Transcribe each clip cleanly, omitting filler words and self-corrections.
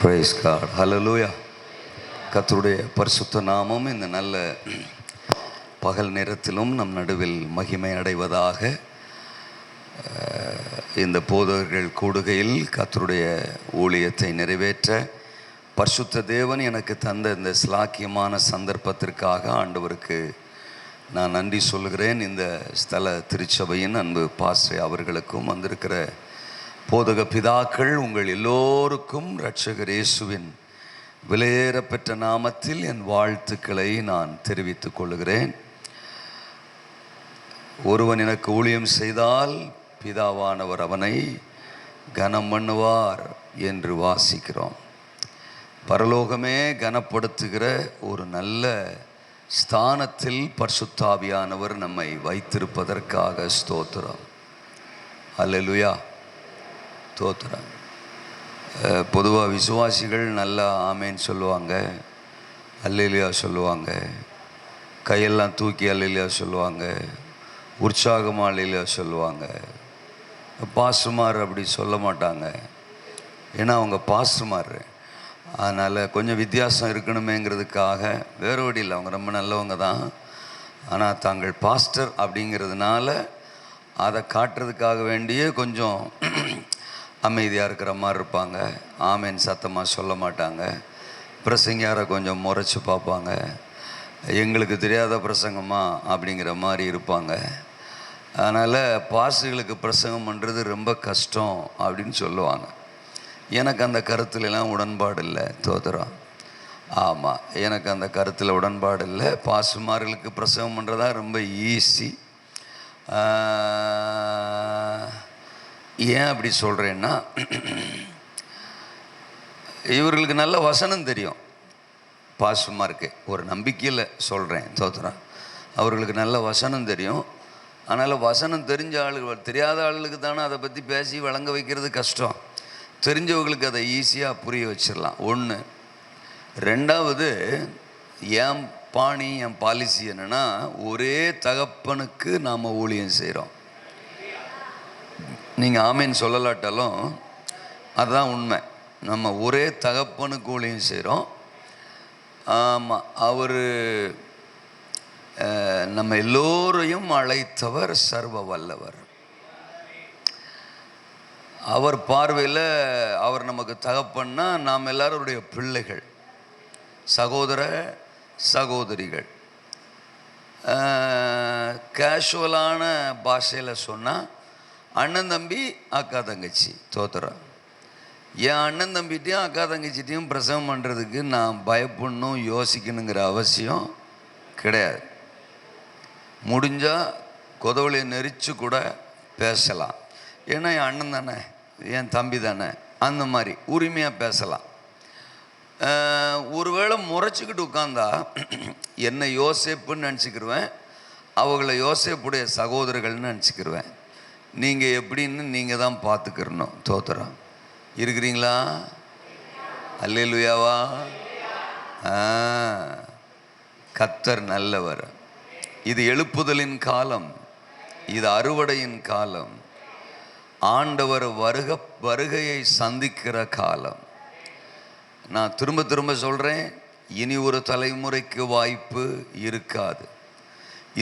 Price God, ஹல்லேலூயா. கர்த்தருடைய பரிசுத்த நாமம் இந்த நல்ல பகல் நேரத்திலும் நம் நடுவில் மகிமை அடைவதாக. இந்த போதகர்கள் கூடுகையில் கர்த்தருடைய ஊழியத்தை நிறைவேற்ற பரிசுத்த தேவன் எனக்கு தந்த இந்த ஸ்லாக்கியமான சந்தர்ப்பத்திற்காக ஆண்டவருக்கு நான் நன்றி சொல்கிறேன். இந்த ஸ்தல திருச்சபையின் அன்பு பாஸ்டர் அவர்களுக்கும் வந்திருக்கிற போதக பிதாக்கள் உங்கள் எல்லோருக்கும் இரட்சகர் இயேசுவின் விலையேறப்பெற்ற நாமத்தில் என் வாழ்த்துக்களை நான் தெரிவித்துக் கொள்கிறேன். ஒருவன் எனக்கு ஊழியம் செய்தால் பிதாவானவர் அவனை கனம் பண்ணுவார் என்று வாசிக்கிறோம். பரலோகமே கனப்படுத்துகிற ஒரு நல்ல ஸ்தானத்தில் பரிசுத்த ஆவியானவர் நம்மை வைத்திருப்பதற்காக ஸ்தோத்திரம். அல்லேலூயா, ஸ்தோத்திரம். பொதுவாக விசுவாசிகள் நல்லா ஆமேன்னு சொல்லுவாங்க, அல்லேலூயா சொல்லுவாங்க, கையெல்லாம் தூக்கி அல்லேலூயா சொல்லுவாங்க, உற்சாகமாக அல்லேலூயா சொல்லுவாங்க. பாஸ்டர்மார் அப்படி சொல்ல மாட்டாங்க, ஏன்னா அவங்க பாஸ்டர்மார். அதனால் கொஞ்சம் வித்தியாசம் இருக்கணுமேங்கிறதுக்காக, வேறு வழி இல்லை, அவங்க ரொம்ப நல்லவங்க தான். ஆனால் தாங்கள் பாஸ்டர் அப்படிங்கிறதுனால அதை காட்டுறதுக்காக வேண்டியே கொஞ்சம் அமைதியாக இருக்கிற மாதிரி இருப்பாங்க. ஆமேன் சத்தமாக சொல்ல மாட்டாங்க. பிரசங்கியாரை கொஞ்சம் முறைச்சி பார்ப்பாங்க. எங்களுக்கு தெரியாத பிரசங்கமா அப்படிங்கிற மாதிரி இருப்பாங்க. அதனால் பாஸ்டர்களுக்கு பிரசங்கம் பண்ணுறது ரொம்ப கஷ்டம் அப்படின்னு சொல்லுவாங்க. எனக்கு அந்த கருத்துலலாம் உடன்பாடு இல்லை. தோதரம். ஆமாம், எனக்கு அந்த கருத்தில் உடன்பாடு இல்லை. பாஸ்டர்மார்களுக்கு பிரசங்கம் பண்ணுறதா ரொம்ப ஈஸி. ஏன் அப்படி சொல்கிறேன்னா, இவர்களுக்கு நல்ல வசனம் தெரியும். பாஸ்டர்மாருக்கு ஒரு நம்பிக்கையில் சொல்கிறேன், தோத்திரம். அவர்களுக்கு நல்ல வசனம் தெரியும். அதனால் வசனம் தெரிஞ்ச ஆளுகள், தெரியாத ஆளுகளுக்கு தானே அதை பற்றி பேசி வழங்க வைக்கிறது கஷ்டம். தெரிஞ்சவங்களுக்கு அதை ஈஸியாக புரிய வச்சிடலாம். ஒன்று. ரெண்டாவது, என் பாணி, என் பாலிசி என்னென்னா, ஒரே தகப்பனுக்கு நாம் ஊழியம் செய்கிறோம். நீங்கள் ஆமேன்னு சொல்லலாட்டாலும் அதுதான் உண்மை. நம்ம ஒரே தகப்பனுக்கு ஊழியம் செய்கிறோம். ஆமாம், அவர் நம்ம எல்லோரையும் அழைத்தவர் சர்வ வல்லவர். அவர் பார்வையில் அவர் நமக்கு தகப்பன்னா நாம் எல்லாருடைய பிள்ளைகள், சகோதர சகோதரிகள். கேஷுவலான பாஷையில் சொன்னால் அண்ணன் தம்பி அக்கா தங்கச்சி. தோத்திரம். என் அண்ணன் தம்பிகிட்டையும் அக்கா தங்கச்சிட்டையும் பிரசவம் பண்ணுறதுக்கு நான் பயப்படணும், யோசிக்கணுங்கிற அவசியம் கிடையாது. முடிஞ்சால் கொதவளையை நெரிச்சு கூட பேசலாம். ஏன்னா என் அண்ணன் தானே, என் தம்பி தானே, அந்த மாதிரி உரிமையாக பேசலாம். ஒருவேளை முறைச்சிக்கிட்டு உட்காந்தா என்னை யோசேப்புன்னு நினச்சிக்கிருவேன், அவங்கள யோசேப்புடைய சகோதரர்கள்னு நினச்சிக்கிருவேன். நீங்கள் எப்படின்னு நீங்கள் தான் பார்த்துக்கிறணும். தோத்திரம். இருக்கிறீங்களா? அல்லேலூயாவா? கர்த்தர் நல்லவர். இது எழுப்புதலின் காலம், இது அறுவடையின் காலம், ஆண்டவர் வருகையை சந்திக்கிற காலம். நான் திரும்ப திரும்ப சொல்கிறேன், இனி ஒரு தலைமுறைக்கு வாய்ப்பு இருக்காது.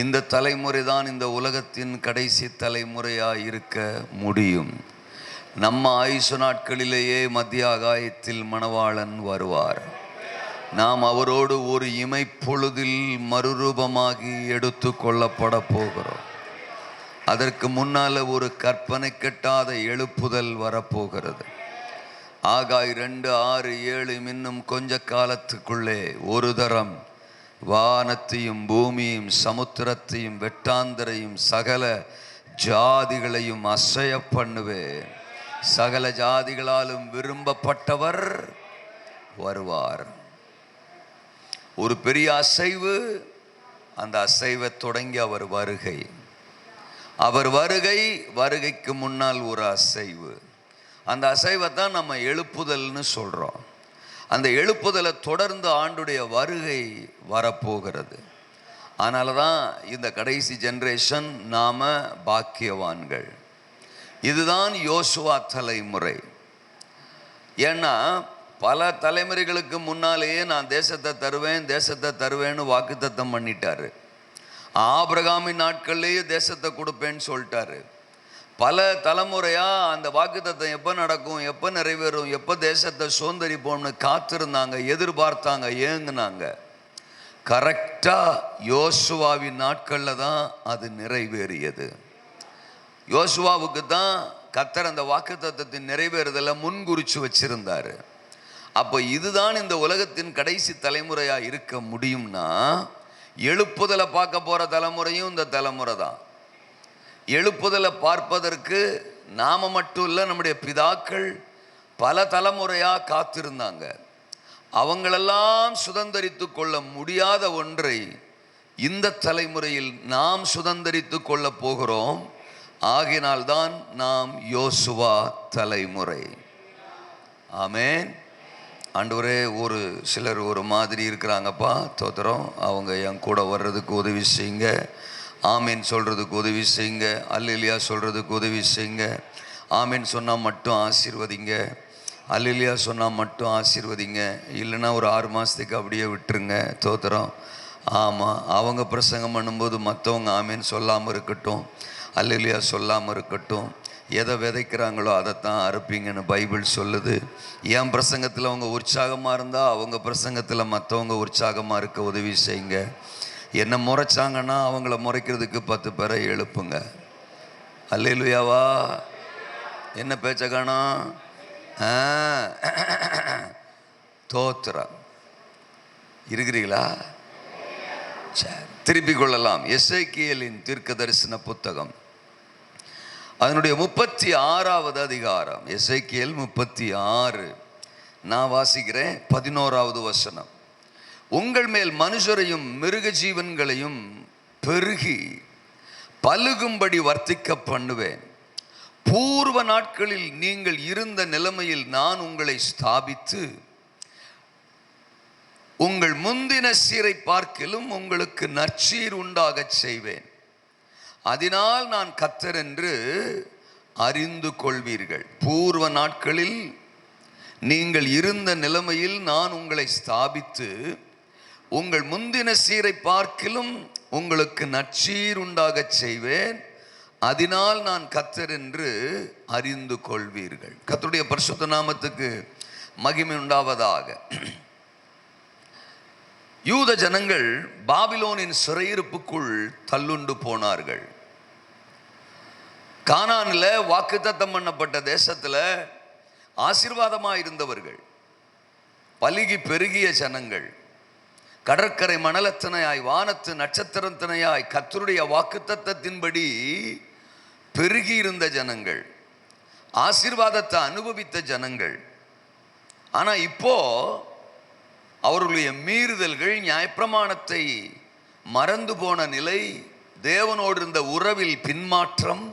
இந்த தலைமுறை தான் இந்த உலகத்தின் கடைசி தலைமுறையாக இருக்க முடியும். நம்ம ஆயுசு நாட்களிலேயே மத்திய ஆகாயத்தில் மணவாளன் வருவார். நாம் அவரோடு ஒரு இமைப்பொழுதில் மறுரூபமாகி எடுத்து கொள்ளப்பட போகிறோம். அதற்கு முன்னால் ஒரு கற்பனை கெட்டாத எழுப்புதல் வரப்போகிறது. ஆகாய் 2:6-7 இன்னும் கொஞ்ச காலத்துக்குள்ளே ஒரு தரம் வானத்தையும் பூமியும் சமுத்திரத்தையும் வெட்டாந்தரையும் சகல ஜாதிகளையும் அசைய பண்ணுவேன். சகல ஜாதிகளாலும் விரும்பப்பட்டவர் வருவார். ஒரு பெரிய அசைவு. அந்த அசைவை தொடங்கி அவர் வருகை. அவர் வருகைக்கு முன்னால் ஒரு அசைவு. அந்த அசைவை தான் நம்ம எழுப்புதல்னு சொல்கிறோம். அந்த எழுப்புதலை தொடர்ந்து ஆண்டுடைய வருகை வரப்போகிறது. அதனால தான் இந்த கடைசி ஜென்ரேஷன் நாம பாக்கியவான்கள். இதுதான் யோசுவா தலைமுறை. ஏன்னா பல தலைமுறைகளுக்கு முன்னாலேயே நான் தேசத்தை தருவேன்னு வாக்குத்தத்தம் பண்ணிட்டாரு. ஆபிரகாமின் நாட்கள்லேயே தேசத்தை கொடுப்பேன்னு சொல்லிட்டாரு. பல தலைமுறையாக அந்த வாக்குத்தத்தம் எப்போ நடக்கும், எப்போ நிறைவேறும், எப்போ தேசத்தை சுதந்திரிப்போம்னு காத்திருந்தாங்க, எதிர்பார்த்தாங்க, ஏங்குனாங்க. கரெக்டாக யோசுவாவின் நாட்களில் தான் அது நிறைவேறியது. யோசுவாவுக்கு தான் கர்த்தர் அந்த வாக்குத்தத்தத்தின் நிறைவேறுதலை முன்குறிச்சு வச்சிருந்தாரு. அப்போ இதுதான் இந்த உலகத்தின் கடைசி தலைமுறையாக இருக்க முடியும்னா, எழுப்புதலை பார்க்க போகிற தலைமுறையும் இந்த தலைமுறை தான். எழுப்புதலை பார்ப்பதற்கு நாம மட்டும் இல்லை, நம்முடைய பிதாக்கள் பல தலைமுறையாக காத்திருந்தாங்க. அவங்களெல்லாம் சுதந்தரித்து கொள்ள முடியாத ஒன்றை இந்த தலைமுறையில் நாம் சுதந்தரித்து கொள்ள போகிறோம். ஆகினால்தான் நாம் யோசுவா தலைமுறை. ஆமென். ஆண்டவரே, ஒரு சிலர் ஒரு மாதிரி இருக்கிறாங்கப்பா, தோத்திரம். அவங்க என் கூட வர்றதுக்கு உதவி செய்யுங்க, ஆமீன் சொல்கிறதுக்கு உதவி செய்யுங்க, அல்லேலூயா சொல்கிறதுக்கு உதவி செய்யுங்க. ஆமீன் சொன்னால் மட்டும் ஆசீர்வதிங்க, அல்லேலூயா சொன்னால் மட்டும் ஆசீர்வதிங்க. இல்லைன்னா ஒரு 6 மாதத்துக்கு அப்படியே விட்டுருங்க, தோத்திரம். ஆமாம், அவங்க பிரசங்கம் பண்ணும்போது மற்றவங்க ஆமீன் சொல்லாமல் இருக்கட்டும், அல்லேலூயா சொல்லாமல் இருக்கட்டும். எதை விதைக்கிறாங்களோ அதைத்தான் அறுப்பீங்கன்னு பைபிள் சொல்லுது. என் பிரசங்கத்தில் அவங்க உற்சாகமாக இருந்தால் அவங்க பிரசங்கத்தில் மற்றவங்க உற்சாகமாக இருக்க உதவி செய்யுங்க. என்னை முறைச்சாங்கன்னா அவங்கள முறைக்கிறதுக்கு 10 பேரை எழுப்புங்க. அல்லேலூயாவா? என்ன பேச்ச காணோம்? தோத்திரம். இருக்கிறீங்களா? சரி, திருப்பிக் கொள்ளலாம். எசேக்கியேலின் தீர்க்க தரிசன புத்தகம், அதனுடைய 36வது அதிகாரம். எசேக்கியேல் 36. நான் வாசிக்கிறேன் 11வது வசனம். உங்கள் மேல் மனுஷரையும் மிருக ஜீவன்களையும் பெருகி பலுகும்படி வர்த்திக்க பண்ணுவேன். பூர்வ நாட்களில் நீங்கள் இருந்த நிலைமையில் நான் உங்களை ஸ்தாபித்து உங்கள் முந்தின சீரை பார்க்கிலும் உங்களுக்கு நற்சீர் உண்டாகச் செய்வேன். அதனால் நான் கர்த்தர் என்று அறிந்து கொள்வீர்கள். பூர்வ நாட்களில் நீங்கள் இருந்த நிலைமையில் நான் உங்களை ஸ்தாபித்து உங்கள் முந்தின சீரை பார்க்கிலும் உங்களுக்கு நற்சீர் உண்டாகச் செய்வேன். அதனால் நான் கர்த்தர் என்று அறிந்து கொள்வீர்கள். கர்த்தருடைய பரிசுத்த நாமத்துக்கு மகிமை உண்டாவதாக. யூத ஜனங்கள் பாபிலோனின் சிறையிருப்புக்குள் தள்ளுண்டு போனார்கள். கானானில் வாக்குத்தத்தம் பண்ணப்பட்ட தேசத்தில் ஆசீர்வாதமாக இருந்தவர்கள், பலுகி பெருகிய ஜனங்கள், கடற்கரை மணலத்தினையாய் வானத்து நட்சத்திரத்தினையாய் கர்த்தருடைய வாக்குத்தத்தத்தின்படி பெருகி இருந்த ஜனங்கள், ஆசீர்வாதத்தை அனுபவித்த ஜனங்கள். ஆனால் இப்போ அவர்களுடைய மீறுதல்கள், நியாயப்பிரமாணத்தை மறந்து போன நிலை, தேவனோடு இருந்த உறவில் பின்மாற்றம்,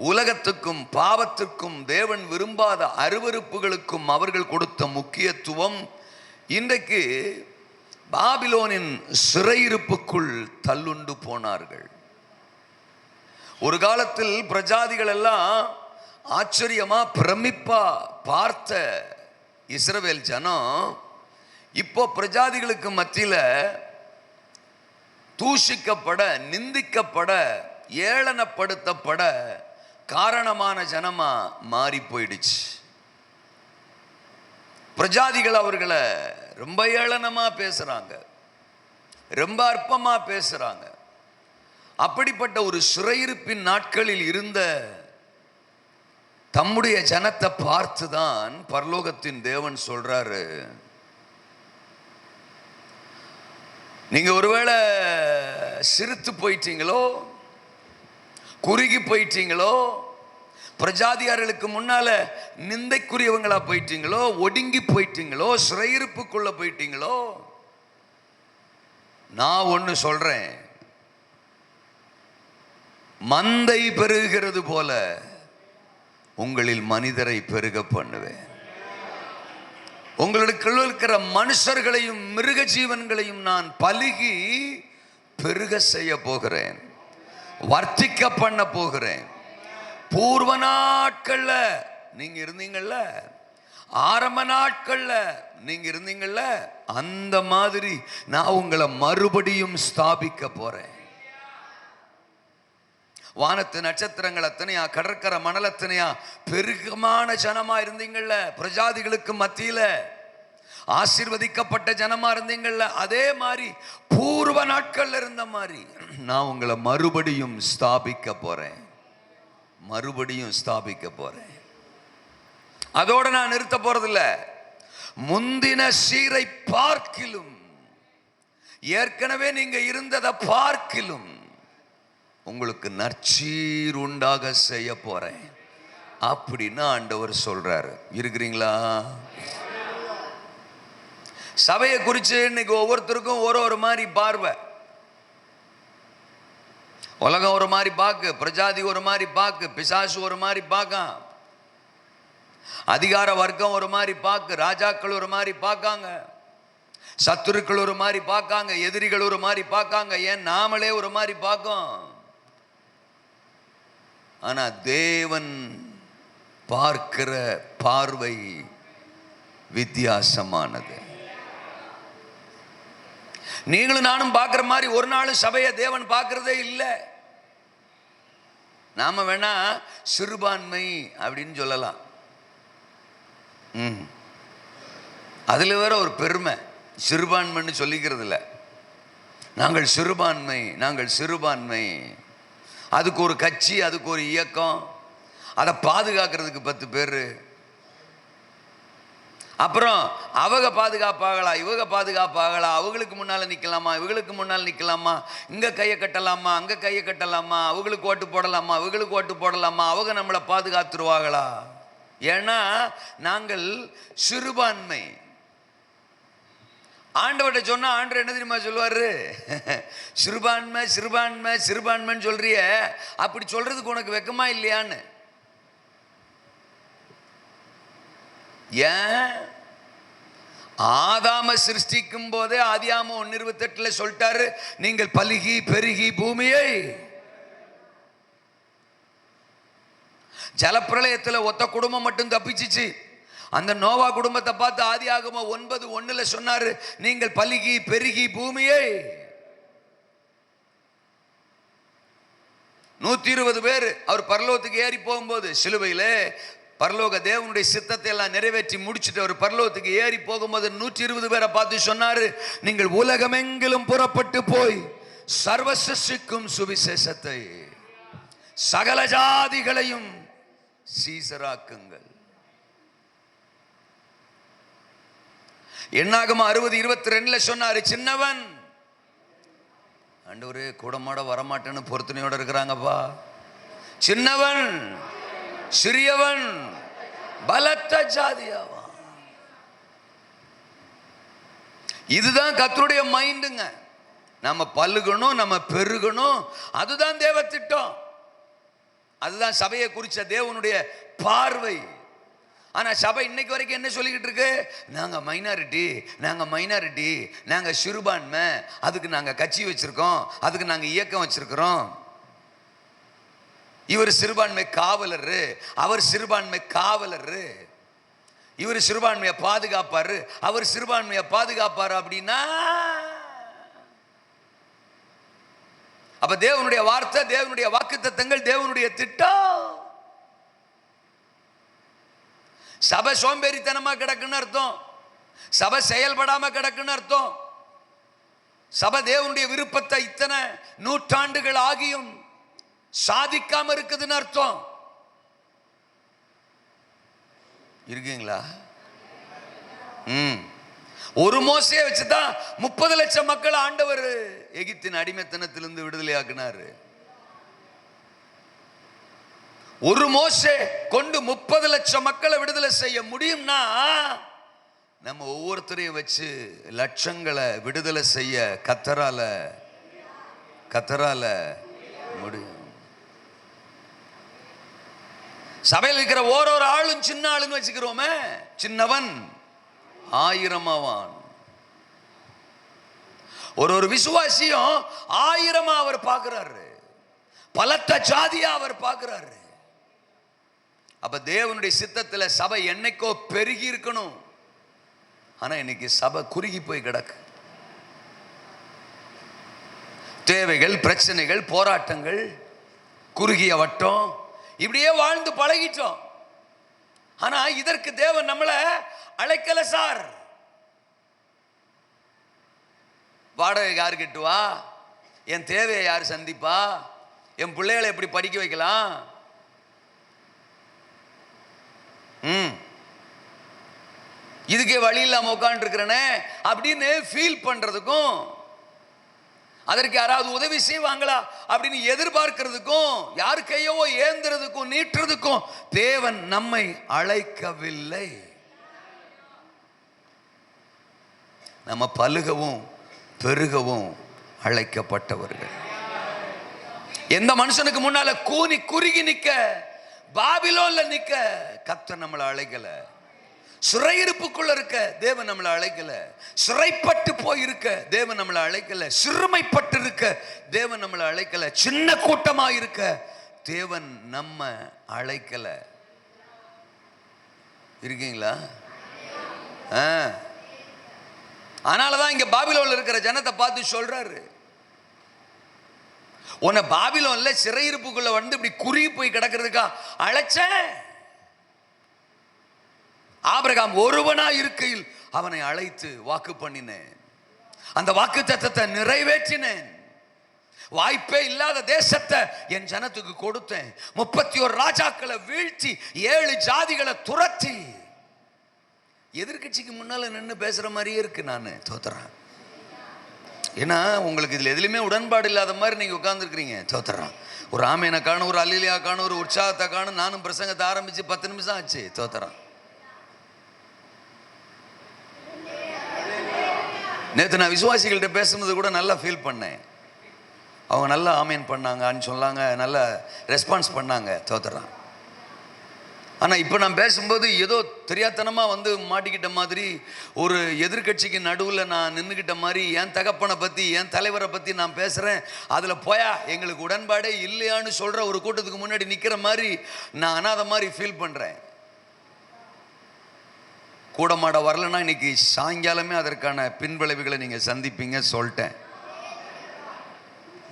உலகத்துக்கும் பாவத்திற்கும் தேவன் விரும்பாத அருவருப்புகளுக்கும் அவர்கள் கொடுத்த முக்கியத்துவம் இன்றைக்கு பாபிலோனின் சிறையிருப்புக்குள் தள்ளுண்டு போனார்கள். ஒரு காலத்தில் பிரஜாதிகள் எல்லாம் ஆச்சரியமா பிரமிப்பா பார்த்த இஸ்ரவேல் ஜனம் இப்போ பிரஜாதிகளுக்கு மத்தியில் தூஷிக்கப்பட, நிந்திக்கப்பட, ஏளனப்படுத்தப்பட காரணமான ஜனமா மாறி போயிடுச்சு. பிரஜாதிகள் அவர்களை ரொம்ப ஏளனமா பேசுறாங்க, ரொம்ப அற்பமா பேசுறாங்க. அப்படிப்பட்ட ஒரு சிறையிருப்பின் நாட்களில் இருந்த தம்முடைய ஜனத்தை பார்த்துதான் பரலோகத்தின் தேவன் சொல்றாரு, நீங்க ஒருவேளை சிரித்து போயிட்டீங்களோ, குறுகி போயிட்டீங்களோ, பிரஜாதியார்களுக்கு முன்னால நிந்தைக்குரியவங்களா போயிட்டீங்களோ, ஒடுங்கி போயிட்டீங்களோ, சிறையிருப்புக்குள்ள போயிட்டீங்களோ, நான் ஒன்று சொல்றேன், மந்தை பெருகிறது போல உங்களில் மனிதரை பெருக பண்ணுவேன். உங்களுக்குள்ள இருக்கிற மனுஷர்களையும் மிருக ஜீவன்களையும் நான் பலுகி பெருக செய்ய போகிறேன், வர்த்திக்க பண்ண போகிறேன். பூர்வ நாட்கள்ல நீங்க இருந்தீங்கல்ல, ஆரம்ப நாட்கள்ல நீங்க இருந்தீங்கல்ல, அந்த மாதிரி நான் உங்களை மறுபடியும் ஸ்தாபிக்க போறேன். வானத்து நட்சத்திரங்கள் அத்தனையா, கடற்கரை மணல் அத்தனையா, பெருகமான ஜனமா இருந்தீங்கள்ல, பிரஜாதிகளுக்கு மத்தியில ஆசீர்வதிக்கப்பட்ட ஜனமா இருந்தீங்கள்ல, அதே மாதிரி பூர்வ நாட்கள்ல இருந்த மாதிரி நான் உங்களை மறுபடியும் ஸ்தாபிக்க போறேன். மறுபடியும் ஸ்தாபிக்க போறேன். அதோட நான் நிறுத்த போறதில்ல. முந்தின சீரை பார்க்கிலும், ஏற்கனவே நீங்க இருந்ததை பார்க்கிலும் உங்களுக்கு நற்சீர் உண்டாக செய்ய போறேன் அப்படின்னு ஆண்டவர் சொல்றாரு. இருக்கிறீங்களா? சபையை குறித்து இன்னைக்கு ஒவ்வொருத்தருக்கும் ஒரு மாதிரி பார்வை. உலகம் ஒரு மாதிரி பார்க்கு, பிரஜாதி ஒரு மாதிரி பார்க்கு, பிசாசு ஒரு மாதிரி பார்க்கான், அதிகார வர்க்கம் ஒரு மாதிரி பார்க்கு, ராஜாக்கள் ஒரு மாதிரி பார்க்காங்க, சத்துருக்கள் ஒரு மாதிரி பார்க்காங்க, எதிரிகள் ஒரு மாதிரி பார்க்காங்க, ஏன் நாமளே ஒரு மாதிரி பார்க்கோம். ஆனா தேவன் பார்க்கிற பார்வை வித்தியாசமானது. நீங்களும் நானும் பார்க்கிற மாதிரி ஒரு நாளும் சபையை தேவன் பார்க்கிறதே இல்லை. நாம வேணா சிறுபான்மை அப்படின்னு சொல்லலாம். அதுல வேற ஒரு பெருமை, சிறுபான்மைன்னு சொல்லிக்கிறது இல்லை. நாங்கள் சிறுபான்மை, நாங்கள் சிறுபான்மை. அதுக்கு ஒரு கட்சி, அதுக்கு ஒரு இயக்கம், அதை பாதுகாக்கிறதுக்கு 10 பேர். அப்புறம் அவங்க பாதுகாப்பாகலா, இவங்க பாதுகாப்பாகலா, அவங்களுக்கு முன்னால் நிற்கலாமா, இவங்களுக்கு முன்னால் நிற்கலாமா, இங்கே கையை கட்டலாமா, அங்கே கையை கட்டலாமா, அவங்களுக்கு ஓட்டு போடலாமா, இவங்களுக்கு ஓட்டு போடலாமா, அவங்க நம்மளை பாதுகாத்துருவாங்களா? ஏன்னா நாங்கள் சிறுபான்மை. ஆண்டவர்கிட்ட சொன்னா ஆண்டவர் என்ன தெரியுமா சொல்லுவாரு? சிறுபான்மை சிறுபான்மை சிறுபான்மைன்னு சொல்றிய, அப்படி சொல்றதுக்கு உனக்கு வெக்கமா இல்லையான்னு. ஏன்? ஆதாம சிருஷ்டிக்கும் போதே ஆதியாகமம் 1:28 சொல்லிட்டாரு, நீங்கள் பலுகி பெருகி பூமியை. ஜலப்பிரளயத்தில் ஒத்த குடும்பம் மட்டும் தப்பிச்சிச்சு. அந்த நோவா குடும்பத்தை பார்த்து ஆதியாகமம் 9:1 சொன்னாரு, நீங்கள் பலுகி பெருகி பூமியை. 120 பேர் அவர் பரலோகத்துக்கு ஏறி போகும்போது, சிலுவையில பரலோக தேவனுடைய சித்தத்தை எல்லாம் நிறைவேற்றி முடிச்சுட்டு அவர் பரலோகத்துக்கு ஏறி போகும்போது 120 பேரை பார்த்து சொன்னாரு, நீங்கள் உலகமெங்கிலும் புறப்பட்டு போய் சர்வ சிருஷ்டிக்கும் சுவிசேஷத்தை சகல ஜாதிகளையும் சீசராக்குங்கள். என்னாகமம் 60:22 சொன்னாரு, சின்னவன், ஆண்டவரே கூடமாட வரமாட்டேன்னு பொருத்தனையோட இருக்கிறாங்கப்பா. சின்னவன் சிறியவன் பலத்த ஜாதியாவா. இதுதான் கர்த்தருடைய மைண்டுங்க. நம்ம பல்லுகணும், நம்ம பெருகணும், அதுதான் தேவ திட்டம். அதுதான் சபையை குறிச்ச தேவனுடைய பார்வை. ஆனா சபை இன்னைக்கு வரைக்கும் என்ன சொல்லிக்கிட்டு இருக்கு? நாங்க மைனாரிட்டி, நாங்க மைனாரிட்டி, நாங்க சிறுபான்மை, அதுக்கு நாங்க கட்சி வச்சிருக்கோம், அதுக்கு நாங்க இயக்கம் வச்சிருக்கிறோம். இவர் சிறுபான்மை காவலர், அவர் சிறுபான்மை காவலர், இவர் சிறுபான்மையை பாதுகாப்பாரு, அவர் சிறுபான்மையை பாதுகாப்பாரு. அப்படின்னா அப்ப தேவனுடைய வார்த்தை, தேவனுடைய வாக்குத்தத்தங்கள், தேவனுடைய திட்டம் சபை சோம்பேறித்தனமா கிடக்குன்னு அர்த்தம். சபை செயல்படாம கிடக்குன்னு அர்த்தம். சபை தேவனுடைய விருப்பத்தை இத்தனை நூற்றாண்டுகள் ஆகியும் சாதிக்காம இருக்குதுன்னு அர்த்தம். இருக்கீங்களா? ஒரு மோசையை வச்சுதான் 30 லட்சம் மக்கள் ஆண்டவர் எகிப்தின் அடிமைத்தனத்திலிருந்து விடுதலை ஆக்கினாரு. ஒரு மோசே கொண்டு 30 லட்சம் மக்களை விடுதலை செய்ய முடியும்னா நம்ம ஒவ்வொருத்தரையும் வச்சு லட்சங்களை விடுதலை செய்ய கத்தரால முடியும். சபையில் இருக்கிற ஒரு ஆளும் சின்ன ஆளுன்னு வச்சுக்கிறோமே, சின்னவன் 1000 ஆவான். ஒரு விசுவாசியும் 1000 அவர் பார்க்கிறாரு, பலத்த ஜாதியா அவர் பார்க்கிறாரு. அப்ப தேவனுடைய சித்தத்துல சபை என்னைக்கோ பெருகி இருக்கணும். ஆனா இன்னைக்கு சபை குறுகி போய் கிடக்கு. தேவைகள், பிரச்சனைகள், போராட்டங்கள், குறுகிய வட்டம், இப்படியே வாழ்ந்து பழகிட்டோம். ஆனா இதற்கு தேவன் நம்மளை அழைக்கல சார். வாடகை யாரு கட்டுவா, என் தேவையை யாரு சந்திப்பா, என் பிள்ளைகளை எப்படி படிக்க வைக்கலாம், இதுக்கே வழி இல்லாம உட்கார்ந்து இருக்கிறனே அப்படின்னு ஃபீல் பண்றதுக்கும், அதற்கு யாராவது உதவி செய்வாங்களா அப்படின்னு எதிர்பார்க்கிறதுக்கும், யாரு கையோ ஏந்துறதுக்கும் நீட்டுறதுக்கும் தேவன் நம்மை அழைக்கவில்லை. நம்ம பலுகவும் பெருகவும் அழைக்கப்பட்டவர்கள். எந்த மனுஷனுக்கு முன்னால கூனி குறுகி நிக்க, பாபிலோன்ல நிக்க கர்த்தர் நம்மளை அழைக்கல. சிறையிருப்புக்குள்ள இருக்க தேவன் நம்மளை அழைக்கல. சிறைப்பட்டு போயிருக்க தேவன் நம்மளை அழைக்கல. சிறுமைப்பட்டு இருக்க தேவன் நம்மளை அழைக்கல. சின்ன கூட்டமா இருக்க தேவன் நம்ம அழைக்கல. இருக்கீங்களா? அதனாலதான் இங்க பாபிலோன்ல இருக்கிற ஜனத்தை பார்த்து சொல்றாரு, உன்னை பாபிலோன்ல சிறையிருப்புக்குள்ள வந்து இப்படி குறுகி போய் கிடக்கிறதுக்கா அழைச்சேன். ஆபிரகாம் ஒருவனா இருக்கையில் அவனை அழைத்து வாக்கு பண்ணினேன். அந்த வாக்கு தத்தத்தை நிறைவேற்றினேன். வாய்ப்பே இல்லாத தேசத்தை என் ஜனத்துக்கு கொடுத்தேன். 31 ராஜாக்களை வீழ்த்தி 7 ஜாதிகளை துரத்தி எதிர்கட்சிக்கு முன்னால நின்று பேசுற மாதிரியே இருக்கு. நான் தோத்துறேன். ஏன்னா உங்களுக்கு இதுல எதுலையுமே உடன்பாடு இல்லாத மாதிரி நீங்க உட்கார்ந்துருக்கிறீங்க. தோத்துறேன். ஒரு ஆமேனை காணும், ஒரு அல்லிலியா காணும், ஒரு உற்சாகத்தை காணும். நானும் பிரசங்கத்தை ஆரம்பிச்சு 10 நிமிஷம் ஆச்சு. தோத்துறேன். நேற்று நான் விசுவாசிகள்கிட்ட பேசுனது கூட நல்லா ஃபீல் பண்ணேன். அவங்க நல்லா ஆமேன் பண்ணாங்கன்னு சொன்னாங்க, நல்ல ரெஸ்பான்ஸ் பண்ணாங்க. தோத்துறான். ஆனால் இப்போ நான் பேசும்போது ஏதோ தெரியாத்தனமாக வந்து மாட்டிக்கிட்ட மாதிரி, ஒரு எதிர்கட்சிக்கு நடுவில் நான் நின்றுக்கிட்ட மாதிரி, என் தகப்பனை பற்றி, என் தலைவரை பற்றி நான் பேசுகிறேன். அதில் போயா எங்களுக்கு உடன்பாடே இல்லையான்னு சொல்கிற ஒரு கூட்டத்துக்கு முன்னாடி நிற்கிற மாதிரி நான் அனாத மாதிரி ஃபீல் பண்ணுறேன். கூட மாட வரலன்னா இன்னைக்கு சாயங்காலமே அதற்கான பின்விளைவுகளை நீங்கள் சந்திப்பீங்க சொல்லிட்டேன்.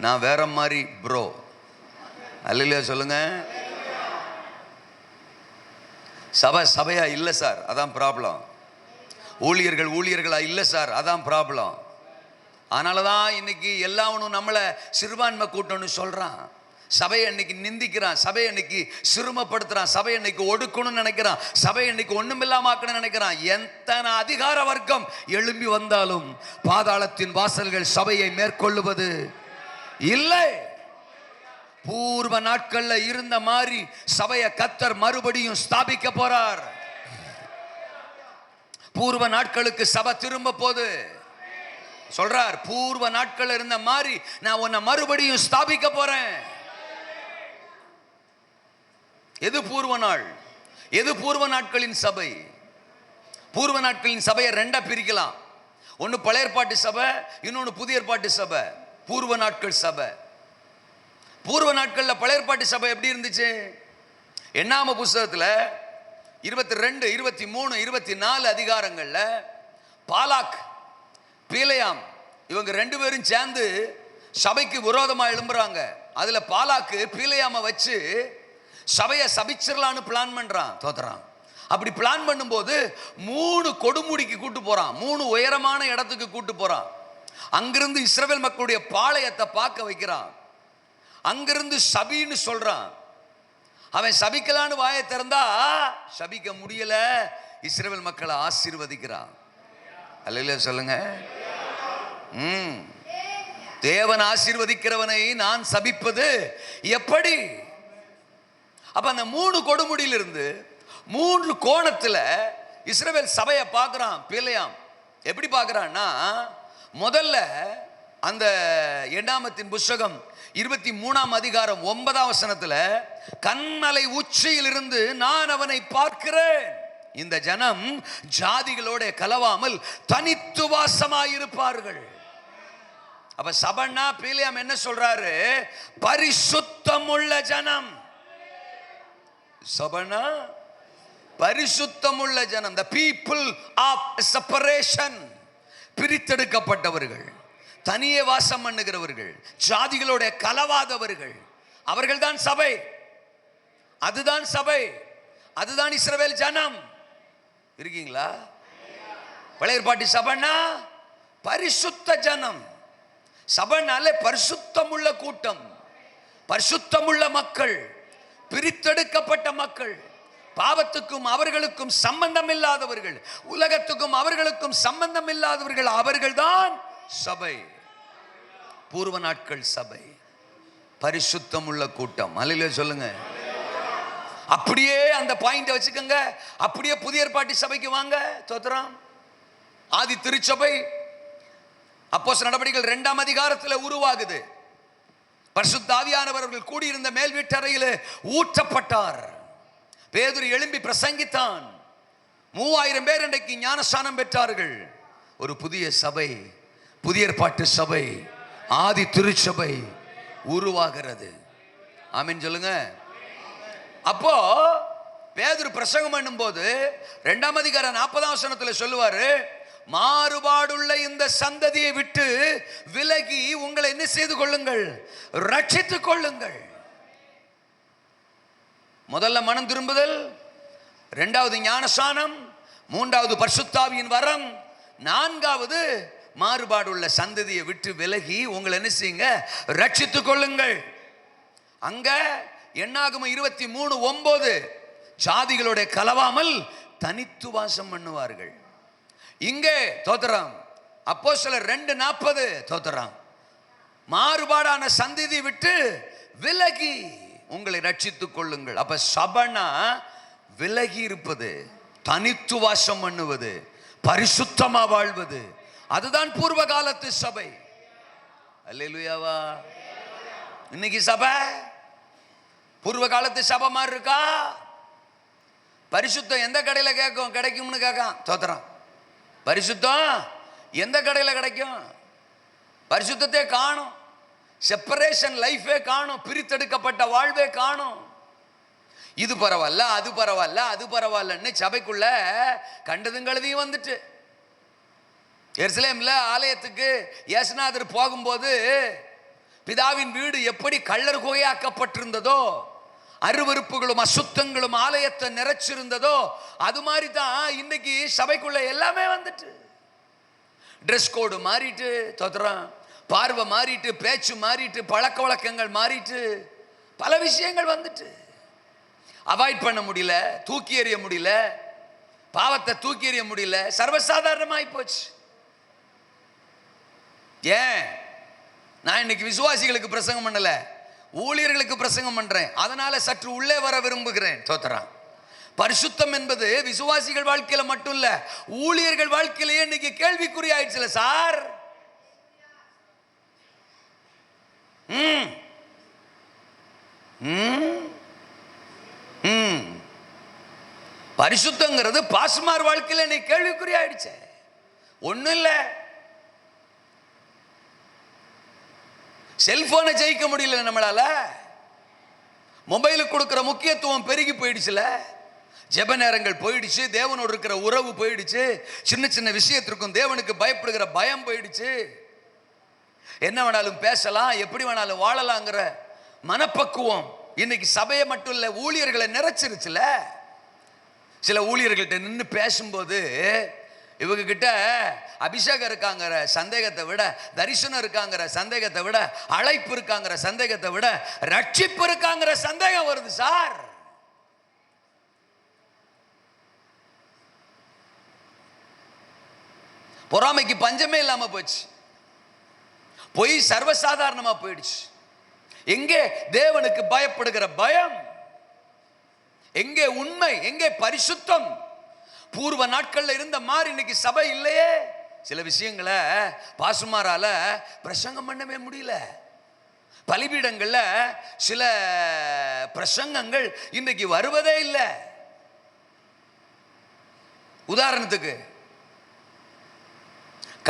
நான் வேற மாதிரி ப்ரோ. அல்லையா சொல்லுங்க. சபையா இல்லை சார், அதான் ப்ராப்ளம். ஊழியர்களா இல்லை சார், அதான் ப்ராப்ளம். அதனால தான் இன்னைக்கு எல்லாவனும் நம்மளை சிறுபான்மை கூட்டம்னு சொல்கிறான். சபையை இன்னைக்கு நிந்திக்கிறான், சபையை இன்னைக்கு சிறுமப்படுத்துறான், சபையை இன்னைக்கு ஒடுக்கணும்னு நினைக்கிறான், சபையை இன்னைக்கு ஒண்ணுமில்லாம ஆக்கணும்னு நினைக்கிறான். எத்தனை அதிகார வர்க்கம் எழும்பி வந்தாலும் பாதாளத்தின் வாசல்கள் சபையை மேற்கொள்ளுவது இல்லை. பூர்வ நாட்கள்ல இருந்த மாதிரி சபையை கர்த்தர் மறுபடியும் ஸ்தாபிக்க போறார். பூர்வ நாட்களுக்கு சபை திரும்ப போது சொல்றார். பூர்வ நாட்கள் இருந்த மாதிரி நான் உன்னை மறுபடியும் ஸ்தாபிக்க போறேன். எது பூர்வ நாள்? எது பூர்வ நாட்களின் சபை? பூர்வ நாட்களின் சபையை ரெண்டா பிரிக்கலாம். ஒன்னு பழைய ஏற்பாட்டு சபை, இன்னொன்னு புதிய ஏற்பாட்டு சபை. பூர்வ நாட்கள் சபை. பூர்வ நாட்கள்ல பழைய ஏற்பாட்டு சபை எப்படி இருந்துச்சு? என்னாம புஸ்தகத்துல 22, 23, 24 அதிகாரங்கள்ல பாலாக், பீலையாம் இவங்க 2 பேரும் சேர்ந்து சபைக்கு விரோதமா எழும்புறாங்க. அதுல பாலாக்கு பீலையாம வச்சு சபையை சபிச்சிடலான்னு பிளான் பண்றான். தோத்துறான். அப்படி பிளான் பண்ணும்போது 3 கொடுமுடிக்கு கூட்டு போறான். 3 உயரமான இடத்துக்கு கூட்டு போறான். அங்கிருந்து இஸ்ரவேல் மக்களுடைய பாளையத்தை பார்க்க வைக்கிறான். அங்கிருந்து சபின்னு சொல்றான். அவன் சபிக்கலான்னு வாயை திறந்தா சபிக்க முடியல. இஸ்ரவேல் மக்களை ஆசீர்வதிக்கிறான். அல்லேலூயா சொல்லுங்க. தேவன் ஆசீர்வதிக்கிறவனை நான் சபிப்பது எப்படி? அப்ப அந்த 3 கொடுமுடியிலிருந்து 3 கோணத்துல இஸ்ரவேல் சபையை பார்க்கிறான். பிலேயாம் எப்படி பார்க்கிறான்னா, முதல்ல அந்த எண்ணாமத்தின் புஸ்தகம் 23ஆம் அதிகாரம் 9ஆம் வசனத்துல, கன்மலை உச்சியில் இருந்து நான் அவனை பார்க்கிறேன். இந்த ஜனம் ஜாதிகளோட கலவாமல் தனித்து வாசமாயிருப்பார்கள். அப்ப சபைன்னா பிலேயாம் என்ன சொல்றாரு? பரிசுத்தமுள்ள ஜனம். சபனா பரிசுத்தமுள்ள ஜனம். the people of separation, பிரித்தெடுக்கப்பட்டவர்கள், தனியே வாசம் பண்ணுகிறவர்கள், ஜாதிகளோட கலவாதவர்கள், அவர்கள் தான் சபை. அதுதான் சபை, அதுதான் இஸ்ரவேல் ஜனம். இருக்கீங்களா? பழைய ஏற்பாட்டு சபைனா பரிசுத்த ஜனம். சபைனாலே பரிசுத்தமுள்ள கூட்டம், பரிசுத்தமுள்ள மக்கள், பிரித்தெடுக்கப்பட்ட மக்கள், பாவத்துக்கும் அவர்களுக்கும் சம்பந்தம் இல்லாதவர்கள், உலகத்துக்கும் அவர்களுக்கும் சம்பந்தம் இல்லாதவர்கள், அவர்கள்தான் சபை. பூர்வ நாட்கள் சபை பரிசுத்தமுள்ள கூட்டம். அல்லேலூயா சொல்லுங்க. அப்படியே அந்த பாயிண்ட வச்சுக்கோங்க. அப்படியே புதிய ஏற்பாட்டு சபைக்கு வாங்க. தோத்திரம். ஆதி திருச்சபை அப்போஸ்தலர் நடபடிகள் 2ஆம் அதிகாரத்தில் உருவாகுது. பரிசுத்த ஆவியானவர் அவர்கள் கூடியிருந்த மேல் வீட்டறையில் ஊற்றப்பட்டார். பேதுரு எழும்பி பிரசங்கித்தான். 3000 பேர் இன்றைக்கு ஞானஸ்நானம் பெற்றார்கள். ஒரு புதிய சபை, புதிய ஏற்பாட்டு சபை, ஆதி திருச்சபை உருவாகிறது. ஆமென் சொல்லுங்க. அப்போ பேதுரு பிரசங்கம் பண்ணும்போது 2ஆம் அதிகாரம் 40ஆம் வசனத்தில் சொல்லுவாரு, மாறுபாடுள்ள இந்த சந்ததியை விட்டு விலகி உங்களை என்ன செய்து கொள்ளுங்கள், ரட்சித்துக் கொள்ளுங்கள். முதல்ல மனம் திரும்புதல், 2வது ஞானஸ்நானம், 3வது பரிசுத்த ஆவியின் வரம், 4வது மாறுபாடுள்ள சந்ததியை விட்டு விலகி உங்களை என்ன செய்யுங்க, ரட்சித்துக் கொள்ளுங்கள். அங்க என்னாகமம் 23:9 ஜாதிகளோட கலவாமல் தனித்து வாசம் பண்ணுவார்கள். இங்கே தோத்திரம் அப்போஸ்தலர் 2:40 தோத்திரம் மாறுபாடான சந்ததி விட்டு விலகி உங்களை ரட்சித்துக் கொள்ளுங்கள். அப்ப சபனா விலகி இருப்பது, தனித்து வாசம் பண்ணுவது, பரிசுத்தமா வாழ்வது, அதுதான் பூர்வ காலத்து சபை. அல்லேலூயாவா. இன்னைக்கு சபை பூர்வ காலத்து சபை மாதிரி இருக்கா? பரிசுத்தம் எந்த கடையில் கிடைக்கும்னு கேட்கான் தோத்திரம். பரிசுத்தம் எந்த கடையில் கிடைக்கும்? பரிசுத்தத்தை காணும், செப்பரேஷன் லைஃபே காணும், பிரித்தெடுக்கப்பட்ட வாழ்வே காணும். இது பரவாயில்ல, அது பரவாயில்ல, அது பரவாயில்லன்னு சபைக்குள்ள கண்டதும் கழுதியும் வந்துட்டு. எருசலேம்ல ஆலயத்துக்கு இயேசுநாதர் போகும்போது பிதாவின் வீடு எப்படி கள்ளர் குகையாக்கப்பட்டிருந்ததோ, அருவருப்புகளும் அசுத்தங்களும் ஆலயத்தை நிறைச்சிருந்ததோ, அது மாதிரி தான் இன்னைக்கு சபைக்குள்ள எல்லாமே வந்துட்டு. ட்ரெஸ் கோடு மாறிட்டு, தோத்திரம் பார்வை மாறிட்டு, பேச்சு மாறிட்டு, பழக்க வழக்கங்கள் மாறிட்டு, பல விஷயங்கள் வந்துட்டு. அவாய்ட் பண்ண முடியல, தூக்கி எறிய முடியல, பாவத்தை தூக்கி எறிய முடியல, சர்வசாதாரணமாய் போச்சு. ஏன்? நான் இன்னைக்கு விசுவாசிகளுக்கு பிரசங்கம் பண்ணல, ஊழியர்களுக்கு பிரசங்கம் பண்றேன். அதனால சற்று உள்ளே வர விரும்புகிறேன். தோத்திரம். பரிசுத்தம் என்பது விசுவாசிகள் வாழ்க்கையில மட்டும் இல்ல, ஊழியர்கள் வாழ்க்கையிலேயே இன்னைக்கு கேள்விக்குறி ஆயிடுச்சுல சார். பரிசுத்தங்கிறது பாஸ்மார் வாழ்க்கையில இன்னைக்கு கேள்விக்குறி ஆயிடுச்சு. ஒண்ணும் இல்ல, செல்போனை ஜெயிக்க முடியல நம்மளால, மொபைலுக்கு கொடுக்கிற முக்கியத்துவம் பெருகி போயிடுச்சுல, ஜெப நேரங்கள் போயிடுச்சு, தேவனோடு இருக்கிற உறவு போயிடுச்சு, சின்ன சின்ன விஷயத்திற்கும் தேவனுக்கு பயப்படுகிற பயம் போயிடுச்சு. என்ன வேணாலும் பேசலாம், எப்படி வேணாலும் வாழலாங்கிற மனப்பக்குவம் இன்னைக்கு சபையை மட்டும் இல்ல ஊழியர்களை நிறைச்சிருச்சுல. சில ஊழியர்கள்ட்ட நின்று பேசும்போது இவங்க கிட்ட அபிஷேகம் இருக்காங்கிற சந்தேகத்தை விட, தரிசனம் இருக்காங்கிற சந்தேகத்தை விட, அழைப்பு இருக்காங்கிற சந்தேகத்தை விட, ரட்சிப்பு இருக்காங்கிற சந்தேகம் வருது சார். பொறாமைக்கு பஞ்சமே இல்லாம போச்சு, பொய் சர்வசாதாரணமா போயிடுச்சு. எங்கே தேவனுக்கு பயப்படுகிற பயம்? எங்கே உண்மை? எங்கே பரிசுத்தம்? பூர்வ நாட்கள்ல இருந்த மாதிரி இன்னைக்கு சபை இல்லையே. சில விஷயங்களை பாசுமாரால பிரசங்கம் பண்ணவே முடியல. பலிபீடங்கள்ல சில பிரசங்கங்கள் இன்னைக்கு வருவதே இல்லை. உதாரணத்துக்கு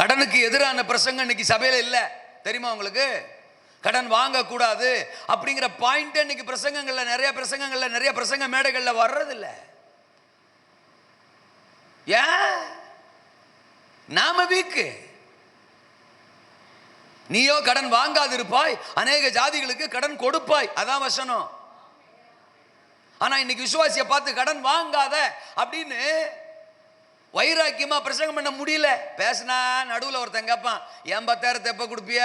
கடனுக்கு எதிரான பிரசங்கம் இன்னைக்கு சபையில இல்லை, தெரியுமா உங்களுக்கு? கடன் வாங்கக்கூடாது அப்படிங்கிற பாயிண்ட் இன்னைக்கு நிறைய பிரசங்க மேடைகள்ல வர்றதில்ல. ஏன்? நாம வீக்கு. நீயோ கடன் வாங்காது இருப்பாய், அநேக ஜாதிகளுக்கு கடன் கொடுப்பாய். அதான் வசனம். ஆனா இன்னைக்கு விசுவாசியை பார்த்து கடன் வாங்காத அப்படின்னு வைராக்கியமா பிரசங்கம் பண்ண முடியல. பேசினா நடுவில் ஒருத்தன் கேட்பான், என் 10,000 எப்ப கொடுப்பிய?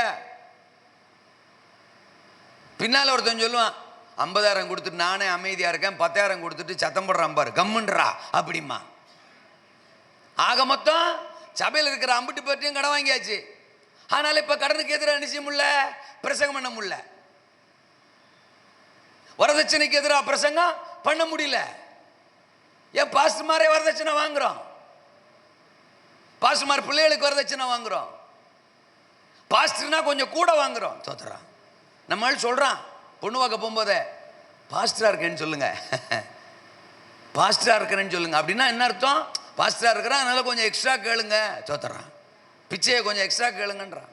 பின்னால ஒருத்தன் சொல்லுவான், 50,000 கொடுத்துட்டு நானே அமைதியா இருக்கேன், 10,000 கொடுத்துட்டு சத்தம் போடுறான் பாரு, கம்முன்றா அப்படிமா. ஆக மொத்தம் சபையில் இருக்கிற அம்பிட்டு பற்றியும் கடன் வாங்கியாச்சு. ஆனால் இப்ப கடனுக்கு எதிராக நிச்சய முடியல, பிரசங்கம் பண்ண முடியல. வரதட்சணைக்கு எதிராக பிரசங்கம் பண்ண முடியல. ஏன்? பாஸ்டர்மாரே வரதட்சணை வாங்குறோம். பாஸ்டர்மார் பிள்ளைகளுக்கு வரதட்சணை வாங்குறோம். பாஸ்டர்னா கொஞ்சம் கூட வாங்குறோம். தோத்துறான். நம்ம சொல்றான், பொண்ணு பார்க்க போகும்போதே பாஸ்டரா இருக்கேன்னு சொல்லுங்க, பாஸ்டரா இருக்கிறேன்னு சொல்லுங்க. அப்படின்னா என்ன அர்த்தம்? பாஸ்டரா இருக்கிறான், அதனால கொஞ்சம் எக்ஸ்ட்ரா கேளுங்க. தோத்துறான். பிச்சையை கொஞ்சம் எக்ஸ்ட்ரா கேளுங்கன்றான்.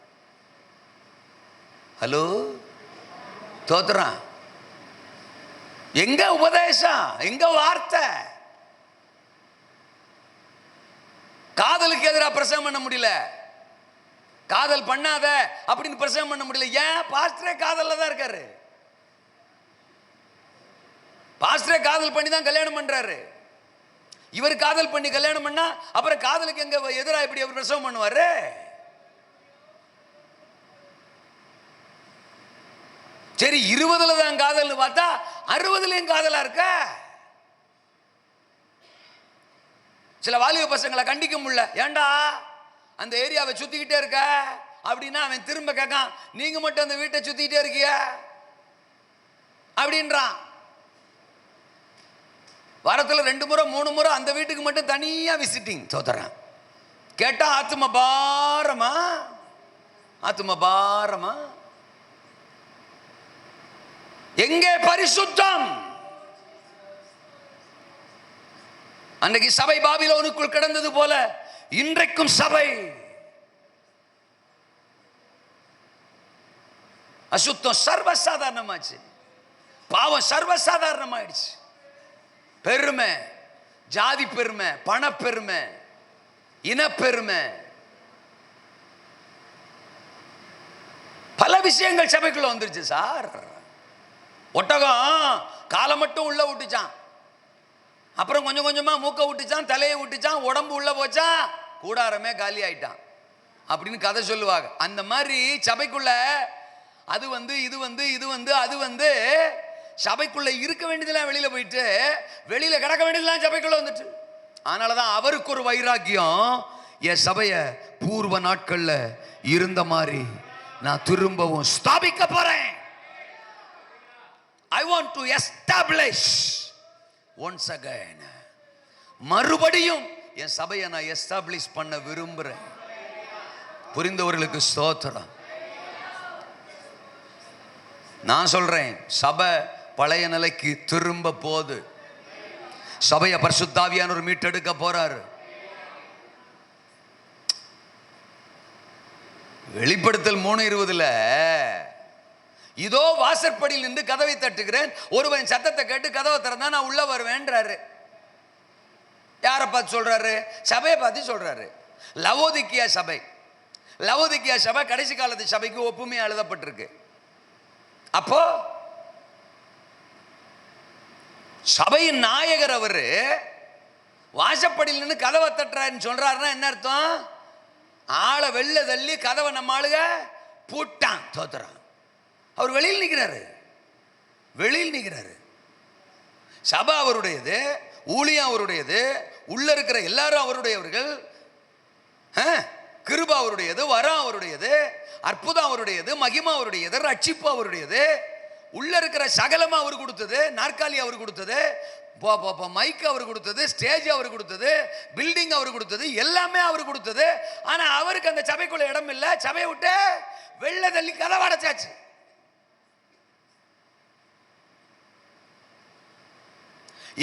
ஹலோ, தோத்துறான். எங்க உபதேசம், எங்க வார்த்தை? காதலுக்கு எதிராக பிரசங்கம் பண்ண முடியல, காதல் பண்ணாத அப்படின்னு பிரசங்கம் பண்ண முடியல. ஏன்? பாஸ்டரே காதல்ல தான் இருக்காரு. பாஸ்டரே காதல் பண்ணி தான் கல்யாணம் பண்றாரு. இவர் காதல் பண்ணி கல்யாணம் பண்ணா அப்புறம் காதலுக்கு எங்க எதிராக இப்படி அவர் பிரசவம் பண்ணுவாரு? சரி, 20 தான் காதல் பார்த்தா 60லயும் காதலா இருக்க. சில வாலிப பசங்களை கண்டிக்க முடியல. ஏண்டா அந்த ஏரியாவை சுத்திக்கிட்டே இருக்க அப்படின்னா அவன் திரும்ப கேட்கான், நீங்க மட்டும் அந்த வீட்டை சுத்திக்கிட்டே இருக்கிய அப்படின்றான். வாரத்தில் 2 முறை 3 முறை அந்த வீட்டுக்கு மட்டும் தனியா விசிட்டிங். தோத்துறான். கேட்டா ஆத்தும பாரமா, ஆத்தும பாரமா. எங்கே பரிசுத்தம்? அன்றைக்கு சபை பாபிலோனுக்குள் கிடந்தது போல இன்றைக்கும் சபை அசுத்தம் சர்வசாதாரணமாச்சு. பாவம் சர்வசாதாரணமாயிடுச்சு. பெருமை, ஜாதி பெருமை, பணப்பெருமை, இனப்பெருமை, பல விஷயங்கள் சபைக்குள்ள வந்துருச்சு சார். ஒட்டகம் காலை மட்டும் உள்ள விட்டுச்சான், அப்புறம் கொஞ்சம் கொஞ்சமா மூக்க விட்டுச்சான், தலையை விட்டுச்சான், உடம்பு உள்ள போச்சான், கூடாரமே காலி ஆயிட்டான் அப்படின்னு கதை சொல்லுவாங்க. அந்த மாதிரி சபைக்குள்ள அது அது சபைக்குள்ள இருக்க வேண்டியதெல்லாம் வெளியில போயிட்டு, வெளியில கிடக்க வேண்டியதெல்லாம் சபைக்குள்ள வந்துட்டு. அதனாலதான் அவருக்கு ஒரு வைராக்கியம், என் சபைய பூர்வ நாட்கள்ல இருந்த மாதிரி நான் திரும்பவும் ஸ்தாபிக்க போறேன். I want to establish once again. மறுபடியும் என் சபையை நான் எஸ்டாப்ளிஷ் பண்ண விரும்புறேன். புரிந்தவர்களுக்கு ஸ்தோத்திரம். நான் சொல்றேன், சபை பழைய நிலைக்கு திரும்ப போது. சபையை பரிசுத்தாவியானவர் மீட்டெடுக்க போறாரு. வெளிப்படுத்தல் 3:20 இதோ வாசற்படியில் நின்று கதவை தட்டுகிறேன், ஒருவன் சத்தத்தை கேட்டு கதவை திறந்தா நான் உள்ள வருவேன்றாரு. யாரை பார்த்து சொல்றாரு? சபையை பார்த்து சொல்றாரு. லவோதிக்கியா சபை, லவோதிக்கியா சபை கடைசி காலத்து சபைக்கு ஒப்புமையா எழுதப்பட்டிருக்கு. அப்போ சபையின் நாயகர் அவரு வாசப்படியில் நின்று கதவை தட்டுறாருன்னு சொல்றாருன்னா என்ன அர்த்தம்? ஆளை வெளில தள்ளி கதவை நம்ம ஆளுக பூட்டான். தோத்துறான். அவர் வெளியில் நிற்கிறாரு, வெளியில் நிற்கிறாரு. சபை அவருடையது, ஊழியம் அவருடையது, உள்ள இருக்கிற எல்லாரும் அவருடையவர்கள். கிருபா அவருடையது, வரம் அவருடையது, அற்புதம் அவருடையது, மகிமா அவருடையது, ரட்சிப்பு அவருடையது. உள்ள இருக்கிற சகலமா அவர் கொடுத்தது. நாற்காலி அவர் கொடுத்தது, மைக் அவர் கொடுத்தது, ஸ்டேஜ் அவர் கொடுத்தது, பில்டிங் அவர் கொடுத்தது, எல்லாமே அவர் கொடுத்தது. ஆனா அவருக்கு அந்த சபைக்குள்ள இடம் இல்லை. சபையை விட்டு வெள்ள தள்ளி கதவை அடைச்சாச்சு.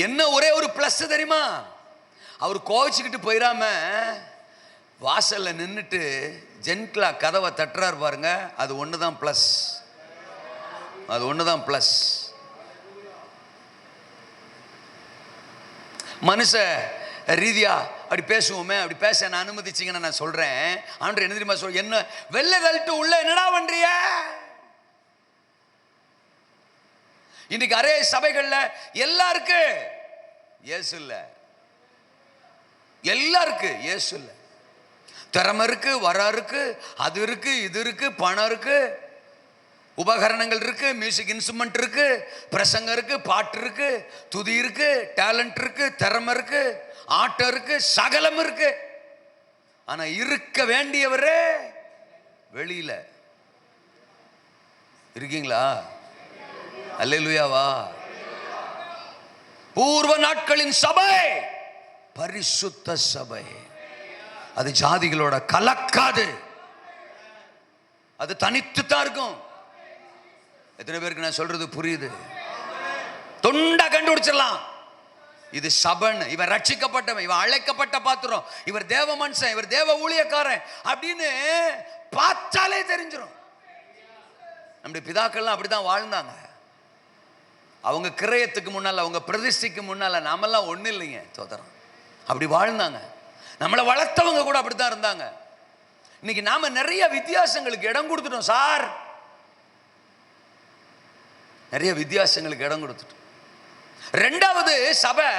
என்ன ஒரே ஒரு பிளஸ் தெரியுமா? அவர் கோவிச்சுக்கிட்டு போயிடாம வாசல்ல நின்றுட்டு ஜென்ட்லா கதவை தட்டுறாரு பாருங்க, அது ஒண்ணுதான் பிளஸ். அது ஒண்ணுதான் பிளஸ். மனுஷ ரீதியா அப்படி பேசுவோமே, அப்படி பேச நான் அனுமதிச்சிங்கன்னா நான் சொல்றேன், ஆண்டவர் என்ன தெரியுமா சொல்ற, என்ன வெள்ளை தள்ளிட்டு உள்ள என்னடா பண்றிய? இன்னைக்கு அரே சபைகள்ல எல்லாருக்கு இயேசு இல்ல, எல்லாருக்கு இயேசு இல்ல. திறமை இருக்கு, வரம் இருக்கு, அது இருக்கு, இது இருக்கு, பணம் இருக்கு, உபகரணங்கள் இருக்கு, மியூசிக் இன்ஸ்ட்ருமெண்ட் இருக்கு, பிரசங்கம் இருக்கு, பாட்டு இருக்கு, துதி இருக்கு, டேலண்ட் இருக்கு, திறமை இருக்கு, ஆட்டம் இருக்கு, சகலம் இருக்கு. ஆனா இருக்க வேண்டியவரே வெளியில இருக்கீங்களா? அல்லேலூயாவா? பூர்வ நாட்களின் சபை பரிசுத்த சபை. அது ஜாதிகளோட கலக்காது, அது தனித்துதான் இருக்கும். எத்தனை பேருக்கு நான் சொல்றது புரியுது? தொண்டா கண்டுபிடிச்சிடலாம், இது சபன், இவன் ரட்சிக்கப்பட்டவன், இவன் அழைக்கப்பட்ட பாத்திரம், இவர் தேவ மனுஷன், இவர் தேவ ஊழியக்காரன் அப்படின்னு பார்த்தாலே தெரிஞ்சிடும். நம்முடைய பிதாக்கள்லாம் அப்படிதான் வாழ்ந்தாங்க. அவங்க கிரயத்துக்கு முன்னால, அவங்க பிரதிஷ்டைக்கு முன்னால நாமெல்லாம் ஒண்ணு இல்லைங்க சோதரம், அப்படி வாழ்ந்தாங்க. நம்மளை வளர்த்தவங்க கூட அப்படித்தான் இருந்தாங்க. இன்னைக்கு நாம நிறைய வித்தியாசங்களுக்கு இடம் கொடுத்துட்டோம் சார், நிறைய வித்தியாசங்களுக்கு இடம் கொடுத்துட்டோம். ரெண்டாவது சபை,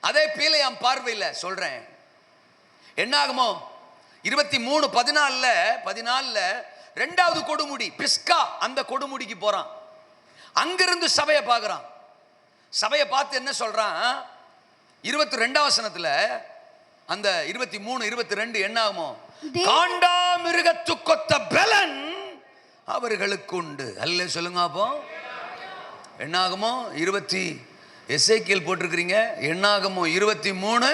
அதே பீலையாம் பார்வையில் சொல்றேன், என்ன ஆகுமோ 23:14 ரெண்டாவது கொடுமுடி பிஸ்கா, அந்த கொடுமுடிக்கு போறான். அங்கிருந்து சபையை பார்க்கிறான். சபையை பார்த்து என்ன சொல்றான்? 22 வசனத்துல, அந்த 23, 22 என்ன ஆகுமோ, காண்டாமிருகத்துக்கொத்த பலன் அவர்களுக்கு உண்டு. அல்ல சொல்லுங்க. அப்போ என்ன ஆகுமோ? எசேக்கியேல் போட்டிருக்கிறீங்க, என்ன ஆகுமோ 23,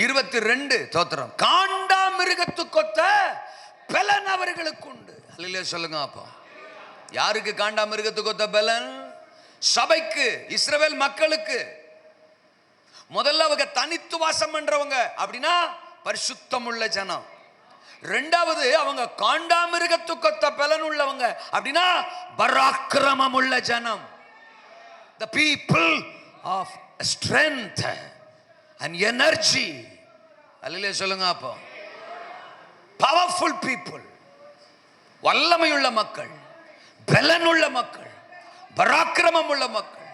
22 தோத்திரம். காண்டாமிருகத்துக்கொத்த பலன் அவர்களுக்கு உண்டு. அல்ல சொல்லுங்க. அப்போ யாருக்கு காண்டாமிருகத்துக்கொத்த பலன்? சபைக்கு, இஸ்ரவேல் மக்களுக்கு. முதல்ல அவங்க தனித்து வாசம் பண்றவங்க, அப்படின்னா பரிசுத்தம் உள்ள ஜனம். ரெண்டாவது அவங்க காண்டாமிருகத்துக்கொத்த பலன் உள்ளவங்க, அப்படின்னா பராக்கிரமம் உள்ள ஜனம். The people of strength and energy. அல்லேலூயா சொல்லுங்க. அப்போ powerful people, வல்லமையுள்ள மக்கள், பலனுள்ள மக்கள், பராக்கிரமம் உள்ள மக்கள்,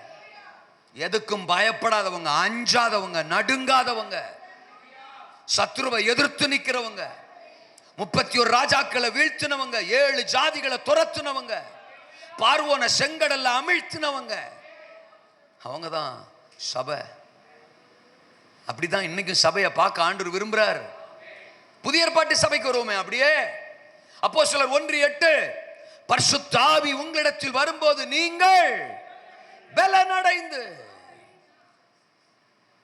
எதுக்கும் பயப்படாதவங்க, அஞ்சாதவங்க, நடுங்காதவங்க, சத்ருவை எதிர்த்து நிக்கிறவங்க, 31 ராஜாக்களை வீழ்த்தினவங்க, 7 ஜாதிகளை துரத்துனவங்க, பார்வோன செங்கடல்ல அமிழ்த்தினவங்க, அவங்க தான் சபை. அப்படிதான் இன்னைக்கு சபையை பார்க்க ஆண்டவர் விரும்புறார். புதிய ஏற்பாட்டு சபைக்கு வருவோமே அப்படியே. அப்போஸ்தலர் 1:8, பரிசுத்த ஆவி உங்களிடத்தில் வரும்போது நீங்கள் பலனடைந்து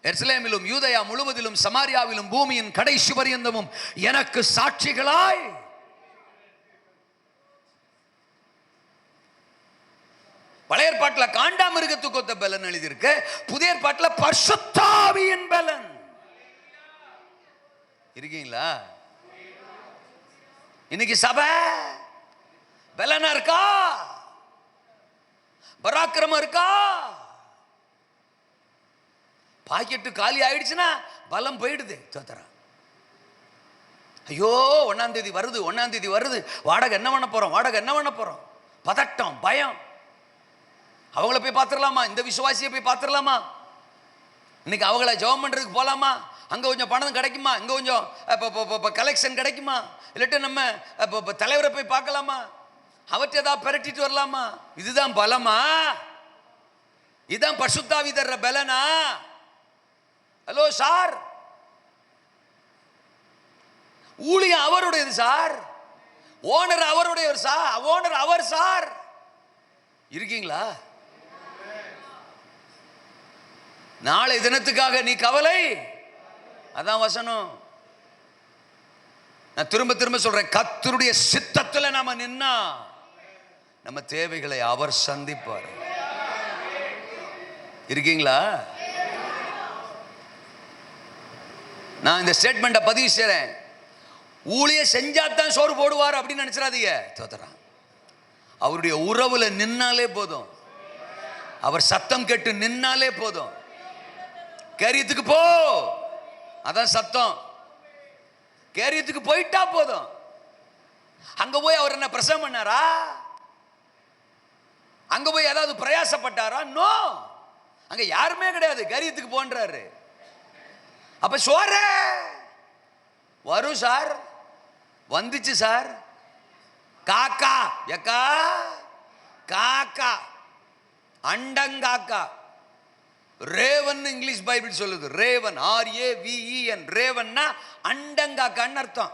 எருசலேமிலும் யூதேயா முழுவதிலும் சமாரியாவிலும் பூமியின் கடைசி பரியந்தமும் எனக்கு சாட்சிகளாய். பழைய ஏற்பாட்டில் காண்டாமிருகத்துக்கொத்த பலன் எழுதியிருக்கு, புதிய ஏற்பாட்டில் பரிசுத்த ஆவியின் பலன். இருக்கீங்களா? இன்னைக்கு சபை பலனா இருக்கா? பராக்கிரமம் இருக்கா? பாக்கெட்டு காலி ஆயிடுச்சுன்னா பலம் போயிடுது. ஐயோ 1ஆம் தேதி வருது, 1ஆம் தேதி வருது, வாடகை என்ன பண்ண போறோம், வாடகை என்ன பண்ண போறோம், பதட்டம், பயம். அவங்கள போய் பார்த்துடலாமா, இந்த விசுவாசியை போய் பார்த்துடலாமா, இன்னைக்கு அவங்கள ஜெபம் பண்றதுக்கு போலாமா, அங்க கொஞ்சம் பணம் கிடைக்குமா, இங்க கொஞ்சம் கலெக்ஷன் கிடைக்குமா, இல்லாட்டி நம்ம தலைவரை போய் பார்க்கலாமா, அவற்றை ஏதாவது பெரட்டிட்டு வரலாமா. இதுதான் பலமா? இதுதான் பரிசுத்த ஆவி தர்ற பலனா? ஹலோ சார், ஊழியம் அவருடையது சார், ஓனர் அவருடையவர் சார், ஓனர் அவர் சார். இருக்கீங்களா? நாளை தினத்துக்காக நீ கவலை. அதான் வசனம். நான் திரும்ப திரும்ப சொல்றேன், கர்த்தருடைய சித்தத்துல நாம நின்னா நம்ம தேவைகளை அவர் சந்திப்பார். இருக்கீங்களா? நான் இந்த ஸ்டேட்மெண்ட்டை பதிவு செய்றேன். ஊழிய செஞ்சாதான் சோறு போடுவார் அப்படின்னு நினைச்சிடாதீங்க. தோத்துறான். அவருடைய உறவுல நின்னாலே போதும், அவர் சத்தம் கேட்டு நின்னாலே போதும். கேரியத்துக்கு போ, அதான் சத்தம். கேரியத்துக்கு போயிட்டா போதும். அங்க போய் அவர் என்ன பிரசவம் பண்ணாரா? அங்க போய் ஏதாவது பிரயாசப்பட்டாரா? நோ, அங்க யாருமே கிடையாது. காரியத்துக்கு போன்றாரு. அப்ப சோற வரும் சார், வந்துச்சு சார். காக்கா எக்கா காக்கா, அண்டங்காக்கா, ரேவன் இங்கிலீஷ் பைபிள் சொல்லுது. ரேவன், RAVEN, ரேவன்னா அண்டங்காக்கான்னு அர்த்தம்.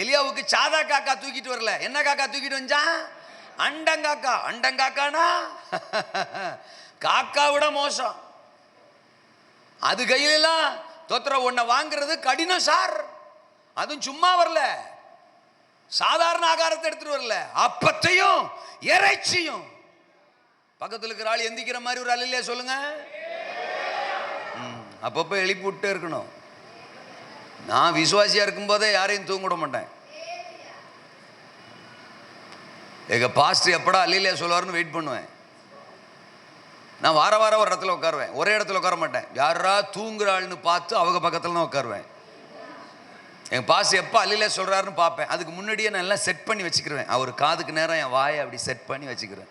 எலியாவுக்கு சாதா காக்கா தூக்கிட்டு வரல, என்ன காக்கா தூக்கிட்டு வந்தான்? அண்டங்காக்கா. அண்டங்காக்கானா காக்காவிட மோசம். அது கையிலாம் தோத்திர ஒன்ன வாங்குறது கடினம் சார். அதுவும் சும்மா வரல, சாதாரண ஆகாரத்தை எடுத்துட்டு வரல, அப்பத்தையும் இறைச்சியும். பக்கத்தில் இருக்கிற ஆள் எந்திக்கிற மாதிரி ஒரு ஆள் இல்லையா சொல்லுங்க. அப்பப்போ எழுப்பி விட்டே இருக்கணும். நான் விசுவாசியா இருக்கும் போதே யாரையும் தூங்க விட மாட்டேன். எங்க பாஸ்டர் எப்படா அல்லையா சொல்லுவாருன்னு வெயிட் பண்ணுவேன். நான் வார வாரம் ஒரு இடத்துல உட்காருவேன். ஒரே இடத்துல உட்கார மாட்டேன். யாரா தூங்குற ஆள்னு பார்த்து அவங்க பக்கத்தில் தான் உட்காருவேன். என் பாஸ்டர் எப்போ அல்லையா சொல்றாருன்னு பார்ப்பேன். அதுக்கு முன்னாடியே நான் எல்லாம் செட் பண்ணி வச்சுக்கிருவேன். அவர் காதுக்கு நேரம் என் வாயை அப்படி செட் பண்ணி வச்சுக்கிறேன்.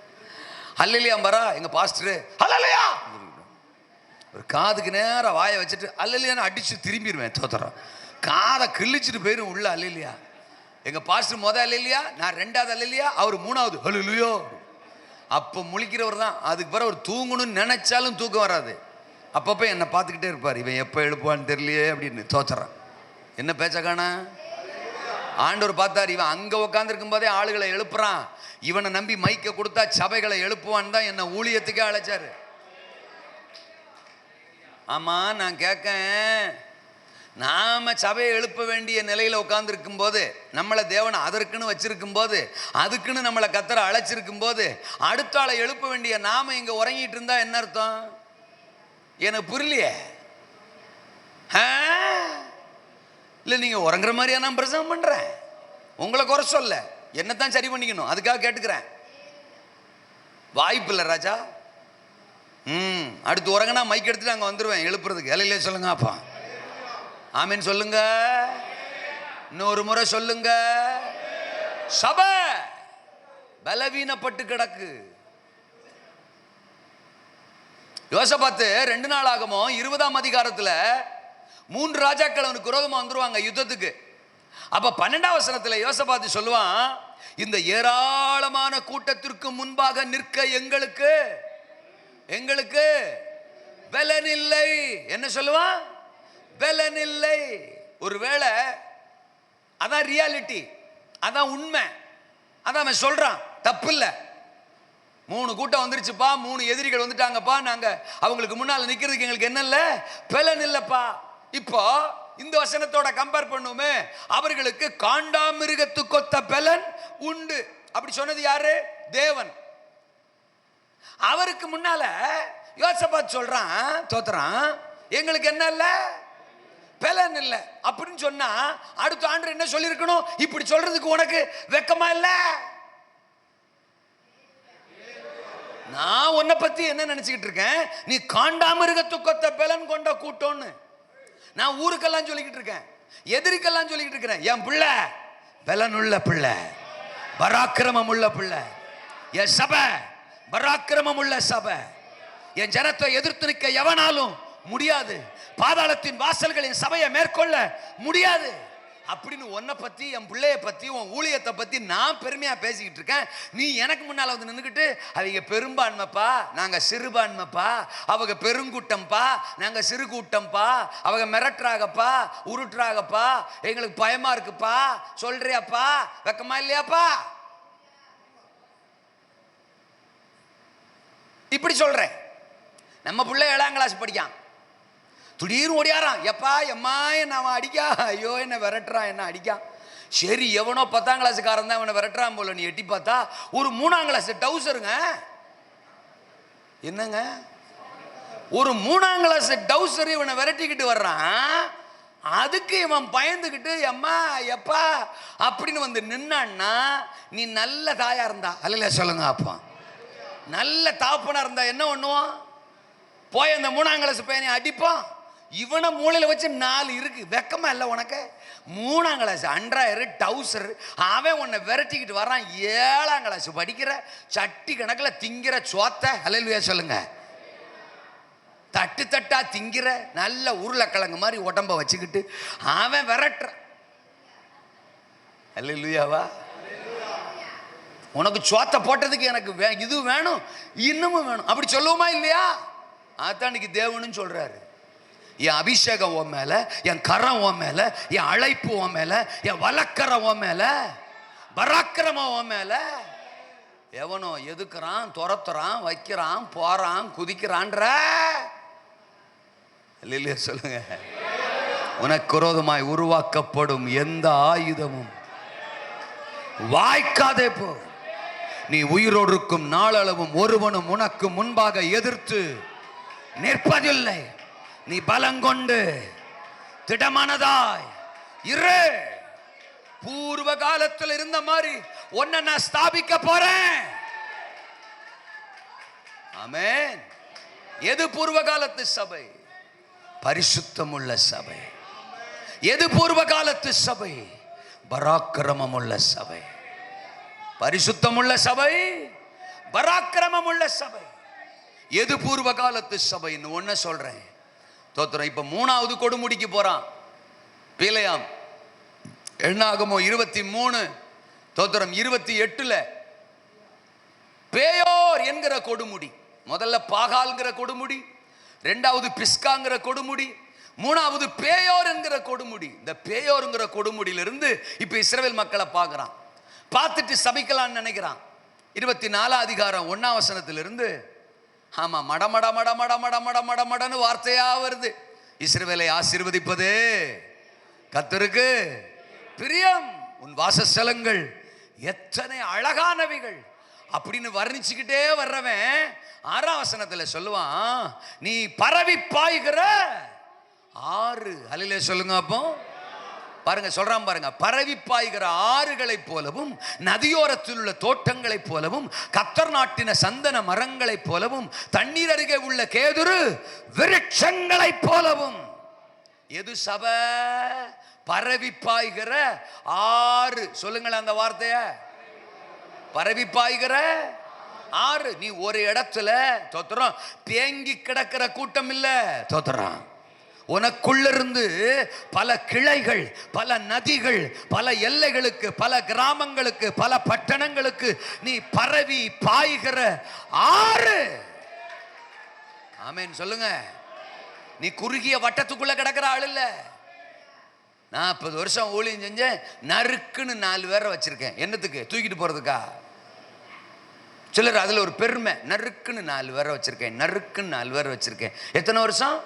அல்லையா பரா எங்க பாஸ்டரு அல்லையா ஒரு காதுக்கு நேரம் வாயை வச்சுட்டு அல்லையான்னு அடிச்சு திரும்பிடுவேன். தோத்துறோம், காதை கிழிச்சிட்டு போயிடும் உள்ள. அல்லையா எங்க பாஸ்டர் முத அல்லையா, நான் ரெண்டாவது அல்லையா, அவர் மூணாவது அல்லையோ. அப்போ முழிக்கிறவர் தான். அதுக்கு பிறகு அவர் தூங்கணும்னு நினைச்சாலும் தூக்கம் வராது. அப்பப்போ என்னை பார்த்துக்கிட்டே இருப்பார், இவன் எப்போ எழுப்புவான்னு தெரியலையே அப்படின்னு. தோத்துறான், என்ன பேச்ச காணா. ஆண்டவர் பார்த்தார், இவன் அங்க உட்காந்துருக்கும் போதே ஆளுகளை எழுப்புறான், இவனை நம்பி மைக்க கொடுத்தா சபைகளை எழுப்புவான் தான் என்ன ஊழியத்துக்கே அழைச்சாரு. ஆமா, நான் கேட்கேன், நாம சபையை எழுப்ப வேண்டிய நிலையில உட்கார்ந்துருக்கும் போது, நம்மளை தேவனை அதற்குன்னு வச்சிருக்கும் போது, அதுக்குன்னு நம்மளை கத்தரை அழைச்சிருக்கும் போது, அடுத்த ஆளை எழுப்ப வேண்டிய நாம இங்க உறங்கிட்டு இருந்தா என்ன அர்த்தம்? எனக்கு புரியலையே. இல்லை, நீங்கள் உறங்குற மாதிரியா நான் பிரசங்கம் பண்ணுறேன்? உங்களை குறை சொல்ல, என்னத்தான் சரி பண்ணிக்கணும், அதுக்காக கேட்டுக்கிறேன். வாய்ப்பு இல்லை ராஜா. அடுத்து உறங்கினா மைக் எடுத்துட்டு அங்கே வந்துடுவேன் எழுப்புறதுக்கு. இலையிலே சொல்லுங்க அப்பா, ஆமீன் சொல்லுங்க, இன்னொரு முறை சொல்லுங்க. சபை பலவீனப்பட்டு கிடக்கு. யோசபாத்து 2 நாளாகமோ 20ஆம் அதிகாரத்தில் 3 ராஜாக்கள் அவனுக்கு விரோதமா வந்துருவாங்க யுத்தத்துக்கு. அப்ப 12ஆம் வசனத்துல யோசபாத்து சொல்லுவான், இந்த ஏராளமான கூட்டத்திற்கு முன்பாக நிற்க எங்களுக்கு பலனில்லை. என்ன சொல்லுவான்? பலனில்லை. ஒருவேளை அதான் ரியாலிட்டி, அதான் உண்மை, அதான் அவன் சொல்றான், தப்பு இல்லை. 3 கூட்டம் வந்துருச்சுப்பா, 3 எதிரிகள் வந்துட்டாங்கப்பா, நாங்க அவங்களுக்கு முன்னால நிக்கிறதுக்கு எங்களுக்கு என்ன இல்லை, பலன் இல்லப்பா. இப்போ இந்த வசனத்தோட கம்பேர் பண்ணுமே, அவர்களுக்கு காண்டாமிருகத்து கொத்த பலன் உண்டு. அப்படி சொன்னது யாரு? தேவன். அவருக்கு முன்னால யோசபாத் சொல்றான், தோத்துறான், எங்களுக்கு என்ன இல்லை, பலன் இல்லை அப்படின்னு சொன்னா, அடுத்த ஆண்டு என்ன சொல்லியிருக்கணும்? இப்படி சொல்றதுக்கு உனக்கு வெக்கமா இல்லை? நான் உன்னை பத்தி என்ன நினைச்சுக்கிட்டு இருக்கேன்? நீ காண்டாமிருகத்து கொத்த பலன் கொண்ட கூட்டம்னு நான் ஊருக்கெல்லாம் சொல்லிக்கிட்டு இருக்கேன், எதிரிக்கெல்லாம் சொல்லிக்கிட்டு இருக்கிறேன். என் பிள்ளை பலன் உள்ள பிள்ளை, பராக்கிரமம் உள்ள பிள்ளை. என் சபை பராக்கிரமம் உள்ள சபை. என் ஜனத்தை எதிர்த்து நிற்க எவனாலும் முடியாது. பாதாளத்தின் வாசல்களின் சபையை மேற்கொள்ள முடியாது அப்படின்னு உன்னை பத்தி, என் பிள்ளைய பத்தி, உன் ஊழியத்தை பத்தி நான் பெருமையா பேசிக்கிட்டு இருக்கேன். நீ எனக்கு முன்னால வந்து நின்றுக்கிட்டு, அவங்க பெரும்பான்மைப்பா, நாங்க சிறுபான்மைப்பா, அவங்க பெருங்கூட்டம்ப்பா, நாங்க சிறு கூட்டம்ப்பா, அவங்க மிரட்டுறாகப்பா, உருட்டுறாகப்பா, எங்களுக்கு பயமா இருக்குப்பா சொல்றியாப்பா, வெக்கமா இல்லையாப்பா? இப்படி சொல்றேன். நம்ம பிள்ளை 7ஆம் கிளாஸ் படிக்கான், திடீர்னு ஓடியாரான், எப்பா எம்மா என்ன அவன் அடிக்கா, ஐயோ என்ன விரட்டுறான், என்ன அடிக்கா. சரி, எவனோ 10ஆம் கிளாஸுக்காரன் தான் அவனை விரட்டுறான் போல. நீ எட்டி பார்த்தா ஒரு 3ஆம் கிளாஸ் டவுசருங்க. என்னங்க, ஒரு 3ஆம் கிளாஸ் டவுசர் இவனை விரட்டிக்கிட்டு வர்றான். அதுக்கு இவன் பயந்துக்கிட்டு எம்மா எப்பா அப்படின்னு வந்து நின்னான்னா, நீ நல்ல தாயா இருந்தா அல்ல சொல்லுங்க, அப்பா நல்ல தாப்பனா இருந்தா என்ன பண்ணுவான்? போய் அந்த 3ஆம் கிளாஸ் பையனை அடிப்பான். இவனை மூளையில வச்சு 4 இருக்கு. வெக்கமா இல்லை உனக்கு? 3ஆம் கிளாஸ் அண்டர்வேர் டவுசர், அவன் உன்னை விரட்டிக்கிட்டு வரான். 7ஆம் கிளாஸ் படிக்கிற சட்டி கணக்கில் திங்கிற சோத்த அல்லேலூயா சொல்லுங்க, தட்டு தட்டா திங்கிற நல்ல உருளைக்கிழங்கு மாதிரி உடம்ப வச்சுக்கிட்டு அவன் விரட்டுற. அல்லேலூயாவா? உனக்கு சோத்த போட்டதுக்கு எனக்கு இது வேணும், இன்னமும் வேணும், அப்படி சொல்லுவோமா இல்லையா? அதான் இன்னைக்கு தேவனும் சொல்றாரு, என் அபிஷேகம் உன் மேல, என் கரம் உன் மேல, என் அழைப்பு உன் மேல, என் வழக்கரம் உன் மேல, பராக்கிரமம் உன் மேல. எவனோ எதுக்குறான், துரத்துறான், வைக்கிறான், போறான், குதிக்கிறான்ற இல்லையா சொல்லுங்க. உனக்கு விரோதமாய் உருவாக்கப்படும் எந்த ஆயுதமும் வாய்க்காதே போ. நீ உயிரோடு இருக்கும் நாளளவும் ஒருவனும் உனக்கு முன்பாக எதிர்த்து நிற்பதில்லை. நீ பலங்கொண்டு திடமானதாய் இரு. பூர்வ காலத்தில் இருந்த மாதிரி உன்னை நான் ஸ்தாபிக்க போறேன். ஆமென். எது பூர்வ காலத்து சபை? பரிசுத்தம் உள்ள சபை. எது பூர்வ காலத்து சபை? பராக்கிரமம் உள்ள சபை. பரிசுத்தம் உள்ள சபை, பராக்கிரமம் உள்ள சபை. எது பூர்வ காலத்து சபைன்னு ஒன்ன சொல்றேன். தோத்திரம். இப்ப 3ஆவது கொடுமுடிக்கு போறான் பிலேயாம். எண்ணாகமோ 23 தோத்திரம் 28ல பேயோர் என்கிற கொடுமுடி. முதல்ல பாகால்ங்கிற கொடுமுடி, 2வது பிஸ்காங்கிற கொடுமுடி, 3வது பேயோர் என்கிற கொடுமுடி. இந்த பேயோருங்கிற கொடுமுடியிலிருந்து இப்ப இஸ்ரவேல் மக்களை பார்க்கறான். பார்த்துட்டு சபிக்கலான்னு நினைக்கிறான். 24 அதிகாரம் 1ஆம் வசனத்திலிருந்து ஆமா மடமட மட மட மட மட மட மடன்னு வார்த்தையா வருது. இஸ்ரவேலை ஆசீர்வதிப்பதே கர்த்தருக்கு பிரியம், உன் வாசஸ்தலங்கள் எத்தனை அழகானவைகள் அப்படின்னு வர்ணிச்சுக்கிட்டே வர்றவன் 6ஆம் வசனத்துல சொல்லுவான், நீ பரவி பாய்கிற ஆறு. அல்லேலூயா சொல்லுங்க. அப்போ பாருங்க, சொல்றான் பாருங்க, பரவி பாய்கிற ஆறுகளைப் போலவும், நதியோரத்தில் உள்ள தோட்டங்களைப் போலவும், கத்தர் நாட்டின சந்தன மரங்களைப் போலவும், தண்ணீர் அருகே உள்ள கேதுரு விருட்சங்களைப் போலவும். எது சபை? பரவி பாய்கிற ஆறு. சொல்லுங்களேன் அந்த வார்த்தைய. பரவி பாய்கிற ஆறு. நீ ஒரு இடத்துல தோத்திரம் தேங்கி கிடக்கிற கூட்டம் இல்ல. தோத்திரம் உனக்குள்ளிருந்து பல கிளைகள், பல நதிகள், பல எல்லைகளுக்கு, பல கிராமங்களுக்கு, பல பட்டணங்களுக்கு நீ பரவி பாய்கிற ஆறு. ஆமென் சொல்லுங்க. நீ குறுகிய வட்டத்துக்குள்ள கிடக்கிற ஆள் இல்ல. 40 வருஷம் ஊழியம் செஞ்சேன், நறுக்குன்னு 4 பேரை வச்சிருக்கேன். என்னத்துக்கு? தூக்கிட்டு போறதுக்கா? சிலர் அதுல ஒரு பெருமை, நறுக்குன்னு 4 பேரை வச்சிருக்கேன், நறுக்குன்னு 4 பேரை வச்சிருக்கேன். எத்தனை வருஷம்?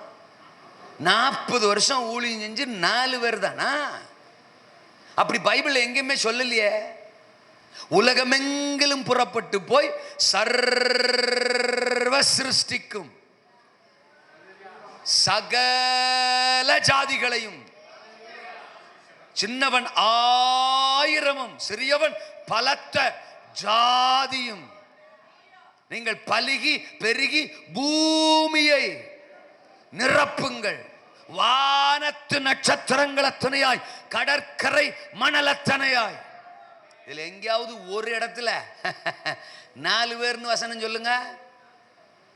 40 வருஷம் ஊழியம் செஞ்சு 4 பேர் தானா? அப்படி பைபிள் எங்கேயுமே சொல்லலையே. உலகமெங்கிலும் புறப்பட்டு போய் சர்வ சிருஷ்டிக்கும் சகல ஜாதிகளையும், சின்னவன் 1000, சிறியவன் பலத்த ஜாதியும், நீங்கள் பலுகி பெருகி பூமியை நிரப்புங்கள். வானத்து நட்சத்திரங்கள் அத்தனையாய், கடற்கரை மணல் அத்தனையாய். இதுல எங்கேயாவது ஒரு இடத்துல 4 பேர்னு வசனம் சொல்லுங்க.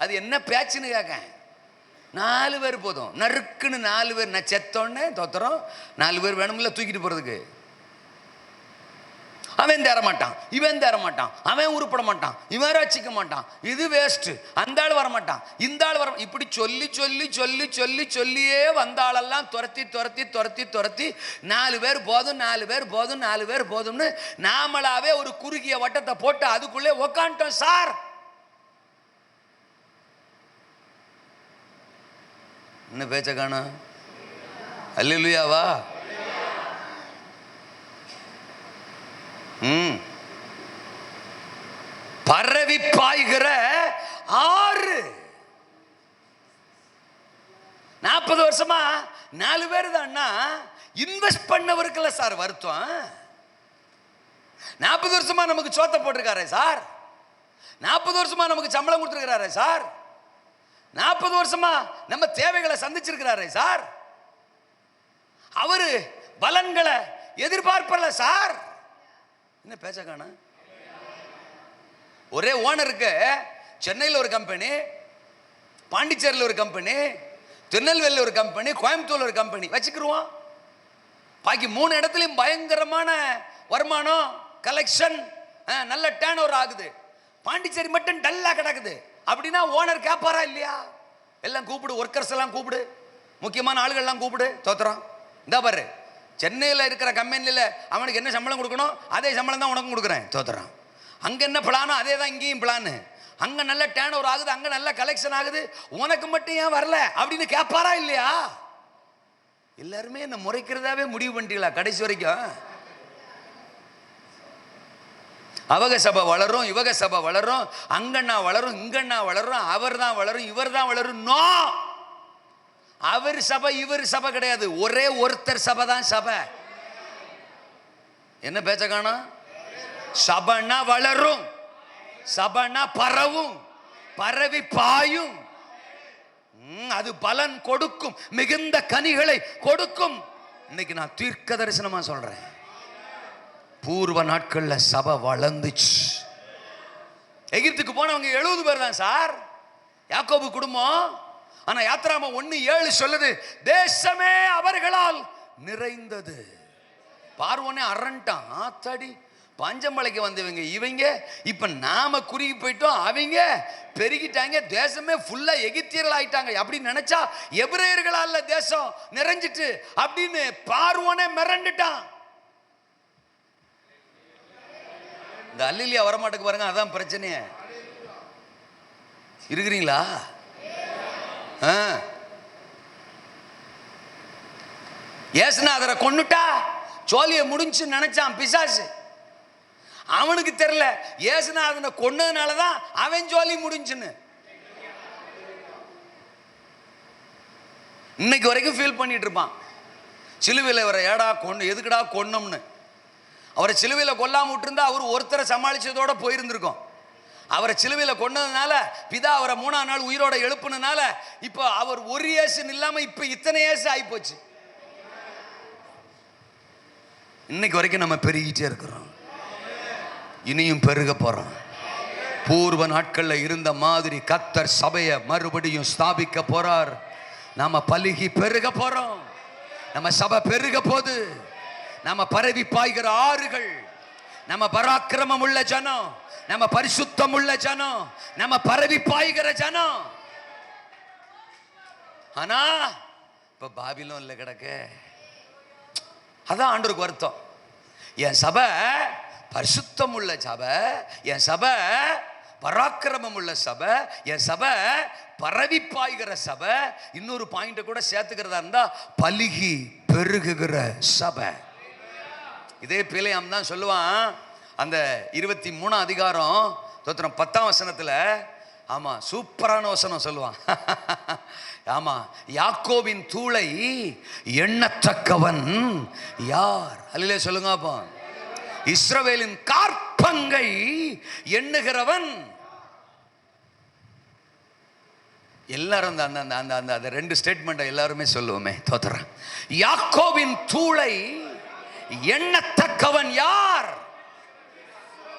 அது என்ன பேச்சுன்னு கேட்க. 4 பேர் போதும். நறுக்குன்னு 4 பேர். நான் செத்தோன்னே தோத்திரம் 4 பேர் வேணும்ல தூக்கிட்டு போறதுக்கு. அவன் தேர மாட்டான், இவன் தேர மாட்டான், அவன் உருப்பட மாட்டான், இவன் ரசிக்க மாட்டான், இது வேஸ்ட், அந்த ஆள் வர மாட்டான், இந்த ஆள் வர. இப்படி சொல்லி சொல்லி சொல்லி சொல்லி சொல்லியே வந்தாளெல்லாம் துரத்தி துரத்தி துரத்தி துரத்தி 4 பேர் போதும், 4 பேர் போதும், 4 பேர் போதும்னு நாமளாவே ஒரு குறுகிய வட்டத்தை போட்டு அதுக்குள்ளே உக்காண்டோம் சார். என்ன பேச்ச காணோம்? அல்லேலூயாவா? பரவி பாய்கிற ஆறு. 40 வருஷமா 4 பேர் தான்னா இன்வெஸ்ட் பண்ணவருக்குல்ல சார் வருத்தம். 40 வருஷமா நமக்கு சோத்த போட்டிருக்காரே சார், 40 வருஷமா நமக்கு சம்பளம் கொடுத்துருக்கிறாரே சார், 40 வருஷமா நம்ம தேவைகளை சந்திச்சிருக்கிறாரே சார், அவரு பலன்களை எதிர்பார்ப்பல சார். என்ன பேச்ச காண? ஒரே ஓனருக்கு சென்னையில் ஒரு கம்பெனி, பாண்டிச்சேரியில் ஒரு கம்பெனி, திருநெல்வேலியில் ஒரு கம்பெனி, கோயம்புத்தூர்ல ஒரு கம்பெனி வச்சுக்கிருவோம். பாக்கி 3 இடத்துலையும் பயங்கரமான வருமானம், கலெக்ஷன், நல்ல டேர்ன் ஓவர் ஆகுது. பாண்டிச்சேரி மட்டும் டல்லா கிடக்குது. அப்படின்னா ஓனர் கேட்பாரா இல்லையா? எல்லாம் கூப்பிடு, ஒர்க்கர்ஸ் எல்லாம் கூப்பிடு, முக்கியமான ஆளுகள்லாம் கூப்பிடு, தோத்துறான். இந்த பாரு, சென்னையில் இருக்கிற கம்பெனியில் அவனுக்கு என்ன சம்பளம் கொடுக்கணும் அதே சம்பளம் தான் உனக்கும் கொடுக்குறேன், தோத்துறான். அங்கே என்ன பிளானோ அதே தான் இங்கேயும் பிளானு. அங்கே நல்ல டேர்ன் ஓவர் ஆகுது, அங்கே நல்ல கலெக்ஷன் ஆகுது, உனக்கு மட்டும் ஏன் வரல அப்படின்னு கேட்பாரா இல்லையா? எல்லாருமே என்ன முறைக்கிறதாவே முடிவு பண்ணிட்டீங்களா கடைசி வரைக்கும்? அவங்க சபை வளரும், இவக சபை வளரும், அங்கண்ணா வளரும், இங்கண்ணா வளரும், அவர் தான் வளரும், இவர் தான் வளரும். நோ, அவர் சபை இவர் சபை கிடையாது, ஒரே ஒருத்தர் சபை தான் சபை. என்ன பேச்ச காணோம்? சபைனா வளரும், சபைனா பரவும், பரவி பாயும், அது பலன் கொடுக்கும், மிகுந்த கனிகளை கொடுக்கும். இன்னைக்கு நான் தீர்க்க தரிசனமா சொல்றேன், பூர்வ நாட்கள்ல சபை வளர்ந்துச்சு. எகிப்துக்கு போனவங்க 70 பேர் தான் சார், யாக்கோபு குடும்பம். ஆனா யாத்திராம 1:7 சொல்லுது, தேசமே அவர்களால் நிறைந்தது. பார்வோனே அரண்டான், ஆத்தாடி பஞ்சமலைக்கு வந்தவங்க இவங்க இப்ப நாம குறுகி போயிட்டோம், அவங்க பெருகிட்டாங்க, தேசமே ஃபுல்லா எகிப்தியர்கள் ஆயிட்டாங்க அப்படின்னு நினைச்சா எபிரேயர்களால தேசம் நிறைஞ்சிட்டு அப்படின்னு பார்வோனே மிரண்டுட்டான். இந்த அல்லேலூயா வரமாட்டுக்கு பாருங்க, அதான் பிரச்சனையே. இருக்கிறீங்களா? ஏசுநாதரை கொன்னுட்டா சோழிய முடிஞ்சு நினைச்சான் பிசாசு. அவனுக்கு தெரியல ஏசுநாதனை கொன்னதுனாலதான் அவன் ஜோலி முடிஞ்சுன்னு. இன்னைக்கு வரைக்கும் ஃபீல் பண்ணிட்டு இருப்பான். சிலுவையில் அவரை ஏடா கொன்னு, எதுக்குடா கொன்னோம்னு. அவரை சிலுவையில் கொல்லாம விட்டுருந்தா அவர் ஒருத்தரை சமாளிச்சதோட போயிருந்திருக்கோம். அவரை சிலுவையில் கொன்னதுனால பிதா அவரை 3ஆம் நாள் உயிரோட எழுப்புனதுனால இப்போ அவர் ஒரு ஏசுன்னு இல்லாம இப்ப இத்தனை ஏசு ஆயிப்போச்சு. இன்னைக்கு வரைக்கும் நம்ம பெருகிட்டே இருக்கிறோம், இனியும் பெருக போறோம். பூர்வ நாட்கள்ல இருந்த மாதிரி கர்த்தர் சபையை மறுபடியும் ஸ்தாபிக்க போறார். நாம பலுகி பெருக போறோம், நம்ம சபை பெருக போது, நம்ம பரவி பாய்கிற ஆறுகள், நம்ம பராக்கிரமம் உள்ள ஜனம், நம்ம பரிசுத்தம் உள்ள ஜனம், நம்ம பரவி பாய்கிற ஜனம். ஆனா இப்ப பாபிலோன்ல கிடக்க, அதான் ஆண்டவருக்கு வருத்தம். என் சபை பரிசுத்தம் உள்ள சபை, என் சபை பராக்கிரமம் உள்ள சபை, என் சபை பரவி பாய்கிற சபை. இன்னொரு பாயிண்ட கூட சேர்த்துக்கிறதா இருந்தா பலுகி பெருகுகிற சபை. இதே பிழையாம் தான் சொல்லுவான் அந்த 23ஆம் அதிகாரம் 10ஆம் வசனத்துல. ஆமா, சூப்பரான வசனம் சொல்லுவான். ஆமா, யாக்கோபின் தூளை எண்ணத்தக்கவன் யார்? அல்லேலூயா சொல்லுங்க. அப்போ இஸ்ரவேலின் காற்பங்கை எண்ணுகிறவன். எல்லாரும் அந்த 2 ஸ்டேட்மெண்ட் எல்லாருமே சொல்லுவோமே, தோத்துறேன். யாக்கோபின் தூளை எண்ணத்தக்கவன் யார்?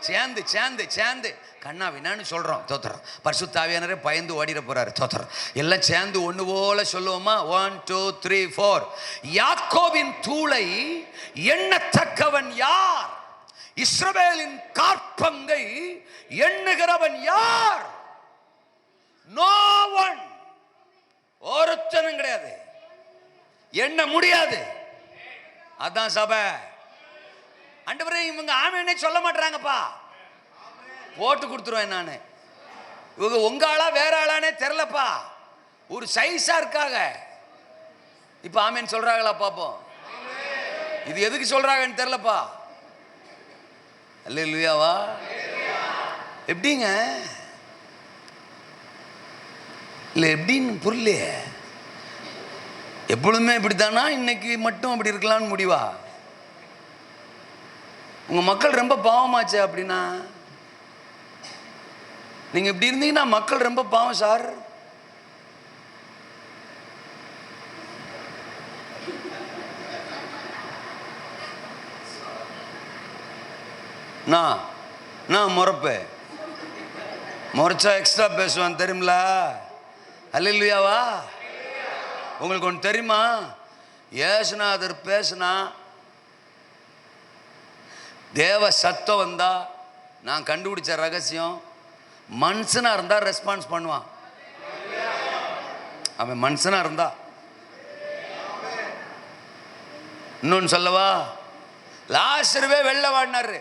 சேர்ந்து சேர்ந்து சேர்ந்து கண்ணா வினான்னு சொல்றோம், தோத்துறோம். பரிசுத்த ஆவியானவரே பயந்து ஓடிட போறாரு, தோத்துறோம். எல்லாம் சேர்ந்து ஒண்ணு போல சொல்லுவோமா? 1 2 3 4. யாக்கோபின் தூளை எண்ணத்தக்கவன் யார்? இஸ்ரவேலின் காற்பங்கை எண்ணுகிறவன் யார்? No one. ஒருத்தனும் கிடையாது, எண்ண முடியாது. அதான் சபை. ஆண்டவரே இவங்க ஆமென்னே சொல்ல மாட்டறாங்கப்பா, போட்டு கொடுத்துருவேன் நானு. இவங்க உங்க ஆளா வேற ஆளானே தெரியலப்பா, ஒரு சைஸா இருக்காங்க. இப்ப ஆமென் சொல்றாங்களா பாப்போம். இது எதுக்கு சொல்றாங்கன்னு தெரியலப்பா. அல்லேலூயாவா? எப்படிங்க? இல்ல எப்படின்னு புரியலையே. எப்பொழுதுமே இப்படித்தானா, இன்னைக்கு மட்டும் அப்படி இருக்கலாம்னு முடிவா? உங்க மக்கள் ரொம்ப பாவமாச்சே அப்படின்னா, நீங்க இப்படி இருந்தீங்கன்னா மக்கள் ரொம்ப பாவம் சார். நான் முறைப்பேன், முறைச்சா எக்ஸ்ட்ரா பேசுவான் தெரியுமில. அல்லேலூயாவா? உங்களுக்கு ஒன்று தெரியுமா? ஏசுநாதர் பேசுனா தேவ சத்தம் வந்தா, நான் கண்டுபிடிச்ச ரகசியம், மனுஷனா இருந்தா ரெஸ்பான்ஸ் பண்ணுவான். அவன் மனுஷனா இருந்தா. இன்னொன்னு சொல்லவா? லாசருவே வெளில வாடினாரு,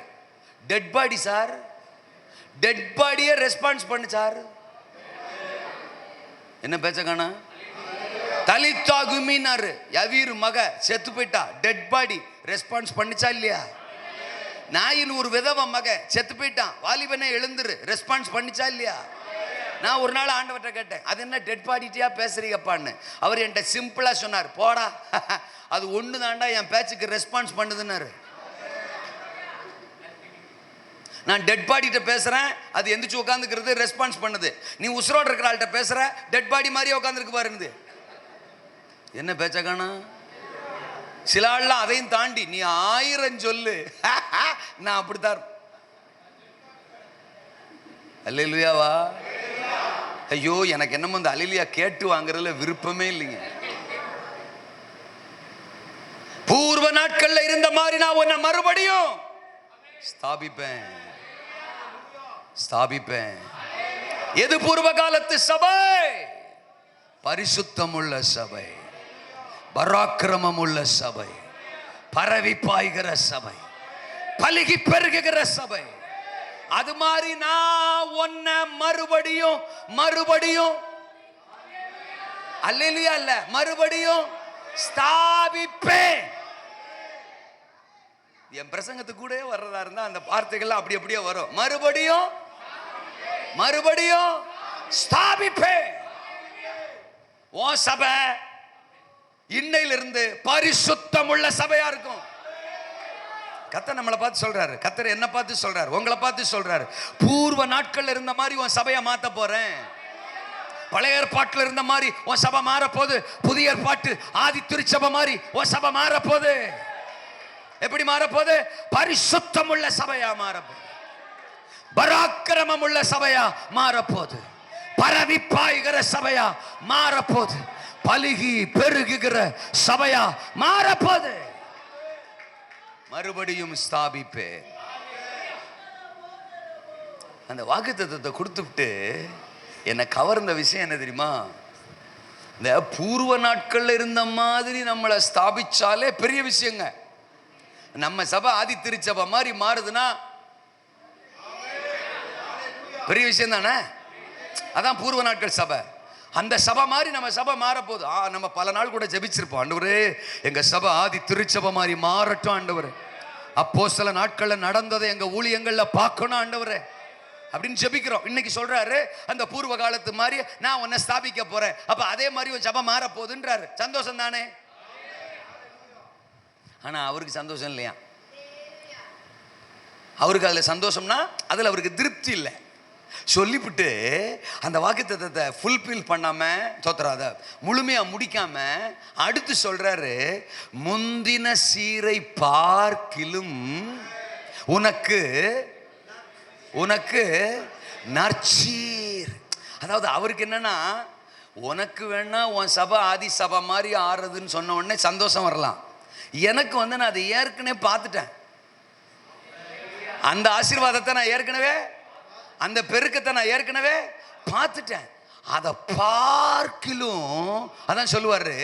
டெட் பாடி சார், டெட் பாடியே ரெஸ்பான்ஸ் பண்ணு சார். என்ன பேச்ச காணா? தலித்தாகுமின்னாரு, யவீரு மக செத்து போயிட்டா, டெட் பாடி ரெஸ்பான்ஸ் பண்ணிச்சா இல்லையா? நாயின் ஒரு விதவ மக செத்து போயிட்டான், வாலிபனே எழுந்துரு, ரெஸ்பான்ஸ் பண்ணிச்சா இல்லையா? நான் ஒரு நாள் ஆண்டவர்கிட்ட கேட்டேன், அது என்ன டெட் பாடிட்டியா பேசுறீங்கப்பான்னு. அவர் என்கிட்ட சிம்பிளா சொன்னார், போடா அது ஒன்று தாண்டா என் பேச்சுக்கு ரெஸ்பான்ஸ் பண்ணுதுன்னாரு. நான் டெட் பாடிட்ட பேசுறேன், அது எந்திரிச்சு உட்காந்துக்கிறது, ரெஸ்பான்ஸ் பண்ணுது. நீ உசுரோடு இருக்கிற ஆள்கிட்ட பேசுற, டெட் பாடி மாதிரியே உட்காந்துருக்கு பாருங்க. என்ன பேச்ச காணா? சில ஆள்லாம் அதையும் தாண்டி நீ 1000 சொல்லு, நான் அப்படித்தான். அல்லேலூயாவா? ஐயோ, எனக்கு என்னமோ இந்த அல்லேலூயா கேட்டு வாங்குறதுல விருப்பமே இல்லைங்க. பூர்வ நாட்கள்ல இருந்த மாதிரி நான் உன்னை மறுபடியும் ஸ்தாபிப்பேன். எது பூர்வ காலத்து சபை? பரிசுத்தமுள்ள சபை, பராக்கிரமம் உள்ள சபை, பரவி பாய்கிற சபை, பலுகி பெருகுகிற சபை. அது மாதிரி நான் உன்னை மறுபடியும் அல்லேலூயா இல்ல, மறுபடியும் ஸ்தாபிப்பேன். என் பிரசங்கத்துக்கு கூட வர்றதா இருந்தா அந்த வார்த்தைகள் அப்படி அப்படியே வரும். மறுபடியும் ஸ்தாபிப்பேன். உன் சபை இன்னையிலிருந்து பரிசுத்தம் உள்ள சபையா இருக்கும். கர்த்தர் நம்மளை பார்த்து சொல்றாரு, கர்த்தர் என்ன பார்த்து சொல்றாரு, உங்களை பார்த்து சொல்றாரு, பூர்வ நாட்கள்ல இருந்த மாதிரி உன் சபையை மாத்த போறேன். பழைய ஏற்பாட்டில் இருந்த மாதிரி உன் சபை மாறப்போகுது. புதிய ஏற்பாட்டு ஆதி திருச்சபை மாதிரி உன் சபை மாறப்போகுது. எப்படி மாறப்போகுது? பரிசுத்தம் உள்ள சபையா மாறப்போகுது, பராக்கிரமம் உள்ள சபையா மாறப்போகுது, பரவி பாய்கிற சபையா மாறப்போகுது, பலுகி பெருகுகிற சபையா மாறப்போகுது. மறுபடியும் ஸ்தாபிப்பே. அந்த வாக்குத்தத்தத்தை கொடுத்துட்டு என்னை கவர்ந்த விஷயம் என்ன தெரியுமா? இந்த பூர்வ நாட்கள்ல இருந்த மாதிரி நம்மளை ஸ்தாபிச்சாலே பெரிய விஷயங்க. நம்ம சபை ஆதி திருச்சபை மாதிரி மாறுதுன்னா பெரிய விஷயம் தானே. அதான் பூர்வ நாட்கள் சபை. அந்த சபை மாதிரி நம்ம சபை மாறப்போகுது. நம்ம பல நாள் கூட ஜெபிச்சிருப்போம், ஆண்டவரே எங்க சபை ஆதி திருச்சபை மாதிரி மாறட்டும் ஆண்டவரே, அப்போஸ்தல நாட்கள்ல நடந்ததை எங்க ஊழியங்கள்ல பார்க்கணும் ஆண்டவரே அப்படின்னு ஜெபிக்கிறோம். இன்னைக்கு சொல்றாரு, அந்த பூர்வ காலத்து மாதிரி நான் உன்னை ஸ்தாபிக்க போறேன், அப்ப அதே மாதிரி ஒரு சபை மாற போகுதுன்றாரு. சந்தோஷம் தானே? ஆனா அவருக்கு சந்தோஷம் இல்லையா? அவருக்கு அதுல சந்தோஷம்னா அதுல அவருக்கு திருப்தி இல்லை. சொல்லிவிட்டு அந்த வாக்குத்தத்தத்தை ஃபுல்ஃபில் பண்ணாம, தோத்துறாத முழுமையா முடிக்காம அடுத்து சொல்றாரு, முந்தின சீரை பார்க்கிலும் உனக்கு நற்சீர். அதாவது அவருக்கு என்னன்னா, உனக்கு வேணா உன் சபை ஆதி சபை மாதிரி ஆறுறதுன்னு சொன்ன உடனே சந்தோஷம் வரலாம். எனக்கு நான் அதை ஏற்கனவே பார்த்துட்டேன். அந்த ஆசீர்வாதத்தை நான் ஏற்கனவே, அந்த பெருக்கத்தை நான் ஏற்கனவே பார்த்துட்டேன். அதை பார்க்கிலும், அதான் சொல்லுவாரு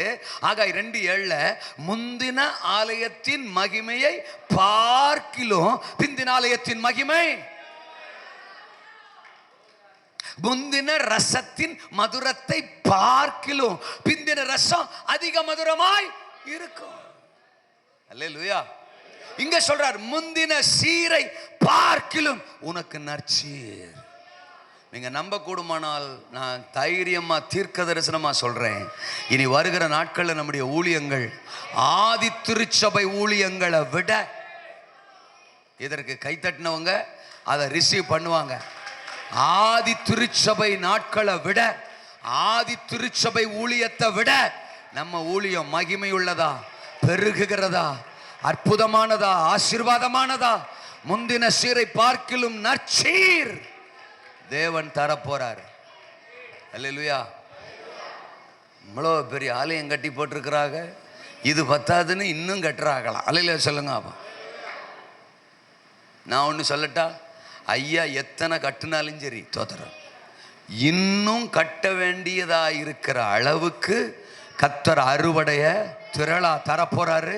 ஆகாய் 2:7, முந்தின ஆலயத்தின் மகிமையை பார்க்கிலும் பிந்தின ஆலயத்தின் மகிமை, முந்தின ரசத்தின் மதுரத்தை பார்க்கிலும் பிந்தின ரசம் அதிக மதுரமாய் இருக்கும். அல்லேலூயா. இங்க சொல்றார், முந்தின சீரை பார்க்கிலும் உனக்கு நற்சீர். நீங்கள் நம்ப கூடுமானால் நான் தைரியமாக தீர்க்க தரிசனமாக சொல்கிறேன், இனி வருகிற நாட்களில் நம்முடைய ஊழியங்கள் ஆதி திருச்சபை ஊழியங்களை விட, இதற்கு கைத்தட்டினவங்க அதை ரிசீவ் பண்ணுவாங்க, ஆதி திருச்சபை நாட்களை விட, ஆதி திருச்சபை ஊழியத்தை விட நம்ம ஊழியம் மகிமையுள்ளதா, பெருகுகிறதா, அற்புதமானதா, ஆசீர்வாதமானதா, முந்தின சீரை பார்க்கிலும் நற்சீர் தேவன் தரப்போறார். அல்லேலூயா. இவ்வளோ பெரிய ஆலயம் கட்டி போட்டிருக்கிறாங்க, இது பத்தாதுன்னு இன்னும் கட்டுறாங்களாம். அல்லேலூயா சொல்லுங்க. அப்போ நான் ஒன்று சொல்லட்டா, ஐயா எத்தனை கட்டுனாலும் சரி தோத்துறோம், இன்னும் கட்ட வேண்டியதா இருக்கிற அளவுக்கு கர்த்தர் அறுவடைய திரளா தரப்போறாரு.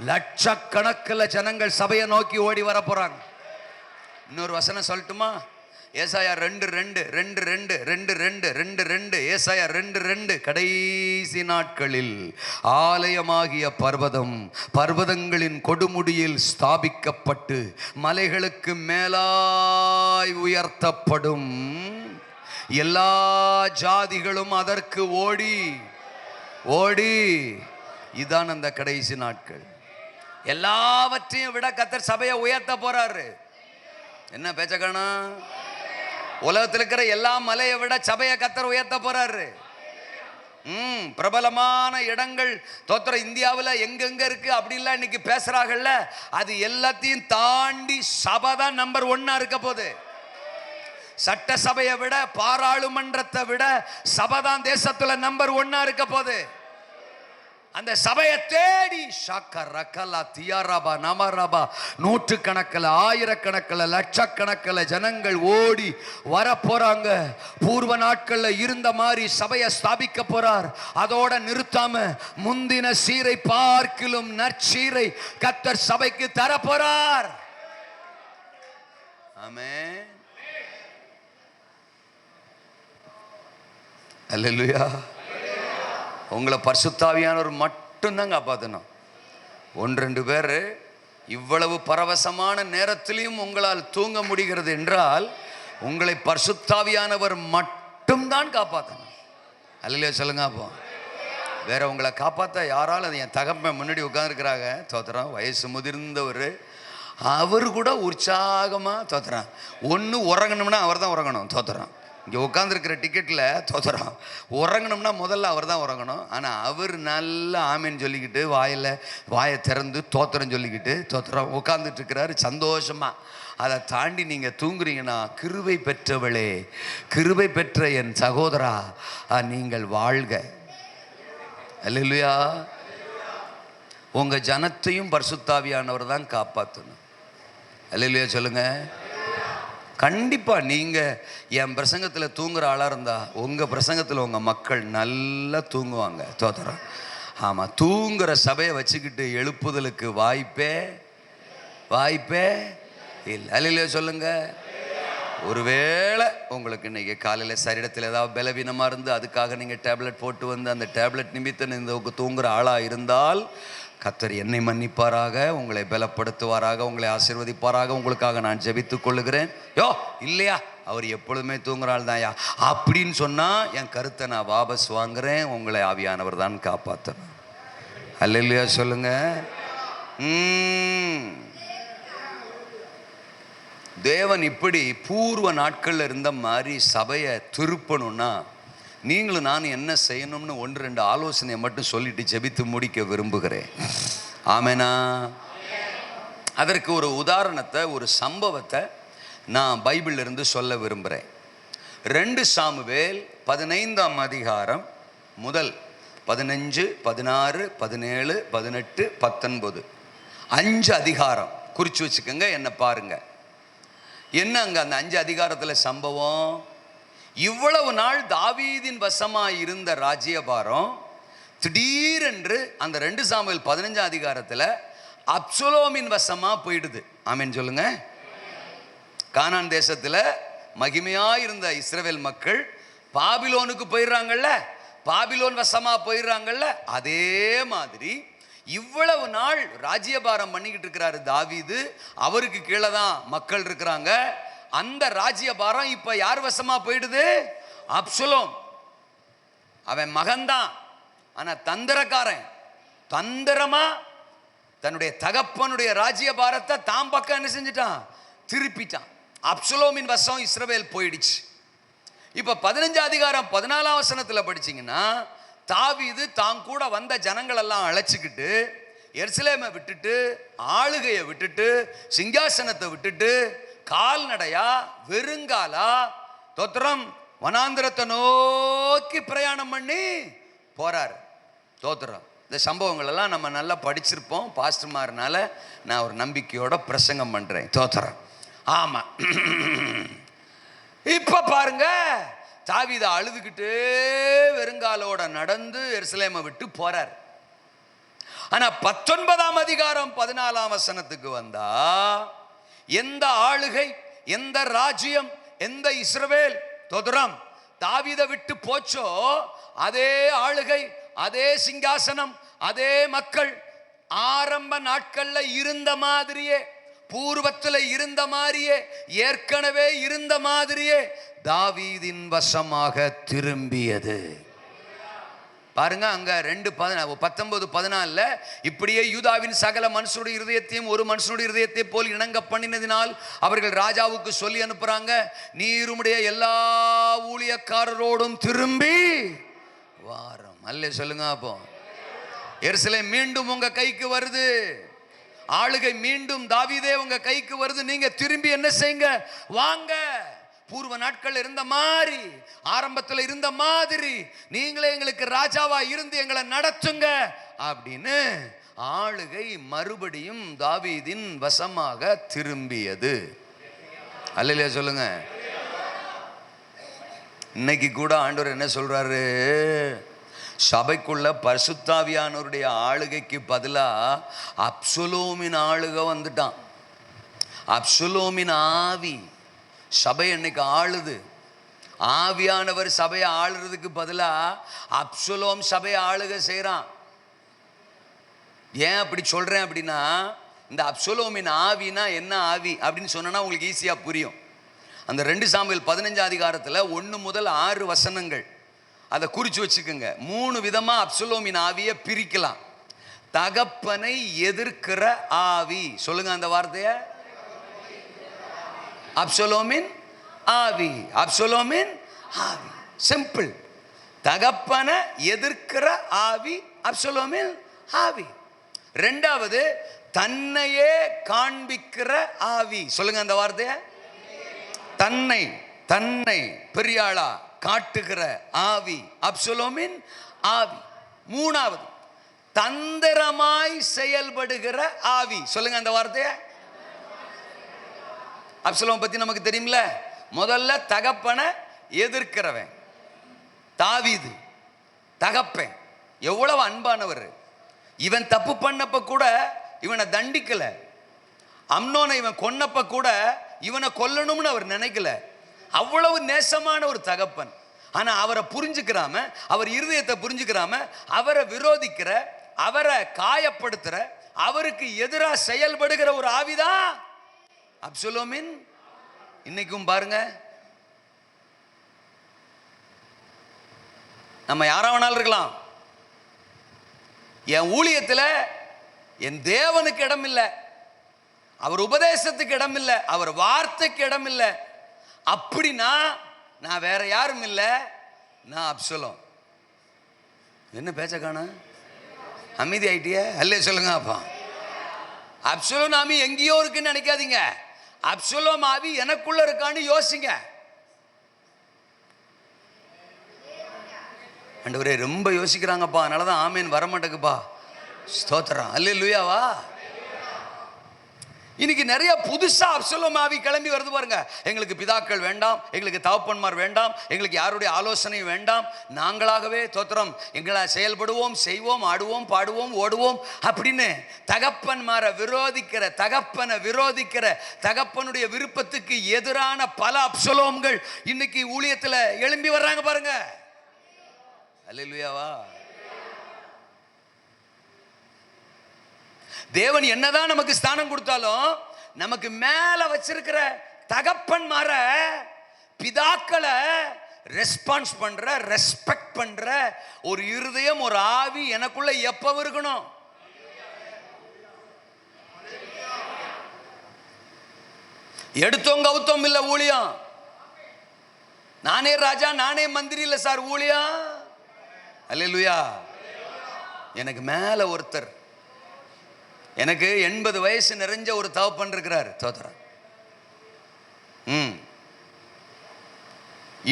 லட்சக்கணக்கில் ஜனங்கள் சபையை நோக்கி ஓடி வர போறாங்க. இன்னொரு வசனம் சொல்லட்டுமா? ஏசாயா 2:2 ஏசாயா 2:2 கடைசி நாட்களில் ஆலயமாகிய பர்வதங்களின் கொடுமுடியில் ஸ்தாபிக்கப்பட்டு மலைகளுக்கு மேலாய் உயர்த்தப்படும், எல்லா ஜாதிகளும் அதற்கு ஓடி ஓடி. இதான் அந்த கடைசி நாட்கள். எல்லாவற்றையும் விட கர்த்தர் சபையை உயர்த்த போறாரு. என்ன பேச்சக்கானா? உலகத்தில் இருக்கிற எல்லா மலையை விட சபையை கர்த்தர் உயர்த்த போறாரு. பிரபலமான இடங்கள் தோத்திர இந்தியாவில் எங்கெங்க இருக்கு அப்படிலாம் இன்னைக்கு பேசுறாங்கல்ல, அது எல்லாத்தையும் தாண்டி சபை தான் நம்பர் 1 இருக்க போகுது. சட்ட சபையை விட, பாராளுமன்றத்தை விட சபை தான் தேசத்துல நம்பர் 1 இருக்க போகுது. அந்த சபையை தேடி நூற்றுக்கணக்கில், ஆயிரக்கணக்கில், லட்சக்கணக்கில் ஜனங்கள் ஓடி வர போறாங்க. பூர்வ நாட்களில் இருந்த மாதிரி சபையை ஸ்தாபிக்க போறார். அதோட நிறுத்தாம முந்தின சீரை பார்க்கிலும் நற்சீரை கர்த்தர் சபைக்கு தர போறார். ஆமென். அல்லேலூயா. உங்களை பரிசுத்தாவியானவர் மட்டும்தான் காப்பாற்றணும். 1-2 பேர் இவ்வளவு பரவசமான நேரத்திலையும் உங்களால் தூங்க முடிகிறது என்றால் உங்களை பரிசுத்தாவியானவர் மட்டும்தான் காப்பாற்றணும். அல்லேலூயா சொல்லுங்க. அப்போ வேற உங்களை காப்பாற்ற யாரால்? அது என் தகப்பன் முன்னாடி உட்காந்துருக்கிறாங்க தோத்துறான், வயசு முதிர்ந்தவர், அவர் கூட உற்சாகமாக தோத்துறான். ஒன்று உறங்கணும்னா அவர் தான் உறங்கணும் தோத்துறான். இங்கே உட்காந்துருக்கிற டிக்கெட்டில் தோத்துறோம், உறங்கணும்னா முதல்ல அவர் தான் உறங்கணும். ஆனால் அவர் நல்லா ஆமேன்னு சொல்லிக்கிட்டு வாயை திறந்து தோத்திரம் சொல்லிக்கிட்டு தோத்திரம் உட்காந்துட்டு இருக்கிறாரு சந்தோஷமா. அதை தாண்டி நீங்கள் தூங்குறீங்கன்னா, கிருபை பெற்றவளே, கிருபை பெற்ற என் சகோதரா, நீங்கள் வாழ்க. அல்லேலூயா. உங்கள் ஜனத்தையும் பரிசுத்தாவியானவர் தான் காப்பாற்றணும். அல்லேலூயா சொல்லுங்க. கண்டிப்பாக நீங்கள் என் பிரசங்கத்தில் தூங்குற ஆளாக இருந்தால் உங்கள் பிரசங்கத்தில் உங்கள் மக்கள் நல்லா தூங்குவாங்க தோத்திரம். ஆமாம், தூங்குற சபையை வச்சுக்கிட்டு எழுப்புதலுக்கு வாய்ப்பே இல்லை. அல்லேலூயா சொல்லுங்க. ஒருவேளை உங்களுக்கு இன்றைக்கி காலையில் சரீரத்தில் ஏதாவது பலவீனமாக இருந்து அதுக்காக நீங்கள் டேப்லெட் போட்டு வந்து அந்த டேப்லெட் நிமித்தம் இந்த தூங்குற ஆளாக இருந்தால் கர்த்தர் என்னை மன்னிப்பாராக, உங்களை பலப்படுத்துவாராக, உங்களை ஆசீர்வதிப்பாராக. உங்களுக்காக நான் ஜெபித்துக் கொள்ளுகிறேன். இல்லையா, அவர் எப்பொழுதுமே தூங்குறாள் தான்யா அப்படின்னு சொன்னால் என் கருத்தை நான் வாபஸ் வாங்குறேன். உங்களை ஆவியானவர் தான் காப்பாற்றணும். அல்லேலூயா சொல்லுங்க. தேவன் இப்படி பூர்வ நாட்களில் இருந்த மாதிரி சபையை திருப்பணும்னா நீங்களும் நான் என்ன செய்யணும்னு 1-2 ஆலோசனையை மட்டும் சொல்லிட்டு ஜெபித்து முடிக்க விரும்புகிறேன். ஆமெனா? அதற்கு ஒரு உதாரணத்தை, ஒரு சம்பவத்தை நான் பைபிள்ல இருந்து சொல்ல விரும்புகிறேன். 2 சாமுவேல் 15ஆம் அதிகாரம் முதல் 15, 16, 17, 18, 19 5 அதிகாரம் குறித்து வச்சுக்கோங்க. என்ன பாருங்க, என்ன அங்கே அந்த 5 அதிகாரத்தில் சம்பவம். இவ்வளவு நாள் தாவீதின் வசமாக இருந்த ராஜ்யபாரம் திடீரென்று அந்த 2 சாமுவேல் 15ஆம் அதிகாரத்தில் அப்சலோமின் வசமாக போயிடுது. ஆமென் சொல்லுங்க. கானான் தேசத்தில் மகிமையாக இருந்த இஸ்ரவேல் மக்கள் பாபிலோனுக்கு போயிடுறாங்கல்ல, பாபிலோன் வசமாக போயிடுறாங்கல்ல. அதே மாதிரி இவ்வளவு நாள் ராஜ்யபாரம் பண்ணிக்கிட்டு இருக்கிறாரு தாவீது. அவருக்கு கீழே தான் மக்கள் இருக்கிறாங்க. அந்த ராஜ்யபாரம் இப்ப யார் வசமா போயிடுது? அப்சலோம். அவன் மகன்தான், ஆனா தந்திரக்காரன். தந்திரமா தன்னுடைய தகப்பனுடைய ராஜ்யபாரத்தை தாம் பக்கம் என்ன செஞ்சிட்டான்? திருப்பிட்டான். அப்சலோமின் வசம் இஸ்ரவேல் போயிடுச்சு. இப்ப 15 அதிகாரம் 14 வசனத்துல படிச்சீங்கன்னா, தாவீது தான் கூட வந்த ஜனங்கள் எல்லாம் அழைச்சிக்கிட்டு எருசலேமை விட்டுட்டு, ஆளுகையை விட்டுட்டு, சிங்காசனத்தை விட்டுட்டு, கால்நடையா வெறுங்காலா தோத்திரம் வனாந்திரத்தை நோக்கி பிரயாணம் பண்ணி போறார். தோத்திரம். இந்த சம்பவங்கள் எல்லாம் நம்ம நல்லா படிச்சிருப்போம். பாஸ்டர்மார்னால நான் ஒரு நம்பிக்கையோட பிரசங்கம் பண்றேன். தோத்திரம். ஆமா. இப்ப பாருங்க, தாவீது அழுதுகிட்டே வெறுங்காலோட நடந்து எருசலேமை விட்டு போறார். ஆனா 19 அதிகாரம் 14 வசனத்துக்கு வந்தா, எந்த ஆளுகை, எந்த ராஜ்யம், எந்த இஸ்ரவேல் தோத்திரம் தாவீதை விட்டு போச்சோ, அதே ஆளுகை, அதே சிங்காசனம், அதே மக்கள் ஆரம்ப நாட்கள்ல இருந்த மாதிரியே, பூர்வத்தில் இருந்த மாதிரியே, ஏற்கனவே இருந்த மாதிரியே தாவீதின் வசமாக திரும்பியது. பாருங்க, அங்க 2:19-14 இப்படியே யூதாவின் சகல மனுஷனுடைய இருதயத்தையும் ஒரு மனுஷனுடைய இருதயத்தை போல் இணங்க பண்ணினதினால் அவர்கள் ராஜாவுக்கு சொல்லி அனுப்புறாங்க, நீர் உம்முடைய எல்லா ஊழியக்காரரோடும் திரும்பி வாரம். அல்லே சொல்லுங்க. அப்போ எருசலேம் மீண்டும் உங்க கைக்கு வருது, ஆளுகை மீண்டும் தாவீதே உங்க கைக்கு வருது. நீங்க திரும்பி என்ன செய்யுங்க? வாங்க. பூர்வ நாட்கள் இருந்த மாதிரி, ஆரம்பத்தில் இருந்த மாதிரி நீங்களே எங்களுக்கு ராஜாவா இருந்து எங்களை நடத்துங்க அப்படின்னு ஆளுகை மறுபடியும் தாவீதின் வசமாக திரும்பியது. அல்லேலூயா சொல்லுங்க. இன்னைக்கு கூட ஆண்டவர் என்ன சொல்றாரு? சபைக்குள்ள பரிசுத்தாவியானவருடைய ஆளுகைக்கு பதிலா அப்சலோமின் ஆளுகை வந்துட்டான். அப்சலோமின் ஆவி சபை இன்னைக்கு ஆளுது. ஆவியானவர் சபையை ஆளுறதுக்கு பதிலா அப்சலோம் சபையை ஆளுகை செய்யறான். ஏன் அப்படி சொல்றேன் அப்படின்னா, இந்த அப்சலோமின் ஆவினா என்ன ஆவி அப்படின்னு சொன்னா உங்களுக்கு ஈஸியா புரியும். அந்த 2 சாமுவேல் 15 அதிகாரத்துல 1 முதல் 6 வசனங்கள், அதை குறிச்சு வச்சுக்கோங்க. 3 விதமா அப்சலோமின் ஆவியை பிரிக்கலாம். தகப்பனை எதிர்க்கிற ஆவி. சொல்லுங்க அந்த வார்த்தைய. அப்சலோமின் ஆவி. அப்சலோமின் ஆவி. சிம்பிள். தகப்பனை எதிர்க்கிற ஆவி அப்சலோமின் ஆவி. 2வது தன்னையே காண்பிக்கிற ஆவி. சொல்லுங்க அந்த வார்த்தைய. தன்னை தன்னை பெரியாளா காட்டுகிற ஆவி அப்சலோமின் ஆவி. 3வது தந்திரமாய் செயல்படுகிற ஆவி. சொல்லுங்க அந்த வார்த்தைய. அப்சலோம் பத்தி நமக்கு தெரியும்ல. முதல்ல தகப்பனை எதிர்க்கிறவன் தாவீது. தகப்பன் எவ்வளவு அன்பானவர். இவன் தப்பு பண்ணப்ப கூட இவனை தண்டிக்கல. அம்னோனை இவன் கொன்னப்ப கூட இவனை கொல்லணும்னு அவர் நினைக்கல. அவ்வளவு நேசமான ஒரு தகப்பன். ஆனா அவரை புரிஞ்சுக்கிறாம, அவர் இருதயத்தை புரிஞ்சுக்கிறாம, அவரை விரோதிக்கிற, அவரை காயப்படுத்துற, அவருக்கு எதிராக செயல்படுகிற ஒரு ஆவிதான் அப்சலோமின். இன்னைக்கும் பாருங்க, நம்ம யாரா வேணாலும் இருக்கலாம். என் ஊழியத்தில் என் தேவனுக்கு இடம் இல்லை, அவர் உபதேசத்துக்கு இடம் இல்லை, அவர் வார்த்தைக்கு இடம் இல்லை அப்படின்னா நான் வேற யாரும் இல்லை, நான் அப்சலோம். என்ன பேச்ச காண அமைதி ஆயிட்டிய? அல்லே சொல்லுங்க. அப்பா அப்சலோம் ஆவி எங்கேயோ இருக்குன்னு நினைக்காதீங்க. அப்சலோம் ஆவி எனக்குள்ள இருக்கான்னு யோசிங்க. ஆண்டவரே ரொம்ப யோசிக்கிறாங்கப்பா, அதனாலதான் ஆமேன் வரமாட்டேங்குப்பா. ஸ்தோத்திரம். அல்லேலூயாவா. இன்னைக்கு நிறைய புதுசா அப்சலோம் ஆவி கிளம்பி வருது பாருங்க. எங்களுக்கு பிதாக்கள் வேண்டாம், எங்களுக்கு தகப்பன்மார் வேண்டாம், எங்களுக்கு யாருடைய ஆலோசனை வேண்டாம், நாங்களாகவே தோத்திரம் எங்களை செயல்படுவோம், செய்வோம், ஆடுவோம், பாடுவோம், ஓடுவோம் அப்படின்னு தகப்பன்மாரை விரோதிக்கிற, தகப்பனை விரோதிக்கிற, தகப்பனுடைய விருப்பத்துக்கு எதிரான பல அப்சலோம்கள் இன்னைக்கு ஊழியத்தில் எழும்பி வர்றாங்க பாருங்க. அல்லேலூயாவா. தேவன் என்னதான் நமக்கு ஸ்தானம் கொடுத்தாலும் நமக்கு மேல வச்சிருக்கிற தகப்பன் மாற பிதாக்களை ரெஸ்பான்ஸ் பண்ற, ரெஸ்பெக்ட் பண்ற ஒரு இருதயம், ஒரு ஆவி எனக்குள்ள எப்ப இருக்கணும்? எடுத்தோங்க அவுத்தோம் இல்ல ஊழியம். நானே ராஜா நானே மந்திரி இல்ல சார் ஊழியம். அல்லேலூயா. எனக்கு மேல ஒருத்தர், எனக்கு 80 வயசு நிறைஞ்ச ஒரு தகப்பன் இருக்கிறார். தோத்திரம்.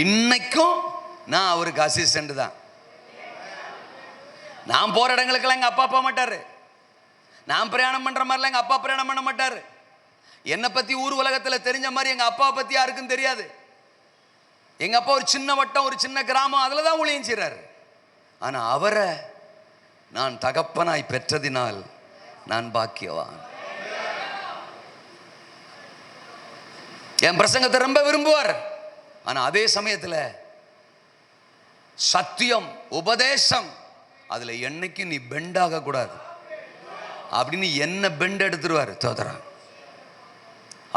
இன்னைக்கும் நான் அவருக்கு அசிஸ்டன்ட் தான். நான் போற இடங்களுக்கெல்லாம் எங்க அப்பா போக மாட்டாரு. நான் பிரயாணம் பண்ற மாதிரிலாம் எங்க அப்பா பிரயாணம் பண்ண மாட்டாரு. என்னை பத்தி ஊர் உலகத்துல தெரிஞ்ச மாதிரி எங்க அப்பா பத்தி யாருக்கும் தெரியாது. எங்க அப்பா ஒரு சின்ன வட்டம், ஒரு சின்ன கிராமம், அதுலதான் ஊழியம் செய்றாரு. ஆனா அவரை நான் தகப்பனாய் பெற்றதினால் நான் பாக்கியவான். என் பிரசங்கத்தை ரொம்ப விரும்புவார். ஆனா அதே சமயத்துல சத்தியம், உபதேசம், அதுல என்னைக்கு நீ பெண்ட் ஆக கூடாது அப்படின்னு என்ன பெண்ட் எடுத்துருவாரு. தோதரா.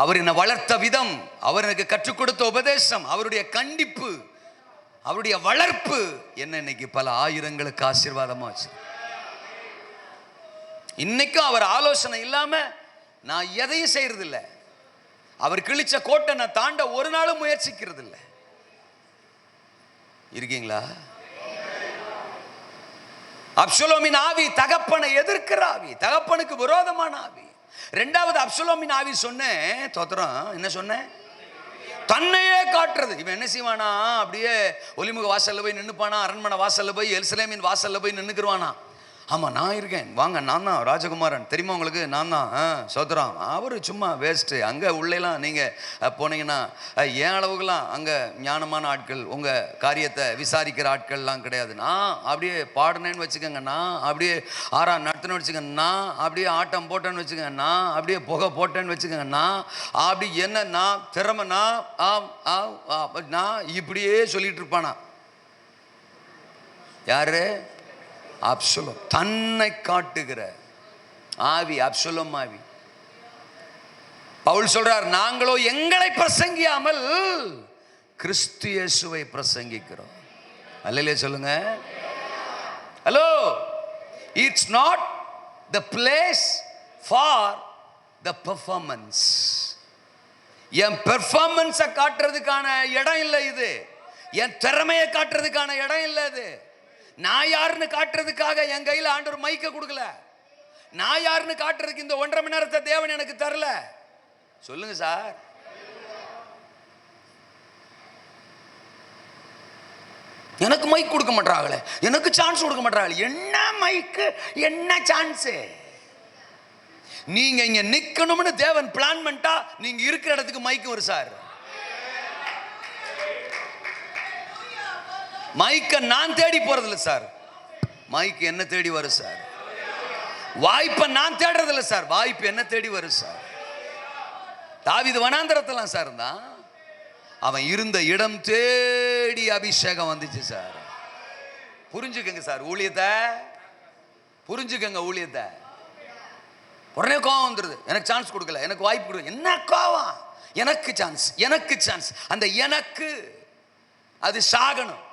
அவர் என்னை வளர்த்த விதம், அவர் எனக்கு கற்றுக் கொடுத்த உபதேசம், அவருடைய கண்டிப்பு, அவருடைய வளர்ப்பு என்ன இன்னைக்கு பல ஆயிரங்களுக்கு ஆசீர்வாதமா வச்சு. இன்னைக்கும் அவர் ஆலோசனை இல்லாம நான் எதையும் செய்யறது இல்லை. அவர் கிழிச்ச கோட்டை நான் தாண்ட ஒரு நாளும் முயற்சிக்கிறது இல்லை. இருக்கீங்களா? அப்சலோமின் ஆவி தகப்பனை எதிர்க்கிற ஆவி, தகப்பனுக்கு விரோதமான ஆவி. ரெண்டாவது அப்சலோமின் ஆவி சொன்னேன். தோத்திரம். என்ன சொன்னேன்? தன்னையே காட்டுறது. இவன் என்ன செய்வானா? அப்படியே ஒலிமுக வாசல்ல போய் நின்னுப்பானா, அரண்மனை வாசல்ல போய், எருசலேமின் வாசல்ல போய் நின்னுக்குருவானா. ஆமாம் நான் இருக்கேன், வாங்க, நான் தான் ராஜகுமாரன், தெரியுமா உங்களுக்கு, நான் தான். சோதரம். அவர் சும்மா வேஸ்ட்டு. அங்கே உள்ளேலாம் நீங்கள் போனீங்கன்னா ஏன் அளவுக்குலாம் அங்கே ஞானமான ஆட்கள், உங்கள் காரியத்தை விசாரிக்கிற ஆட்கள்லாம் கிடையாது. நான் அப்படியே பாடினேன்னு வச்சுக்கோங்க, நான் அப்படியே நடத்தினு வச்சுக்கோங்க, நான் அப்படியே ஆட்டம் போட்டேன்னு வச்சுக்கோங்க, நான் அப்படியே புகை போட்டேன்னு வச்சுக்கோங்க, நான் அப்படி என்ன, நான் திறமை, நான் இப்படியே சொல்லிட்டு இருப்பானா. யாரு? அப்சலோம். தன்னை காட்டுகிற ஆவி, அப்சலோம் ஆவி. பவுல் சொல்றார், நாங்களோ எங்களை பிரசங்கியாமல் கிறிஸ்து இயேசுவை பிரசங்கிக்கிறோம். அல்லேலூயா சொல்லுங்க. Hello. It's not the place for the performance. என் பெர்ஃபார்மன்ஸை காட்டுறதுக்கான இடம் இல்லை இது. என் திறமையை காட்டுறதுக்கான இடம் இல்லை இது. நான் யாருன்னு காட்டுறதுக்காக என் கையில் ஆண்டவர் மைக்க கொடுக்கல. நான் யாருன்னு காட்டுறதுக்கு இந்த 1.5 மணி நேரத்தை தேவன் எனக்கு தரல. சொல்லுங்க சார். எனக்கு மைக் கொடுக்க மாட்டாங்களே, எனக்கு சான்ஸ் கொடுக்க மாட்டாங்களே. என்ன மைக்கு, என்ன சான்ஸ்? நீங்க இங்க நிக்கணும்னு தேவன் பிளான் பண்ணிட்டா நீங்க இருக்கிற இடத்துக்கு மைக்கு வரும் சார். மைக்க நான் தேடி போறதில்ல சார், மைக்கு என்ன தேடி வரும் சார். வாய்ப்பை நான் தேடுறதில்ல சார், வாய்ப்பு என்ன தேடி வரும் சார். தாவீது வனாந்தரத்தெல்லாம் சார் தான், அவன் இருந்த இடம் தேடி அபிஷேகம் வந்துச்சு சார். புரிஞ்சுக்கங்க சார் ஊழியத்தை, புரிஞ்சுக்கங்க ஊழியத்தை. உடனே கோவம் வந்துடுது, எனக்கு சான்ஸ் கொடுக்கல, எனக்கு வாய்ப்பு கொடுக்கல. என்ன கோவம்? எனக்கு சான்ஸ், எனக்கு சான்ஸ். அந்த எனக்கு அது சாகணும்.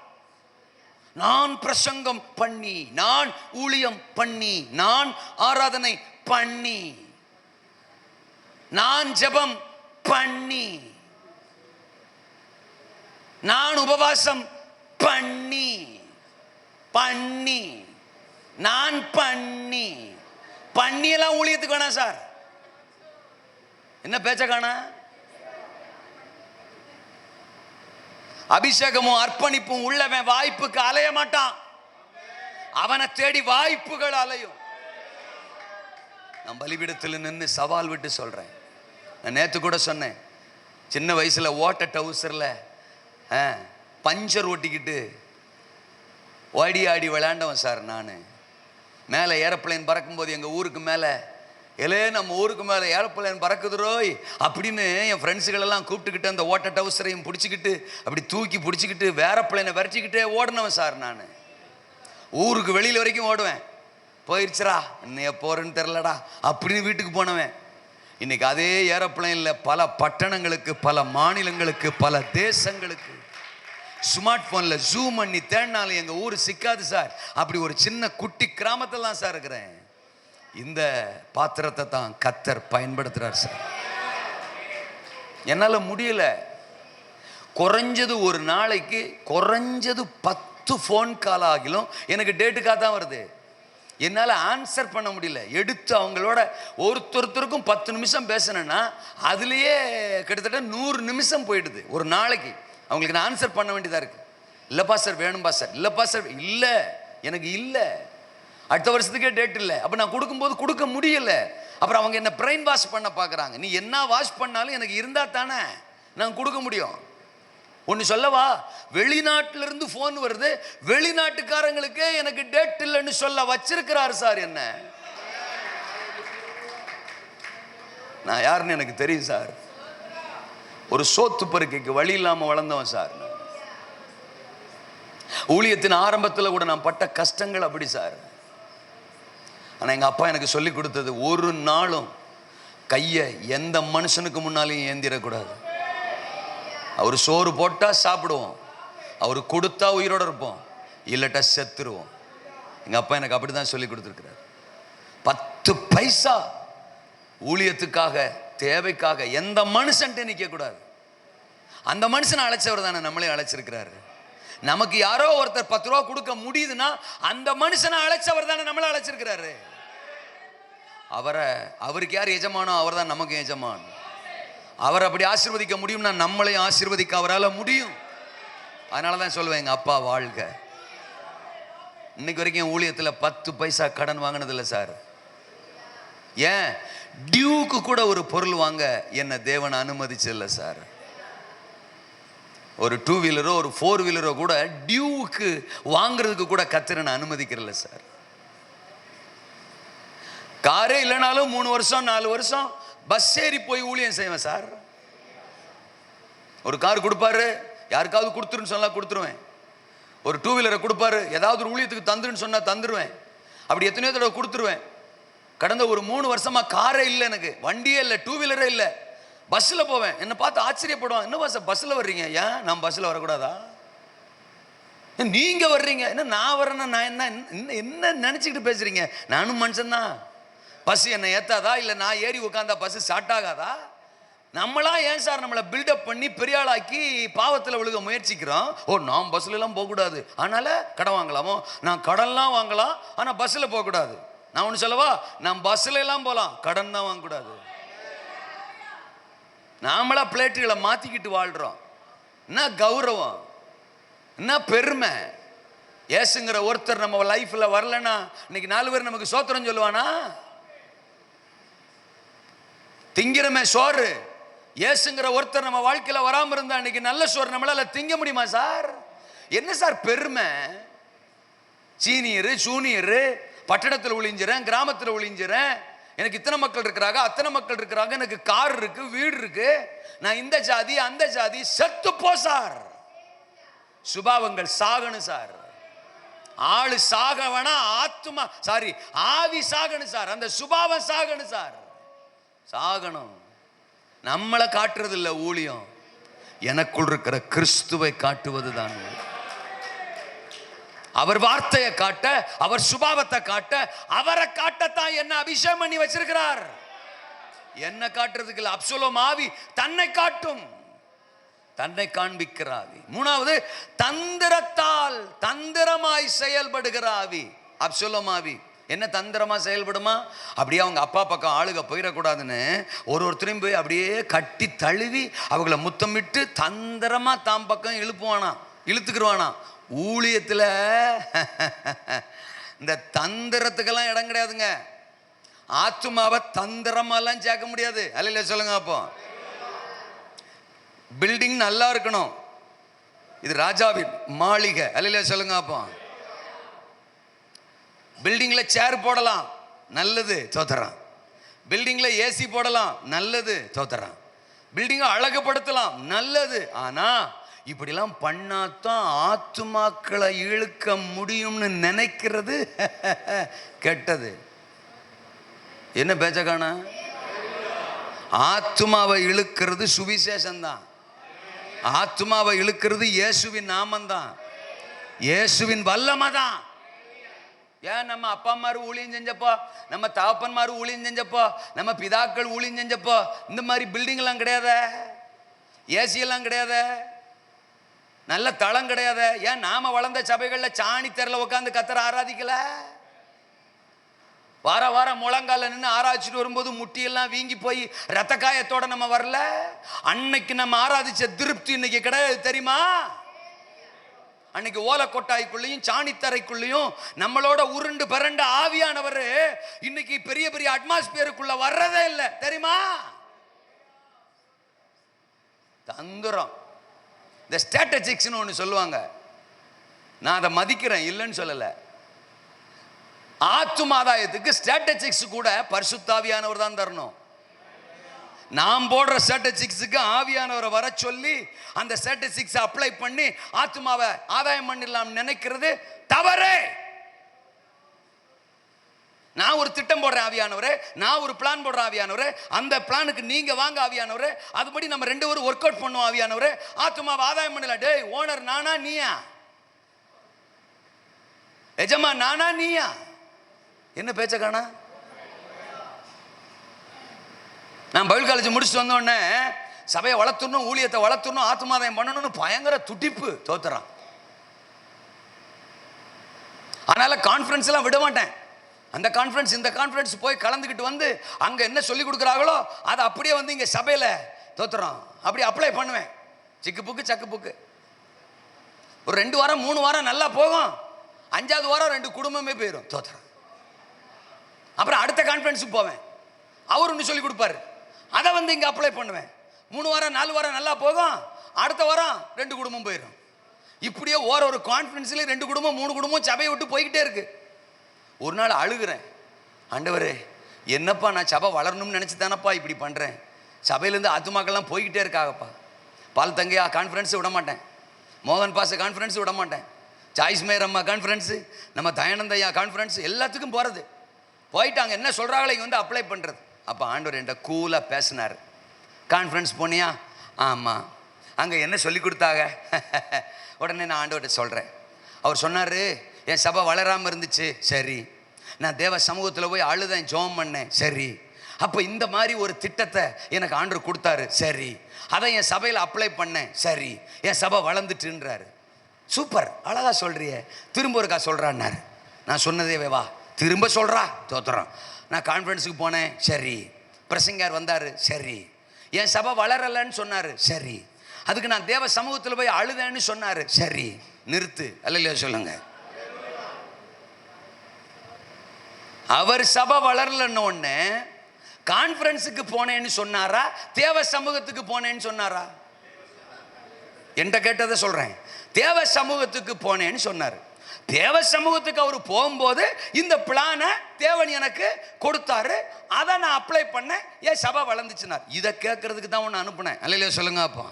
நான் பிரசங்கம் பண்ணி, நான் ஊழியம் பண்ணி, நான் ஆராதனை பண்ணி, நான் ஜெபம் பண்ணி, நான் உபவாசம் பண்ணி பண்ணி நான் பண்ணி பண்ணியெல்லாம் ஊழியத்துக்கு வேணாம் சார். என்ன பேச்ச காண? அபிஷேகமும் அர்ப்பணிப்பும் உள்ளவன் வாய்ப்புக்கு அலைய மாட்டான். அவனை தேடி வாய்ப்புகள் அலையும். நான் பலிபீடத்தில் நின்று சவால் விட்டு சொல்றேன். நான் நேற்று கூட சொன்னேன், சின்ன வயசுல ஓட்ட டவுசர்ல பஞ்சர் ஓட்டிக்கிட்டு ஓடி ஆடி விளையாண்டவன் சார். நான் மேலே ஏரோப்ளேன் பறக்கும்போது எங்கள் ஊருக்கு மேலே, நம்ம ஊருக்கு மேலே ஏரோப்ளேன் பறக்குதுரோய் அப்படின்னு என் ஃப்ரெண்ட்ஸுகளெல்லாம் கூப்பிட்டுக்கிட்டு அந்த ஓட்ட டவுசரையும் பிடிச்சிக்கிட்டு அப்படி தூக்கி பிடிச்சிக்கிட்டு ஏரோப்ளேனை விரட்டிக்கிட்டே ஓடினவன் சார். நான் ஊருக்கு வெளியில் வரைக்கும் ஓடுவேன். போயிடுச்சுரா, இன்னைய போறேன்னு தெரிலடா அப்படின்னு வீட்டுக்கு போனவன். இன்னைக்கு அதே ஏரோப்ளேன்ல பல பட்டணங்களுக்கு, பல மாநிலங்களுக்கு, பல தேசங்களுக்கு ஸ்மார்ட் போன்ல ஜூம் பண்ணி தேடினாலும் எங்க ஊர் சிக்காது சார். அப்படி ஒரு சின்ன குட்டி கிராமத்தில் தான் சார் இருக்கிறேன். இந்த பாத்திரத்தை தான் கர்த்தர் பயன்படுத்துறார் சார். என்னால முடியல. குறைஞ்சது ஒரு நாளைக்கு குறைஞ்சது 10 ஃபோன் கால் ஆகிலும் எனக்கு டேட்டுக்காக தான் வருது. என்னால் ஆன்சர் பண்ண முடியல. எடுத்து அவங்களோட ஒருத்தருக்கும் 10 நிமிஷம் பேசினேன்னா அதுலேயே கிட்டத்தட்ட 100 நிமிஷம் போயிடுது ஒரு நாளைக்கு. அவங்களுக்கு நான் ஆன்சர் பண்ண வேண்டியதாக இருக்குது. இல்லைப்பா சார், வேணும்பா சார், இல்லைப்பா சார், இல்லை எனக்கு இல்லை, அடுத்த வருஷத்துக்கே டேட் இல்லை. அப்போ நான் கொடுக்கும்போது கொடுக்க முடியல. அப்புறம் அவங்க என்ன பிரெயின் வாஷ் பண்ண பார்க்குறாங்க. நீ என்ன வாஷ் பண்ணாலும் எனக்கு இருந்தால் தானே நான் கொடுக்க முடியும். ஒன்று சொல்லவா, வெளிநாட்டிலிருந்து ஃபோன் வருது, வெளிநாட்டுக்காரங்களுக்கே எனக்கு டேட் இல்லைன்னு சொல்ல வச்சிருக்கிறார் சார். என்ன நான் யாருன்னு எனக்கு தெரியும் சார். ஒரு சோத்து பருக்கைக்கு வழி இல்லாமல் வளர்ந்தவன் சார். ஊழியத்தின் ஆரம்பத்தில் கூட நான் பட்ட கஷ்டங்கள் அப்படி சார். ஆனால் எங்கள் அப்பா எனக்கு சொல்லி கொடுத்தது, ஒரு நாளும் கையை எந்த மனுஷனுக்கு முன்னாலையும் ஏந்திரக்கூடாது. அவர் சோறு போட்டால் சாப்பிடுவோம், அவர் கொடுத்தா உயிரோடு இருப்போம், இல்லட்டா செத்துருவோம். எங்கள் அப்பா எனக்கு அப்படி தான் சொல்லி கொடுத்துருக்கிறார். 10 பைசா ஊழியத்துக்காக, தேவைக்காக எந்த மனுஷன்ட்டு நிற்கக்கூடாது. அந்த மனுஷனை அழைச்சவர் தானே நம்மளையும் அழைச்சிருக்கிறாரு. நமக்கு யாரோ ஒருத்தர் 10 ரூபா கொடுக்க முடியுதுன்னா அந்த மனுஷனை அழைச்சவர் தானே நம்மளை அழைச்சிருக்கிறாரு. அவருக்கு யார் எஜமானோ அவர் தான் நமக்கு எஜமான். அவர் அப்படி ஆசீர்வதிக்க முடியும்னா நம்மளையும் ஆசீர்வதிக்க அவரால் முடியும். அதனால தான் சொல்லுவேன், எங்கள் அப்பா வாழ்க. இன்னைக்கு வரைக்கும் ஊழியத்தில் 10 பைசா கடன் வாங்கினதில்லை சார். ஏன், டியூக்கு கூட ஒரு பொருள் வாங்க என்ன தேவன் அனுமதிச்சதில்லை சார். ஒரு 2 வீலரோ ஒரு 4 வீலரோ கூட டியூக்கு வாங்குறதுக்கு கூட கர்த்தர் அனுமதிக்கிறல சார். காரே இல்லைனாலும் 3 வருஷம் 4 வருஷம் பஸ் ஏறி போய் ஊழியம் செய்வேன் சார். ஒரு கார் கொடுப்பாரு, யாருக்காவது கொடுத்துருன்னு சொன்னா கொடுத்துருவேன். ஒரு 2 வீலரை கொடுப்பாரு, ஏதாவது ஒரு ஊழியத்துக்கு தந்துருன்னு சொன்னா தந்துருவேன். அப்படி எத்தனையோ தடவை கொடுத்துருவேன். கடந்த ஒரு 3 வருஷமா காரே இல்லை, எனக்கு வண்டியே இல்லை, 2 வீலரே இல்லை. பஸ்ஸில் போவேன். என்னை பார்த்து ஆச்சரியப்படுவான், என்ன சார் பஸ்ஸில் வர்றீங்க? ஏன் நான் பஸ்ஸில் வரக்கூடாதா? நீங்கள் வர்றீங்க, என்ன நான் வரேன்னா நான் என்ன நினச்சிக்கிட்டு பேசுறீங்க? நானும் மனுஷன்தான். பஸ் என்னை ஏற்றாதா? இல்லை நான் ஏறி உட்காந்தா பஸ் ஸ்டார்ட் ஆகாதா? நம்மளா ஏன் சார் நம்மளை பில்டப் பண்ணி பெரிய ஆளாக்கி பாவத்தில் விழுக முயற்சிக்கிறோம்? நான் பஸ்லலாம் போகக்கூடாது, அதனால் கடன் வாங்கலாமோ? நான் கடன்லாம் வாங்கலாம், ஆனால் பஸ்ஸில் போகக்கூடாது. நான் ஒன்று சொல்லவா, நான் பஸ்ல எல்லாம் போகலாம், கடன் தான் வாங்கக்கூடாது. நாமளா பிளேட்டுகளை மாற்றிக்கிட்டு வாழ்கிறோம். என்ன கௌரவம், என்ன பெருமை. ஏசுங்கிற ஒருத்தர் நம்ம லைஃப்பில் வரலன்னா இன்னைக்கு 4 பேர் நமக்கு சோத்திரம் சொல்லுவானா? திங்கிறமே சோறு, ஏசுங்கிற ஒருத்தர் நம்ம வாழ்க்கையில் வராமல் இருந்தா இன்னைக்கு நல்ல சோறு நம்மளால திங்க முடியுமா சார்? என்ன சார் பெருமை? சீனியரு ஜூனியரு, பட்டணத்தில் ஒளிஞ்சிறேன், கிராமத்தில் ஒளிஞ்சிறேன், எனக்கு இத்தனை மக்கள் இருக்கிறாங்க, அத்தனை மக்கள் இருக்கிறாங்க, எனக்கு கார் இருக்கு, வீடு இருக்கு, நான் இந்த ஜாதி அந்த ஜாதி. செத்து போ சார். சுபாவங்கள் சாகணும் சார். ஆளு சாக வேணா, ஆத்துமா சாரி ஆவி சாகணும் சார். அந்த சுபாவம் சாகணும் சார். சாகணும். நம்மளை காட்டுறது இல்லை ஊழியம், எனக்குள் இருக்கிற கிறிஸ்துவை காட்டுவது தான். அவர் வார்த்தையை காட்ட, அவர் சுபாவத்தை காட்ட, அவரை காட்டத்தான் என்ன அபிஷேகம் பண்ணி வச்சிருக்கிறார். என்ன காட்டுறதுக்கு இல்லை. அப்சலோம் ஆவி தன்னை காட்டும், தன்னை காண்பிக்கிற ஆவி. 3வது தந்திரத்தால், தந்திரமாய் செயல்படுகிற ஆவி. அப்சலோம் ஆவி என்ன தந்திரமா செயல்படுமா? அப்படியே அவங்க அப்பா பக்கம் ஆளுக போயிடக்கூடாதுன்னு ஒருத்தரையும் போய் அப்படியே கட்டி தழுவி அவங்கள முத்தமிட்டு தந்திரமா தாம் பக்கம் இழுப்புவானா, இழுத்துக்குருவானா. ஊழியத்தில் இந்த தந்திரத்துக்கெல்லாம் இடம் கிடையாதுங்க. ஆத்துமாவை தந்திரமாலாம் சேர்க்க முடியாது. அல்ல சொல்லுங்க. அப்போ பில்டிங் நல்லா இருக்கணும், இது ராஜாவின் மாளிகை. அல்ல சொல்லுங்க. அப்போ பில்டிங்ல சேர் போடலாம், நல்லது, தோத்தரான். பில்டிங்ல ஏசி போடலாம், நல்லது, தோத்தரான். பில்டிங்கை அழகுபடுத்தலாம், நல்லது. ஆனா இப்படிலாம் பண்ணாதான் ஆத்துமாக்களை இழுக்க முடியும்னு நினைக்கிறது கெட்டது. என்ன பேச்ச காண? ஆத்துமாவை இழுக்கிறது சுவிசேஷம்தான். ஆத்துமாவை இழுக்கிறது இயேசுவின் நாமந்தான், இயேசுவின் வல்லமை தான். ஏன் நம்ம அப்பா அம்மாரு ஊழியம் செஞ்சப்போ, நம்ம தகப்பன்மாரு ஊழியம் செஞ்சப்போ, நம்ம பிதாக்கள் ஊழியம் செஞ்சப்போ இந்த மாதிரி பில்டிங் எல்லாம் கிடையாத, ஏசி எல்லாம் கிடையாத, நல்ல தளம் கிடையாத. ஏன் நாம வளர்ந்த சபைகள்ல சாணி தெருல உட்காந்து கத்தரை ஆராதிக்கல? வார வாரம் முழங்கால நின்று ஆராய்ச்சிட்டு வரும்போது முட்டியெல்லாம் வீங்கி போய் ரத்த காயத்தோட நம்ம வரல. அன்னைக்கு நம்ம ஆராதிச்ச திருப்தி இன்னைக்கு கிடையாது தெரியுமா? அன்னைக்கு ஓலை கொட்டாய்க்குள்ளேயும் சாணித்தரைக்குள்ளேயும் நம்மளோட உருண்டு பரண்ட ஆவியானவர் இன்னைக்கு பெரிய பெரிய அட்மாஸ்பியருக்குள்ள வர்றதே இல்லை தெரியுமா? தந்துரம். இந்த ஸ்ட்ராட்டஜிக்ஸ்னு ஒன்று சொல்லுவாங்க, நான் அதை மதிக்கிறேன், இல்லைன்னு சொல்லலை. ஆத்துமாதாயத்துக்கு ஸ்ட்ராட்டஜிக்ஸ் கூட பரிசுத்தாவியானவர் தான் தரணும். நாம் போடுற ஸ்ட்ராட்டஜிக்ஸுக்கு ஆவியானவரை வர சொல்லி அந்த ஸ்ட்ராட்டஜிக்ஸ் அப்ளை பண்ணி ஆத்துமாவை ஆதாயம் பண்ணிடலாம் நினைக்கிறது தவறு. நான் ஒரு திட்டம் போடுறேன் ஆவியானவரே, நான் ஒரு பிளான் போடுறேன் ஆவியானவரே, அந்த பிளானுக்கு நீங்க வாங்க ஆவியானவரே, அதுபடி நம்ம ரெண்டு பேரும் ஒர்க் அவுட் பண்ணுவோம் ஆவியானவரே, ஆத்துமாவை ஆதாயம் பண்ணல. டேய் ஓனர் நானா நீயா? எஜமா நானா நீயா? என்ன பேச்ச காணா? நான் பைபிள் காலேஜ் முடிச்சுட்டு வந்த உடனே சபையை வளர்த்துடணும், ஊழியத்தை வளர்த்துடணும், ஆத்துமாதாயம் பண்ணணும்னு பயங்கர துடிப்பு, தோத்துறான். அதனால கான்ஃபரன்ஸ் எல்லாம் விட மாட்டேன். அந்த கான்ஃபரன்ஸ் இந்த கான்ஃபரன்ஸ் போய் கலந்துக்கிட்டு வந்து அங்கே என்ன சொல்லி கொடுக்குறாங்களோ அதை அப்படியே வந்து இங்கே சபையில் தோத்துறோம் அப்படி அப்ளை பண்ணுவேன். சிக்கு புக்கு சக்கு புக்கு. ஒரு 2 வாரம் 3 வாரம் நல்லா போகும், 5வது வாரம் 2 குடும்பமே போயிடும், தோத்துறோம். அப்புறம் அடுத்த கான்ஃபரன்ஸுக்கு போவேன், அவர் ஒன்று சொல்லி கொடுப்பாரு, அதை வந்து இங்கே அப்ளை பண்ணுவேன். 3 வாரம் 4 வாரம் நல்லா போகும், அடுத்த வாரம் 2 குடும்பம் போயிடும். இப்படியே ஒரு கான்ஃபரன்ஸ்லேயே 2 குடும்பம் 3 குடும்பம் சபையை விட்டு போய்கிட்டே இருக்கு. ஒரு நாள் அழுகிறேன், ஆண்டவரே என்னப்பா நான் சபை வளரணும்னு நினச்சி தானப்பா இப்படி பண்ணுறேன், சபையிலேருந்து ஆத்துமாக்கள்லாம் போய்கிட்டே இருக்காகப்பா. பால் தங்கையா கான்ஃபரன்ஸு விட மாட்டேன், மோகன் பாச கான்ஃபரன்ஸு விட மாட்டேன், சாய்ஸ் மேயர் அம்மா கான்ஃபரன்ஸு, நம்ம தயானந்தையா கான்ஃபரன்ஸு, எல்லாத்துக்கும் போகிறது. போயிட்டாங்க என்ன சொல்கிறாங்களோ இங்கே வந்து அப்ளை பண்ணுறது. அப்போ ஆண்டவர் என்கிட்ட கூலாக பேசினார். கான்ஃபரன்ஸ் போனியா? ஆமாம். அங்கே என்ன சொல்லி கொடுத்தாங்க? உடனே நான் ஆண்டவர்கிட்ட சொல்கிறேன். அவர் சொன்னார், என் சபை வளராமல் இருந்துச்சு, சரி. நான் தேவ சமூகத்தில் போய் அழுதேன், ஜெபம் பண்ணேன், சரி. அப்போ இந்த மாதிரி ஒரு திட்டத்தை எனக்கு ஆண்டவர் கொடுத்தாரு, சரி. அதை என் சபையில் அப்ளை பண்ணேன், சரி. என் சபை வளர்ந்துட்டுன்றாரு. சூப்பர், அழகா சொல்றியே, திரும்ப ஒருக்கா சொல்கிறான்னாரு. நான் சொன்னதே வா திரும்ப சொல்கிறா, தோத்துறோம். நான் கான்ஃபரன்ஸுக்கு போனேன், சரி. பிரசங்கர் வந்தார், சரி. என் சபை வளரலைன்னு சொன்னார், சரி. அதுக்கு நான் தேவ சமூகத்தில் போய் அழுதேன்னு சொன்னார், சரி. நிறுத்து, அல்லையா சொல்லுங்க. அவர் சபை வளரலன்னு ஒன்று கான்ஃபரன்ஸுக்கு போனேன்னு சொன்னாரா, தேவ சமூகத்துக்கு போனேன்னு சொன்னாரா? என்கிட்ட கேட்டதை சொல்கிறேன். தேவ சமூகத்துக்கு போனேன்னு சொன்னார். தேவ சமூகத்துக்கு அவர் போகும்போது இந்த பிளானை தேவன் எனக்கு கொடுத்தாரு, அதை நான் அப்ளை பண்ணேன், என் சபை வளர்ந்துச்சுனார். இதை கேட்கறதுக்கு தான் ஒன்று அனுப்புனேன், அல்லையா சொல்லுங்க. அப்போ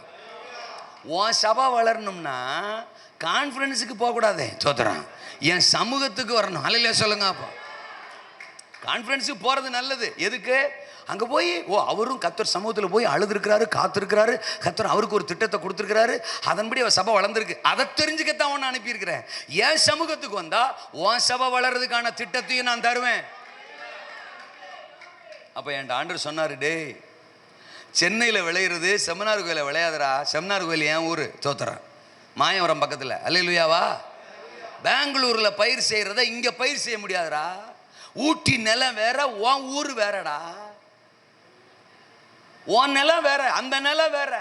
உன் சபை வளரணும்னா கான்ஃபரன்ஸுக்கு போகக்கூடாது, தோத்துறான், என் சமூகத்துக்கு வரணும், அல்லையா சொல்லுங்க. அப்போ கான்ஃபரன்ஸுக்கு போகிறது நல்லது. எதுக்கு? அங்கே போய் அவரும் கர்த்தர் சமூகத்தில் போய் அழுதுருக்கிறாரு, காத்திருக்கிறாரு, கர்த்தர் அவருக்கு ஒரு திட்டத்தை கொடுத்துருக்கிறாரு, அதன்படி அவர் சபை வளர்ந்துருக்கு, அதை தெரிஞ்சுக்கத்தான் ஒன்று அனுப்பியிருக்கிறேன். என் சமூகத்துக்கு வந்தால் உன் சபை வளர்றதுக்கான திட்டத்தையும் நான் தருவேன். அப்போ என் ஆண்டவர் சொன்னார், டே சென்னையில் விளையிறது செம்மனார் கோயிலில் விளையாதுரா. செம்மனார் கோயில் என் ஊர், தோத்துறான், மாயவரம் பக்கத்தில், அல்லேலூயாவா. பெங்களூரில் பயிர் செய்கிறத இங்கே பயிர் செய்ய முடியாதுரா. ஊட்டி நிலம் வேற, உன் ஊர் வேறடா. உன் நிலம் வேற, அந்த நிலம் வேற.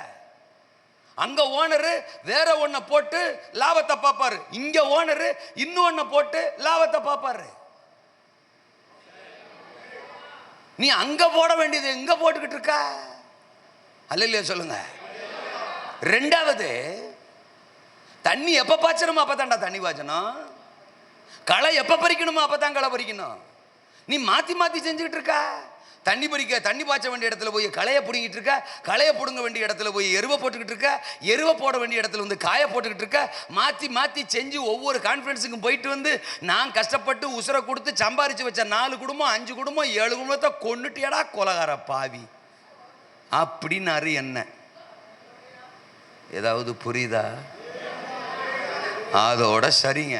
அங்க ஓனரு வேற ஒன்ன போட்டு லாபத்தை பார்ப்பாரு, இங்க ஓனரு இன்னொன்ன போட்டு லாபத்தை பார்ப்பாரு. நீ அங்க போட வேண்டியது இங்க போட்டுக்கிட்டு இருக்க, அல்லையா சொல்லுங்க. 2வது, தண்ணி எப்ப பாய்ச்சணுமோ அப்பதான்டா தண்ணி பாய்ச்சணும், களை எப்ப பறிக்கணுமோ அப்பதான் களை பறிக்கணும். நீ மாற்றி மாற்றி செஞ்சுக்கிட்டு இருக்க. தண்ணி பாய்ச்ச வேண்டிய இடத்துல போய் களையை பிடிங்கிட்டு இருக்க, களையை பிடுங்க வேண்டிய இடத்துல போய் எருவை போட்டுக்கிட்டு இருக்க, எருவை போட வேண்டிய இடத்துல வந்து காய போட்டுக்கிட்டு இருக்க. மாற்றி மாற்றி செஞ்சு ஒவ்வொரு கான்ஃபரன்ஸுக்கும் போயிட்டு வந்து நான் கஷ்டப்பட்டு உசுரை கொடுத்து சம்பாரித்து வச்ச 4 குடும்பம் 5 குடும்பம் 7 குடும்பத்தை கொன்னுட்டியடா கொலகார பாவி. அப்படின்னாரு. என்ன ஏதாவது புரியுதா? அதோட சரிங்க.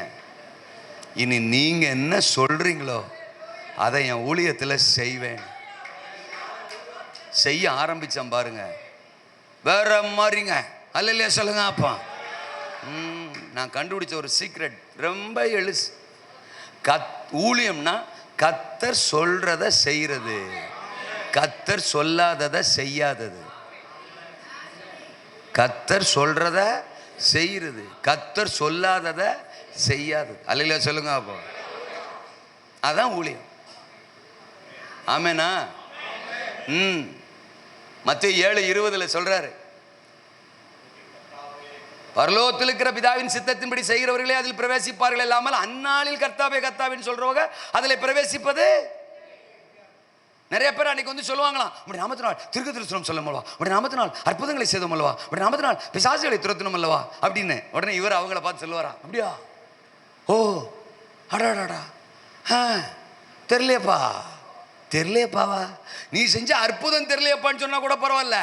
இனி நீங்க என்ன சொல்றீங்களோ அதை என் ஊழியத்தில் செய்வேன். செய்ய ஆரம்பிச்சேன் பாருங்க, வேற மாதிரிங்க. அல்லையா சொல்லுங்க அப்பா. நான் கண்டுபிடிச்ச ஒரு சீக்ரெட் ரொம்ப எளிசு. ஊழியம்னா கர்த்தர் சொல்றத செய்யறது, கர்த்தர் சொல்லாததை செய்யாதது. கர்த்தர் சொல்றத செய்யறது, கர்த்தர் சொல்லாததை செய்யாதது. அல்லையா சொல்லுங்க அப்போ. அதான் ஊழியம். ஆமேனா? மத்தேயு 7:20 சொல்றாரு, பரலோகத்தில் இருக்கிற பிதாவின் சித்தத்தின்படி செய்கிறவர்களே அதில் பிரவேசிப்பார்கள் இல்லாமல் அந்நாளில் கர்த்தாவே கர்த்தாவின்னு சொல்றவங்க அதில் பிரவேசிப்பது. நிறைய பேர் அன்னைக்கு வந்து சொல்லுவாங்களாம், அப்படி நாமத்தினால் தீர்க்கதரிசனம் சொல்லும் அல்லவா, அப்படி நாமத்தினால் அற்புதங்களை செய்தோம் அல்லவா, அப்படி நாமத்தினால் பிசாசுகளை துரத்தணும் அல்லவா அப்படின்னு. உடனே இவர் அவங்கள பார்த்து சொல்லுவாரா, அப்படியா, ஓ அடாடாடா, தெரியலையப்பா தெரியலையப்பாவா, நீ செஞ்ச அற்புதம் தெரியலையப்பான்னு சொன்னா கூட பரவாயில்ல,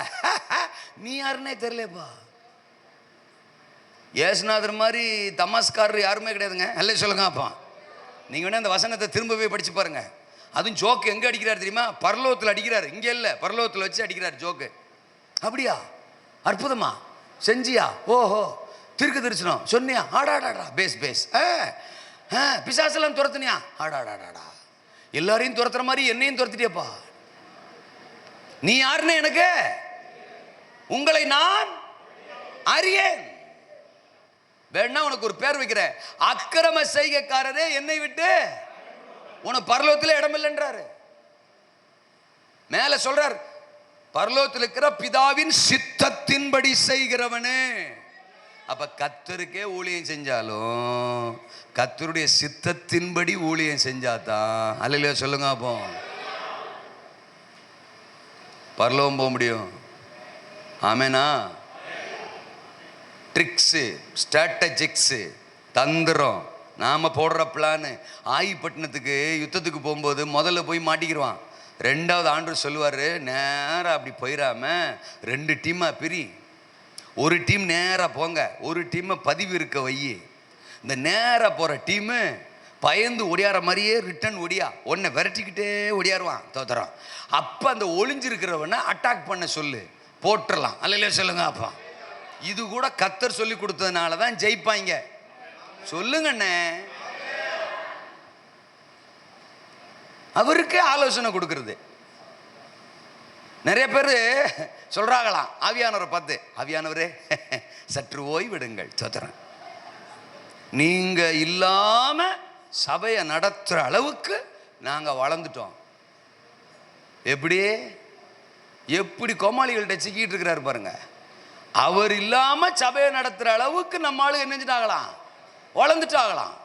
நீ யாருன்னே தெரியலையப்பா. ஏசுநாதர் மாதிரி தமாஸ்காரர் யாருமே கிடையாதுங்க. அல்ல சொல்லுங்க அப்பா. நீங்க வேணா அந்த வசனத்தை திரும்பவே படிச்சு பாருங்க. அதுவும் ஜோக்கு எங்க அடிக்கிறார் தெரியுமா? பரலோகத்தில் அடிக்கிறார், இங்க இல்ல, பரலோகத்தில் வச்சு அடிக்கிறார் ஜோக்கு. அப்படியா, அற்புதமா செஞ்சியா, ஓஹோ தீர்க்க தரிசனம் சொன்னியா, ஆடாடாடா பேஸ் பேஸ், பிசாசெல்லாம் துரத்துனியா, ஆடாடாடாடா, எல்லாரையும் துரத்துற மாதிரி என்னையும் துரத்திட்டியப்பா. நீ யாருன்னு எனக்கு, உங்களை நான் அறியேன். வேணா உனக்கு ஒரு பேர் வைக்கிறேன், அக்கிரம செய்கைக்காரரே என்னை விட்டு உனக்கு பரலோகத்தில் இடம் இல்லைன்றாரு. மேல சொல்றார், பரலோகத்தில் இருக்கிற பிதாவின் சித்தத்தின்படி செய்கிறவனே. அப்ப கர்த்தருக்கே ஊழியம் செஞ்சாலும் கர்த்தருடைய சித்தத்தின்படி ஊழியம் செஞ்சாதான் அல்லையா சொல்லுங்க அப்போ பரலோகம் போக முடியும். ஆமேனா? ட்ரிக்ஸு, ஸ்ட்ராட்டஜிக்ஸு, தந்திரம், நாம் போடுற பிளானு. ஆயிப்பட்டினத்துக்கு யுத்தத்துக்கு போகும்போது முதல்ல போய் மாட்டிக்கிடுவான். ரெண்டாவது ஆண்டவர் சொல்லுவார், நேராக அப்படி போயிடாம 2 டீமாக பிரி, ஒரு டீம் நேராக போங்க, ஒரு டீமை பதிவு இருக்க வை. இந்த நேராக போகிற டீமு பயந்து ஒடியார மாதிரியே ரிட்டன் ஒடியா, ஒன்றை விரட்டிக்கிட்டே ஒடியாருவான் தோத்துறான். அப்போ அந்த ஒளிஞ்சிருக்கிறவனை அட்டாக் பண்ண சொல்லு, போட்டுடலாம். அல்லையா சொல்லுங்க அப்பா. இது கூட கர்த்தர் சொல்லி கொடுத்ததுனால தான் ஜெயிப்பாங்க. சொல்லுங்கண்ணே. அவருக்கே ஆலோசனை கொடுக்கறது. நிறைய பேர் சொல்றாங்களாம் ஆவியானவரை பார்த்து, ஆவியானவரே சற்று ஓய்விடுங்கள், தோத்துறேன், நீங்க இல்லாம சபையை நடத்துற அளவுக்கு நாங்க வளர்ந்துட்டோம். எப்படி கோமாளிகள்கிட்ட சிக்கிட்டு இருக்கிறாரு பாருங்க. அவர் இல்லாம சபையை நடத்துற அளவுக்கு நம்ம ஆளு என்ன செஞ்சாங்களாம், வளர்ந்துட்டாங்களாம்.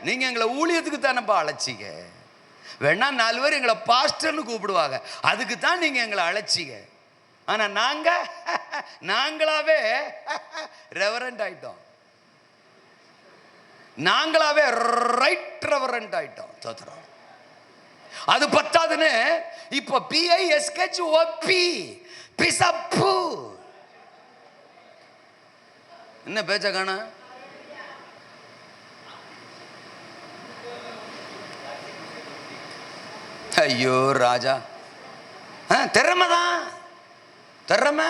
நீங்க எங்களை ஊழியத்துக்கு தானப்பா அழைச்சிங்க, வேணா 4 பேர் எங்களை பாஸ்டர்னு கூப்பிடுவாங்க, அதுக்கு தான் நீங்க எங்களை அழைச்சிங்க. ஆனா நாங்களாவே ரெவரண்ட் ஆயிட்டோம், நாங்களாவே ரைட் ரெவரண்ட் ஆயிட்டோம். தோத்துறோம். அது பத்தாதுன்னு இப்ப PISKHOP பிசப்பு. என்ன பேச்ச காணா? ஐயோ ராஜா, திறமைதான், திறமை.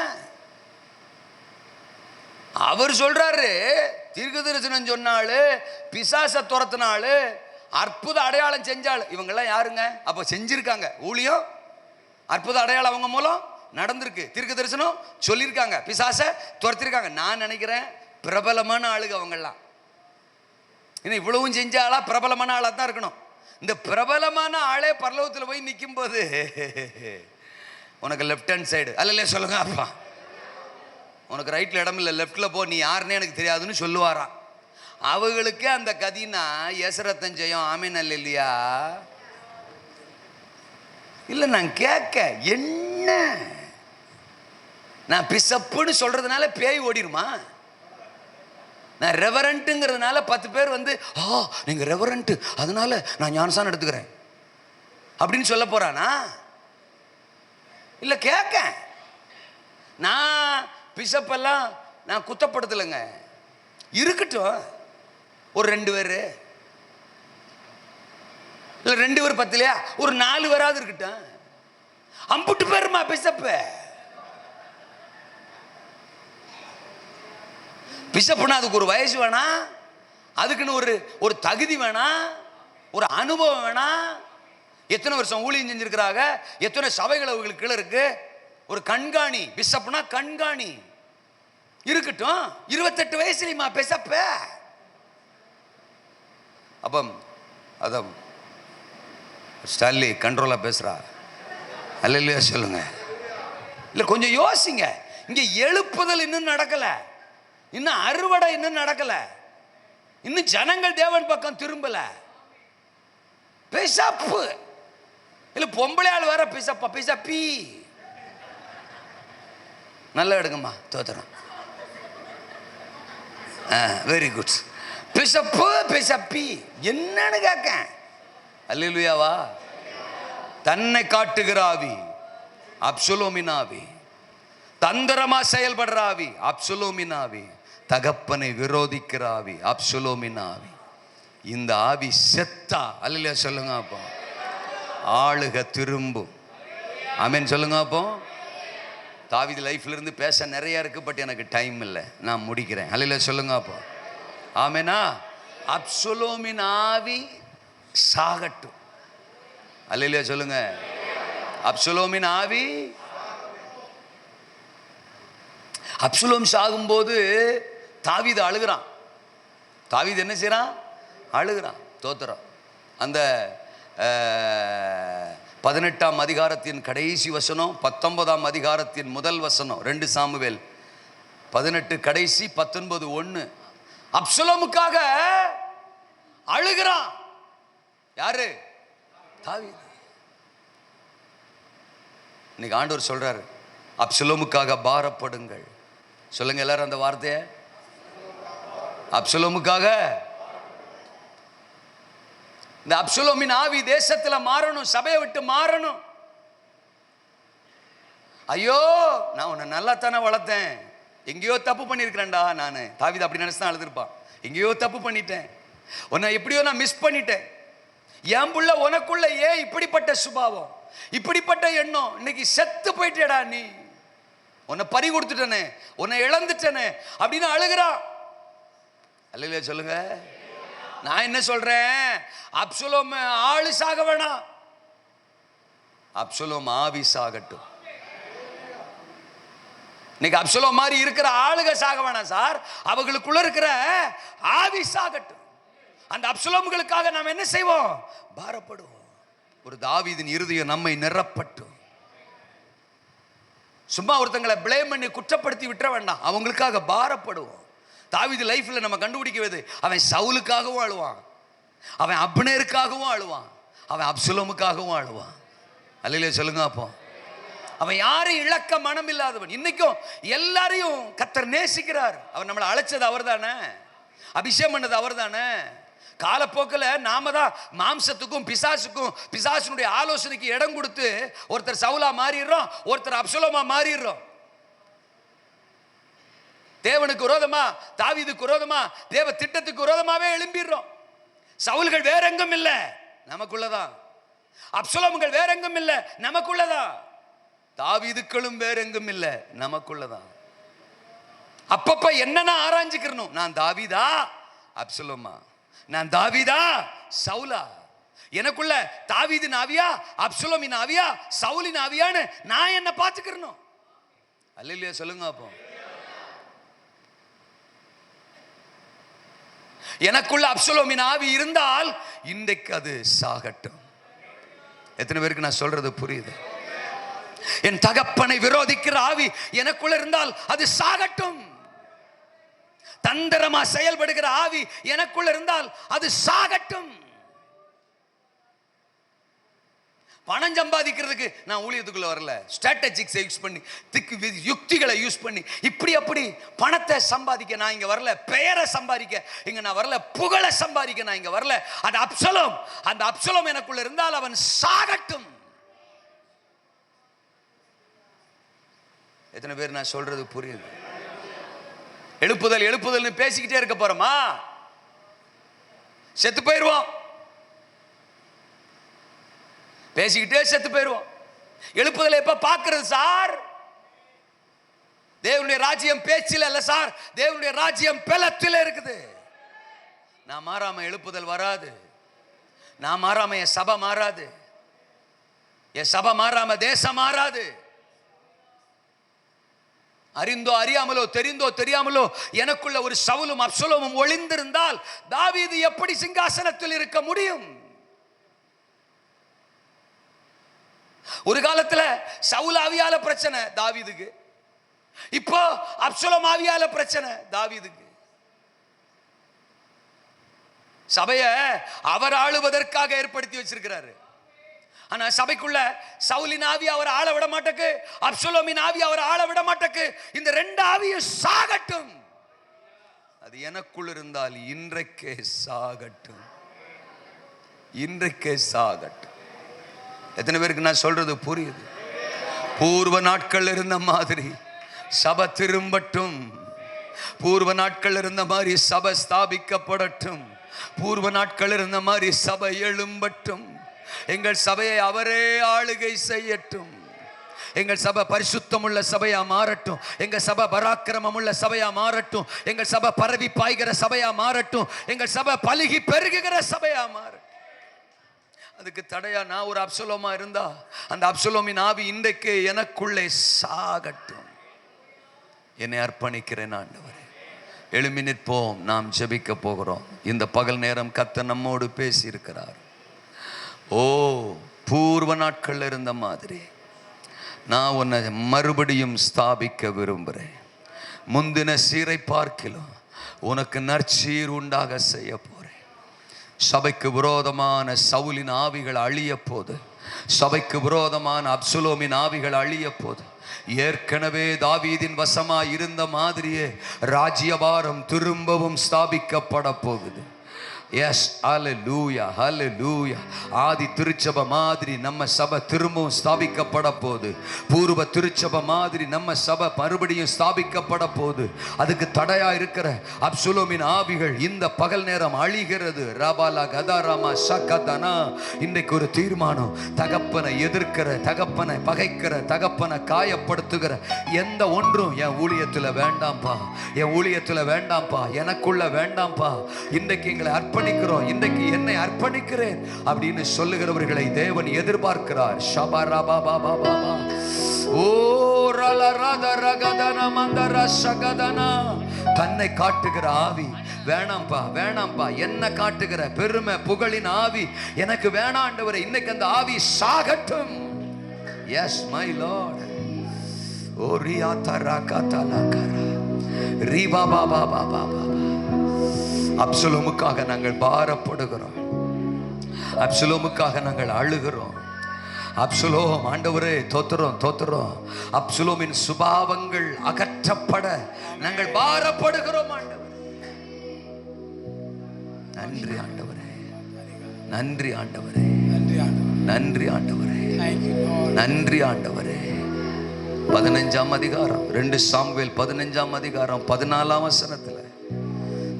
அவர் சொல்றாரு, தீர்க்க தரிசனம் சொன்னாலு, பிசாச துரத்தினாலு, அற்புத அடையாளம் செஞ்சாள். இவங்கெல்லாம் யாருங்க? அப்போ செஞ்சிருக்காங்க ஊழியம், அற்புத அடையாளம் அவங்க மூலம் நடந்திருக்கு, தீர்க்க தரிசனம் சொல்லியிருக்காங்க, பிசாச துரத்திருக்காங்க. நான் நினைக்கிறேன் பிரபலமான ஆளுங்க அவங்கெல்லாம். ஏன்னா இவ்வளவும் செஞ்ச ஆளா பிரபலமான ஆளா தான் இருக்கணும். இந்த பிரபலமான ஆளே பரலோகத்தில் போய் நிற்கும் போது உனக்கு லெஃப்ட் ஹேண்ட் சைடு, அல்ல சொல்லுங்க அப்பா, உனக்கு ரைட்ல இடம் இல்லை, லெஃப்ட்ல போ, நீ யாருன்னே எனக்கு தெரியாதுன்னு சொல்லுவாராம். அவங்களுக்கே அந்த கதினா எசரத்தன் ஜெயம் ஆமீன் அல்ல இல்லையா? இல்லை நான் கேட்க, என்ன நான் பிசப்புன்னு சொல்றதுனால பேய் ஓடிருமா? நான் ரெவரண்ட்டுங்கிறதுனால 10 பேர் வந்து நீங்க ரெவரண்ட் அதனால நான் ஞானசானம் எடுத்துக்கிறேன் அப்படின்னு சொல்ல போறானா? இல்லை கேட்க. நான் பிஷப்பெல்லாம் நான் குத்தப்படுத்தலைங்க. இருக்கட்டும், ஒரு 2 பேர் இல்லை 2 பேர் 10 இல்லையா, ஒரு 4 பேராவது இருக்கட்டும். அம்புட்டு பேருமா பிஷப்பு. பிஷப்புனா அதுக்கு ஒரு வயசு வேணாம், அதுக்குன்னு ஒரு தகுதி வேணாம், ஒரு அனுபவம் வேணாம். எத்தனை வருஷம் ஊழியம் செஞ்சிருக்கிறாங்க, எத்தனை சபைகள் அவங்களுக்கு கீழே இருக்கு. ஒரு கண்காணி, பிஷப்னா கண்காணி இருக்கட்டும். 28 வயசுலயுமா பிஷப்ப? அப்ப அதான் ஸ்டான்லி கண்ட்ரோலா பேசுறா. அல்லேலூயா சொல்லுங்க. இல்ல கொஞ்சம் யோசிங்க. இங்க எழுப்புதல் இன்னும் நடக்கல, இன்னும் அறுவடை இன்னும் நடக்கல, இன்னும் ஜனங்கள் தேவன் பக்கம் திரும்பல. பிஷப்பு இல்ல பொம்பளையாள் வேற பிஷப்பா, பிஷப்பி. நல்லா எடுங்கம்மா, தோத்துறோம். Very good. பிஷப்பு பிஷப்பி என்னன்னு கேட்க. அல்லேலூயாவா? தன்னை காட்டுகிற ஆவி அப்சலோமின் ஆவி, தந்திரமா செயல்படுற ஆவி அப்சலோமின் ஆவி, தகப்பனை விரோதிக்கிற ஆவி அப்சலோமின் ஆவி. இந்த ஆவி செத்தா, அல்லேலூயா சொல்லுங்க. அப்போ ஆளுக திரும்பும். ஆமென் சொல்லுங்க. அப்போ தாவீது லைஃப்ல இருந்து பேச நிறைய இருக்கு, பட் எனக்கு டைம் இல்லை, நான் முடிக்கிறேன். அல்லேலூயா சொல்லுங்க. அப்போ ஆமெனா. அப்சலோமின் ஆவி சாகட்டும். அல்லேலூயா சொல்லுங்க. அப்சலோமின் ஆவி. அப்சலோம் சாகும்போது தாவீது அழுகிறான். தாவீது என்ன செய்யறான்? அழுகிறான். தோத்துறான். அந்த 18ஆம் அதிகாரத்தின் கடைசி வசனம், 19ஆம் அதிகாரத்தின் முதல் வசனம், 2 சாமுவேல் 18 கடைசி 19 1. அப்சலோமுக்காக அழுகிறான். யாரு? தாவீது. இன்னைக்கு ஆண்டவர் சொல்றாரு, அப்சலோமுக்காக பாரப்படுங்கள். சொல்லுங்க எல்லாரும் அந்த வார்த்தையை. அப்சலோமுக்காக. இந்த அப்சலோமின் ஆவி தேசத்துல மாறணும், சபையை விட்டு மாறணும். ஐயோ, நான் உன்னை நல்லா தானே வளர்த்தேன், எங்கேயோ தப்பு பண்ணியிருக்கிறேன்டா. நான் தாவீது அப்படி நினைச்சு தான் அழுதுருப்பான். எங்கேயோ தப்பு பண்ணிட்டேன், உன்னை எப்படியோ நான் மிஸ் பண்ணிட்டேன். என் புள்ள உனக்குள்ள ஏன் இப்படிப்பட்ட சுபாவம், இப்படிப்பட்ட எண்ணம்? இன்னைக்கு செத்து போயிட்டேடா நீ, உன்னை பறி கொடுத்துட்டனே, உன்னை இழந்துட்டனே அப்படின்னு அழுகிறான். அல்லேலூயா சொல்லுங்க. நான் என்ன சொல்றேன்? அப்சலோம் ஆளு சாக வேணாம், அப்சலோம் ஆவி சாகட்டும். இன்னைக்கு அப்சலோம் மாதிரி இருக்கிற ஆளுக சாக வேணாம் சார், அவங்களுக்குள்ள இருக்கிற ஆவி சாகட்டும். அந்த அப்சலோம்களுக்காக நாம் என்ன செய்வோம்? பாரப்படுவோம். ஒரு தாவீதின் இருதயம் நம்மை நிரப்பட்டும். சும்மா ஒருத்தங்களை பிளேம் பண்ணி குற்றப்படுத்தி விட்டுற வேண்டாம், அவங்களுக்காக பாரப்படுவோம். தாவீது லைஃப்ல நம்ம கண்டுபிடிக்கிறது, அவன் சவுலுக்காகவும் அழுவான், அவன் அப்னேருக்காகவும் அழுவான், அவன் அப்சலோமுக்காகவும் அழுவான். அல்லேலூயா சொல்லுங்க. அப்போ அவன் யாரையும் இழக்க மனம் இல்லாதவன். இன்னைக்கும் எல்லாரையும் கர்த்தர் நேசிக்கிறார். அவர் நம்மளை அழைச்சது அவர் தானே, அபிஷேகம் பண்ணது அவர் தானே. காலப்போக்கில் நாம தான் மாம்சத்துக்கும் பிசாசுக்கும் பிசாசுனுடைய ஆலோசனைக்கு இடம் கொடுத்து ஒருத்தர் சவுலா மாறிடுறோம், ஒருத்தர் அப்சலோமா மாறிடுறோம். தேவனுக்கு விரோதமா, தாவீதுக்கு விரோதமா, தேவ திட்டத்துக்கு விரோதமாவே எழும்பிடுறோம். சவுல்கள் வேற எங்கும் இல்லை, நமக்குள்ளதான். அப்சலோம்கள் வேற எங்கும் இல்லை, நமக்குள்ளதான். தாவீதுக்களும் வேற எங்கும் இல்லை, நமக்குள்ளதான். அப்பப்ப என்னன்னா ஆராய்ஞ்சுக்கணும், நான் தாவீதா அப்சலோமா, நான் தாவீதா சவுலா, எனக்குள்ள தாவீதின் ஆவியா அப்சலோமின் ஆவியா சவுலின் ஆவியான்னு நான் என்ன பார்த்துக்கிறணும். அல்லேலூயா சொல்லுங்க. அப்போ எனக்குள்ள அப்சலோமின் ஆவி இருந்தால் இன்றைக்கு அது சாகட்டும். எத்தனை பேருக்கு நான் சொல்றது புரியுது? என் தகப்பனை விரோதிக்கிற ஆவி எனக்குள்ள இருந்தால் அது சாகட்டும். தந்திரமா செயல்படுகிற ஆவி எனக்குள்ள இருந்தால் அது சாகட்டும். பணம் சம்பாதிக்கிறதுக்கு நான் ஊழியத்துக்குள்ள வரல, ஸ்ட்ராட்டஜிக்ஸ் யூஸ் பண்ணி, யுக்திகளை யூஸ் பண்ணி இப்படி அப்படி பணத்தை சம்பாதிக்க நான் இங்க வரல, பெயரை சம்பாதிக்க இங்க நான் வரல, புகழை சம்பாதிக்க நான் இங்க வரல. அது அப்சலோம். அந்த அப்சலோம் எனக்குள்ள இருந்தால் அவன் சாகட்டும். எத்தனை பேர் நான் சொல்றது புரியுது? எழுப்புதல் எழுப்புதல்னு பேசிக்கிட்டே இருக்க போறோமா? செத்து போயிடுவோம். பேசிக்கிட்டே செத்து போயிடுவோம். எழுப்புதலை எப்ப பார்க்கிறது சார்? தேவனுடைய ராஜ்யம் பேச்சில் அல்ல சார், தேவனுடைய ராஜ்யம் பலத்தில் இருக்குது. நான் மாறாம எழுப்புதல் வராது. நான் மாறாம என் சபை மாறாது. என் சபை மாறாம தேசம் மாறாது. அறிந்தோ அறியாமலோ தெரிந்தோ தெரியாமலோ எனக்குள்ள ஒரு சவுலும் அப்சலோமும் ஒளிந்திருந்தால் தாவீது எப்படி சிங்காசனத்தில் இருக்க முடியும்? ஒரு காலத்துல சவுல் ஆவியால பிரச்சனை தாவீதுக்கு, இப்போ அப்சலோம் ஆவியால பிரச்சனை தாவீதுக்கு. சபையை அவர் ஆளுவதற்காக ஏற்படுத்தி வச்சிருக்கிறாரு. ஆனா சபைக்குள்ள சவுலின் ஆவி அவர் ஆள விட மாட்டக்கு, அப்சலோமின் ஆவி அவர் ஆள விட மாட்டக்கு. இந்த ரெண்டு ஆவியும் சாகட்டும். அது எனக்குள் இருந்தால் இன்றைக்கே சாகட்டும், இன்றைக்கே சாகட்டும். எத்தனை பேருக்கு நான் சொல்றது புரியுது? பூர்வ நாட்கள் இருந்த மாதிரி சபை திரும்பட்டும். பூர்வ நாட்கள் இருந்த மாதிரி சபை ஸ்தாபிக்கப்படட்டும். பூர்வ நாட்கள் இருந்த மாதிரி சபை எழும்பட்டும். எங்கள் சபையை அவரே ஆளுகை செய்யட்டும். எங்கள் சபை பரிசுத்தம் உள்ள சபையா மாறட்டும். எங்கள் சபை பராக்கிரமம் உள்ள சபையா மாறட்டும். எங்கள் சபை பரவி பாய்கிற சபையா மாறட்டும். எங்கள் சபை பலுகி பெருகுகிற சபையா மாறட்டும். அதுக்கு தடையா நான் ஒரு அப்சலோமா இருந்தா அந்த அப்சலோமின் ஆவி இன்றைக்கு எனக்குள்ளே சாகட்டும். என்னை அர்ப்பணிக்கிறேன் ஆண்டவரே. எழும்பி நிற்போம், நாம் ஜெபிக்க போகிறோம். இந்த பகல் நேரம் கர்த்தர் நம்மோடு பேசி இருக்கிறார். ஓ, பூர்வ நாட்கள் இருந்த மாதிரி நான் உன்னை மறுபடியும் ஸ்தாபிக்க விரும்புகிறேன். முந்தின சீரை பார்க்கிலும் உனக்கு நற்சீர் உண்டாக செய்ய போறேன். சபைக்கு விரோதமான சவுலின் ஆவிகள் அழிய போது, சபைக்கு விரோதமான அப்சலோமின் ஆவிகள் அழிய போது, ஏற்கனவே தாவீதின் வசமாய் இருந்த மாதிரியே ராஜ்யபாரம் திரும்பவும் ஸ்தாபிக்கப்பட போகுது. எஸ், ஹல்லேலூயா, ஹல்லேலூயா. ஆதி திருச்சபை மாதிரி நம்ம சபை திரும்பவும் ஸ்தாபிக்கப்பட போகுது. பூர்வ திருச்சபை மாதிரி நம்ம சபை மறுபடியும் ஸ்தாபிக்கப்பட போகுது. அதுக்கு தடையா இருக்கிற அப்சலோமின் ஆவிகள் இந்த பகல் நேரம் அழிகிறது. ரபாலா கதாராமா சகதனா. இன்றைக்கு ஒரு தீர்மானம். தகப்பனை எதிர்க்கிற, தகப்பனை பகைக்கிற, தகப்பனை காயப்படுத்துகிற எந்த ஒன்றும் என் ஊழியத்தில் வேண்டாம்ப்பா, என் ஊழியத்தில் வேண்டாம்ப்பா, எனக்குள்ள வேண்டாம்ப்பா. இன்றைக்கு எங்களை அர்ப்பணிக்கிறோம், இன்றைக்கு என்னை அர்ப்பணிக்கிறேன் அப்படின்னு சொல்லுகிறவர்களை தேவன் எதிர்பார்க்கிறார். தன்னை காட்டுகிற ஆவி வேணாம்பா, வேணாம்பா. என்ன காட்டுகிற பெருமை புகழின் ஆவி எனக்கு வேணாம் ஆண்டவரே. இன்னைக்கு அந்த ஆவி சாகட்டும். Yes my lord. ஓ ரியாதா ராகாதா லகரா ரிபா பாபா பாபா. அப்சலோமுக்காக நாங்கள் பாரப்படுகிறோம். அப்சலோமுக்காக நாங்கள் அழுகிறோம். அப்சலோம் ஆண்டவரே தோத்துறோம், தோத்துறோம். அப்சலோமின் சுபாவங்கள் அகற்றப்பட நாங்கள் பாரப்படுகிறோம் ஆண்டவரே. நன்றி ஆண்டவரே, நன்றி ஆண்டவரே, நன்றி ஆண்டவரே, நன்றி ஆண்டவரே. 15ஆம் அதிகாரம் 2 சாமுவேல் 15ஆம் அதிகாரம் 14ஆம் வசனத்துல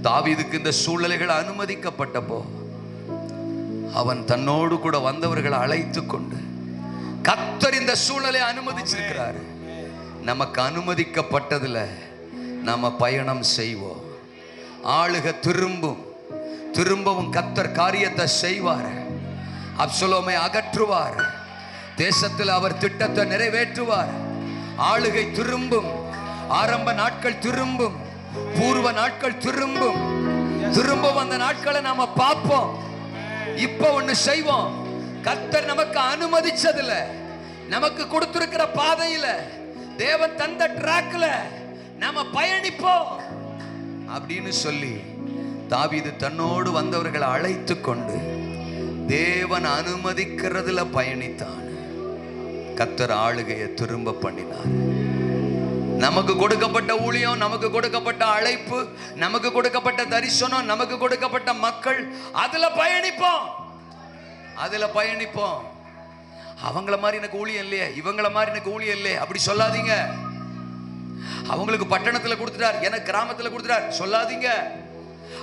தாவீதுக்கு இந்த சூழ்நிலைகள் அனுமதிக்கப்பட்டப்போ அவன் தன்னோடு கூட வந்தவர்களை அழைத்து கொண்டு, கர்த்தர் இந்த சூழ்நிலையை அனுமதிச்சிருக்கிறாரு. நமக்கு அனுமதிக்கப்பட்டதுல நாம பயணம் செய்வோம். ஆளுக திரும்பவும் கர்த்தர் காரியத்தை செய்வார். அப்சலோமை அகற்றுவார். தேசத்தில் அவர் திட்டத்தை நிறைவேற்றுவார். ஆளுகை திரும்பும். ஆரம்ப நாட்கள் திரும்பும். பூர்வ நாட்கள் திரும்பும். அந்த நாட்களை நாம பார்ப்போம். இப்ப ஒண்ணு செய்வோம். கர்த்தர் நமக்கு அனுமதிச்சதுல, நமக்கு கொடுத்திருக்கிற பாதையில, தேவன் தந்த ட்ராக்ல நாம பயணிப்போம் அப்படின்னு சொல்லி தாவீது தன்னோடு வந்தவர்களை அழைத்து கொண்டு தேவன் அனுமதிக்கிறதுல பயணித்தான். கர்த்தர் ஆளுகையை திரும்ப பண்ணினார். நமக்கு கொடுக்கப்பட்ட ஊழியம், நமக்கு கொடுக்கப்பட்ட அழைப்பு, நமக்கு கொடுக்கப்பட்ட தரிசனம், நமக்கு கொடுக்கப்பட்ட மக்கள், அதுல பயணிப்போம், அதுல பயணிப்போம். அவங்கள மாதிரி எனக்கு ஊழியம் இல்லையே, இவங்கள மாதிரி எனக்கு ஊழியம் இல்லையே அப்படி சொல்லாதீங்க. அவங்களுக்கு பட்டணத்துல கொடுத்துட்டார், எனக்கு கிராமத்துல கொடுத்துட்டார் சொல்லாதீங்க.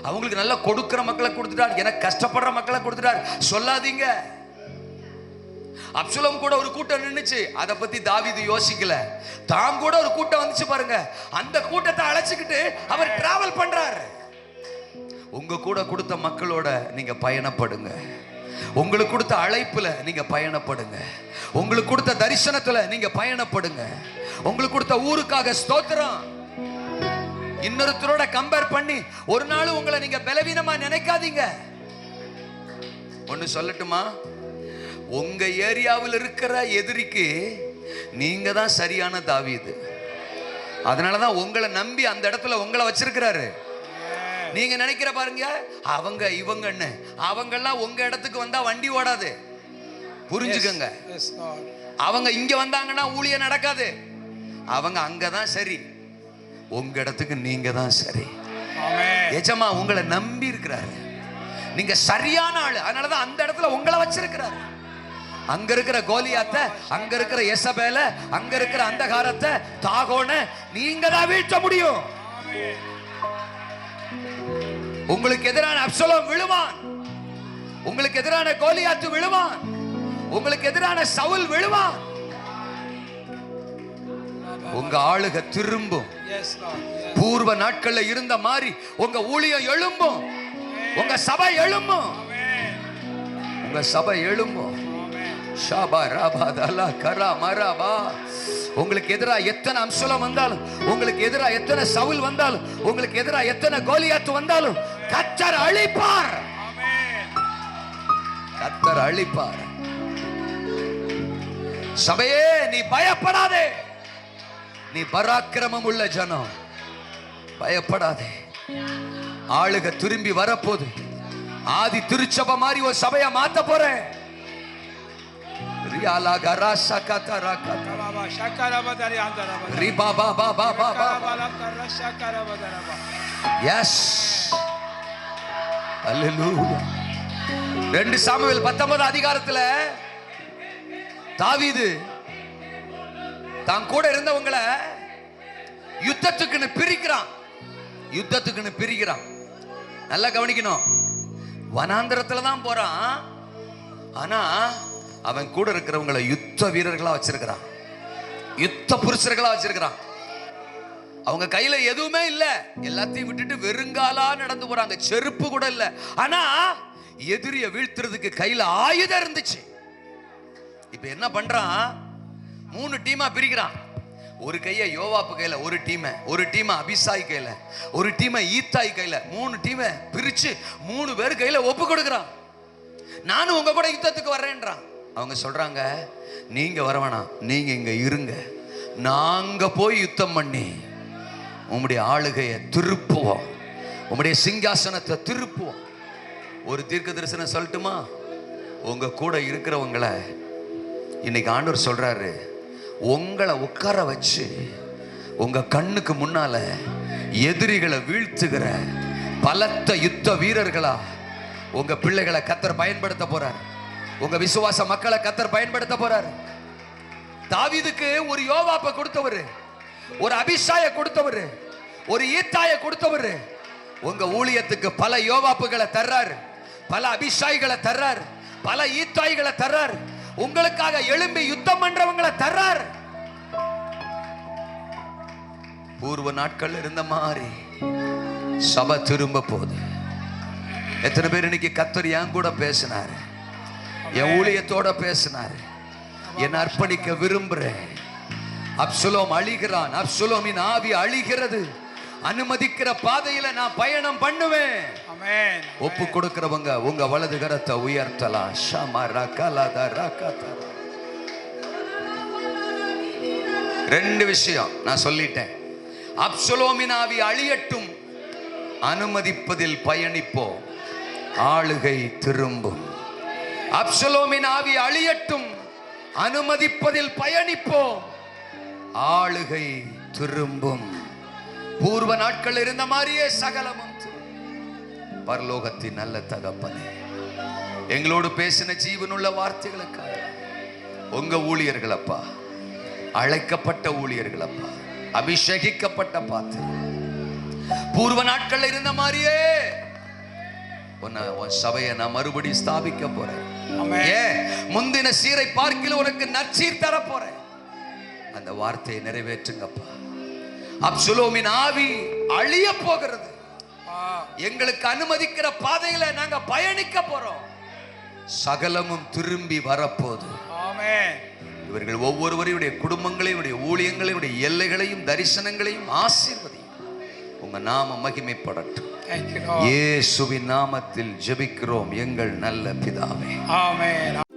அவங்களுக்கு நல்லா கொடுக்கிற மக்களை கொடுத்துட்டார், எனக்கு கஷ்டப்படுற மக்களை கொடுத்துட்டார் சொல்லாதீங்க. அப்சலோம் கூட ஒரு கூட்டம் நின்னுச்சு, அதை பத்தி தாவீது யோசிக்கல. தாம் கூட ஒரு கூட்டம் வந்துச்சு பாருங்க, அந்த கூட்டத்தை அழைச்சுக்கிட்டு அவர் டிராவல் பண்றாரு. உங்க கூட கொடுத்த மக்களோட நீங்க பயணப்படுங்க. உங்களுக்கு கொடுத்த அழைப்புல நீங்க பயணப்படுங்க. உங்களுக்கு கொடுத்த தரிசனத்துல நீங்க பயணப்படுங்க. உங்களுக்கு கொடுத்த ஊருக்காக ஸ்தோத்திரம். இன்னொருத்தரோட கம்பேர் பண்ணி ஒரு நாள் உங்களை நீங்க பலவீனமா நினைக்காதீங்க. ஒன்னு சொல்லட்டுமா, உங்க ஏரியாவில் இருக்கிற எதிரிக்கு நீங்க தான் சரியான தாவீது. அதனாலதான் உங்களை நம்பி அந்த இடத்துல உங்களை வச்சிருக்கிறாரு. நீங்க நினைக்கிற பாருங்க, அவங்க இவங்கன்னு, அவங்கெல்லாம் உங்க இடத்துக்கு வந்தா வண்டி ஓடாது, புரிஞ்சுக்கங்க. அவங்க இங்க வந்தாங்கன்னா ஊழியம் நடக்காது. அவங்க அங்கதான் சரி, உங்க இடத்துக்கு நீங்க தான் சரி. எஜமா உங்களை நம்பி இருக்கிறாரு, நீங்க சரியான ஆளு, அதனாலதான் அந்த இடத்துல உங்களை வச்சிருக்கிறாரு. அங்க இருக்கிற கோலியாத்த, அங்க இருக்கிற எசபேல, அங்க இருக்கிற அந்தகாரத்தை, தாகோன நீங்க தான் வீழ்த்த முடியும். உங்களுக்கு எதிரான அப்சலோம் விழுவான், உங்களுக்கு எதிரான கோலியாத்து விழுவான், உங்களுக்கு எதிரான சவுல் விழுவான். உங்க ஆளுக திரும்பும். பூர்வ நாட்கள்ல இருந்த மாதிரி உங்க ஊழியம் எழும்பும், உங்க சபை எழும்பும், உங்க சபை எழும்பும். ஷாபா ராபா தலா கரா மராபா. உங்களுக்கு எதிராக எத்தனை அம்சலம் வந்தாலும், உங்களுக்கு எதிராக எத்தனை சவுல் வந்தாலும், உங்களுக்கு எதிராக எத்தனை கோலியாத்து வந்தாலும் கர்த்தர் அழிப்பார். கர்த்தர் அழிப்பார். சபையே நீ பயப்படாதே, நீ பராக்கிரமம் உள்ள ஜனம், பயப்படாதே. ஆளுக திரும்பி வரப்போது. ஆதி திருச்சபை மாதிரி ஒரு சபையை மாத்த போறேன். ரெண்டு சாமுவேல் 19 அதிகாரத்துல தாவீது தான் கூட இருந்தவங்களை யுத்தத்துக்குன்னு பிரிக்கிறான். யுத்தத்துக்குன்னு பிரிக்கிறான். நல்லா கவனிக்கணும். வனாந்திரத்துல தான் போறான், ஆனா அவன் கூட இருக்கிறவங்களை யுத்த வீரர்களா வச்சிருக்கிறான், யுத்த புருஷர்களா வச்சிருக்கிறான். அவங்க கையில எதுவுமே இல்ல, எல்லாத்தையும் விட்டுட்டு வெறுங்காலா நடந்து போறாங்க, செருப்பு கூட இல்ல. ஆனா எதிரிய வீழ்த்துறதுக்கு கையில ஆயுதம் இருந்துச்சு. இப்ப என்ன பண்றான், 3 டீமா பிரிக்கிறான். ஒரு கைய யோவாப்பு கையில ஒரு டீமை, ஒரு டீமை அபிசாய் கையில, ஒரு டீமை ஈத்தாய் கையில, 3 டீமை பிரிச்சு 3 பேர் கையில ஒப்பு கொடுக்கிறான். நானும் உங்க கூட யுத்தத்துக்கு வர்றேன்றான். அவங்க சொல்றாங்க, நீங்க வரவேணாம், நீங்க இங்க இருங்க, நாங்க போய் யுத்தம் பண்ணி உம்முடைய ஆளுகையை திருப்புவோம், உம்முடைய சிங்காசனத்தை திருப்புவோம். ஒரு தீர்க்க தரிசனம் சொல்லட்டுமா, உங்க கூட இருக்கிறவங்களை இன்னைக்கு ஆண்டவர் சொல்றாரு, உங்களை உட்கார வச்சு உங்க கண்ணுக்கு முன்னால எதிரிகளை வீழ்த்துகிற பலத்த யுத்த வீரர்களா உங்க பிள்ளைகளை கர்த்தர் பயன்படுத்த போறார். உங்க விசுவாச மக்களை கர்த்தர் பயன்படுத்த போறார். தாவீதுக்கு ஒரு யோவாப்பை கொடுத்தவர், ஒரு அபிஷாய கொடுத்தவர், ஒரு ஈத்தாய கொடுத்தவர். உங்க ஊழியத்துக்கு பல யோவாப்புகளை தர்றாரு, பல அபிஷாய்களை தர்றார், பல ஈத்தாய்களை தர்றார், உங்களுக்காக எழும்பி யுத்தம் பண்றவங்களை தர்றார். பூர்வ நாட்கள் இருந்த மாதிரி சபை திரும்ப போகுது. எத்தனை பேர் இன்னைக்கு கர்த்தர் என் கூட பேசினாரு, என் ஊழியத்தோட பேசினாரு, என்னை அர்ப்பணிக்க விரும்புறேன். அப்சலோம் அழிகிறான், அப்சலோமின் ஆவி அழிகிறது, அனுமதிக்கிற பாதையில நான் பயணம் பண்ணுவேன். ஒப்பு கொடுக்கிறவங்க உங்க வலது கரத்தை உயர்த்தலாம். ரெண்டு விஷயம் நான் சொல்லிட்டேன். அப்சலோமின் ஆவி அழியட்டும், அனுமதிப்பதில் பயணிப்போம், ஆளுகை திரும்பும். அப்சலோமின் ஆவி அழியட்டும், அனுமதிப்பதில் பயணிப்போம், ஆளுகை திரும்பும். பூர்வ நாட்கள் இருந்த மாதிரியே சகலமும். பரலோகத்தின் நல்ல தகப்பனே, எங்களோடு பேசின ஜீவனுள்ள வார்த்தைகளுக்காக உங்க ஊழியர்களப்பா, அழைக்கப்பட்ட ஊழியர்களப்பா, அபிஷேகிக்கப்பட்ட பாத்திரம். பூர்வ நாட்கள் இருந்த மாதிரியே உன் சபையை நான் மறுபடி ஸ்தாபிக்க போறேன். முந்தின சீரை பார்க்கில உனக்கு நற்சீர் தர போறேன். அந்த வார்த்தையை நிறைவேற்றுங்கப்பா. அப்சலோமின் ஆவி அழிய போகிறது. எங்களுக்கு அனுமதிக்கிற பாதையில நாங்க பயணிக்க போறோம். சகலமும் திரும்பி வரப்போது. இவர்கள் ஒவ்வொருவரையுடைய குடும்பங்களையுடைய ஊழியங்களையுடைய எல்லைகளையும் தரிசனங்களையும் ஆசீர்வதியும். உங்க நாம மகிமைப்படட்டும். இயேசுவின் நாமத்தில் ஜெபிக்கிறோம் எங்கள் நல்ல பிதாவே. ஆமென்.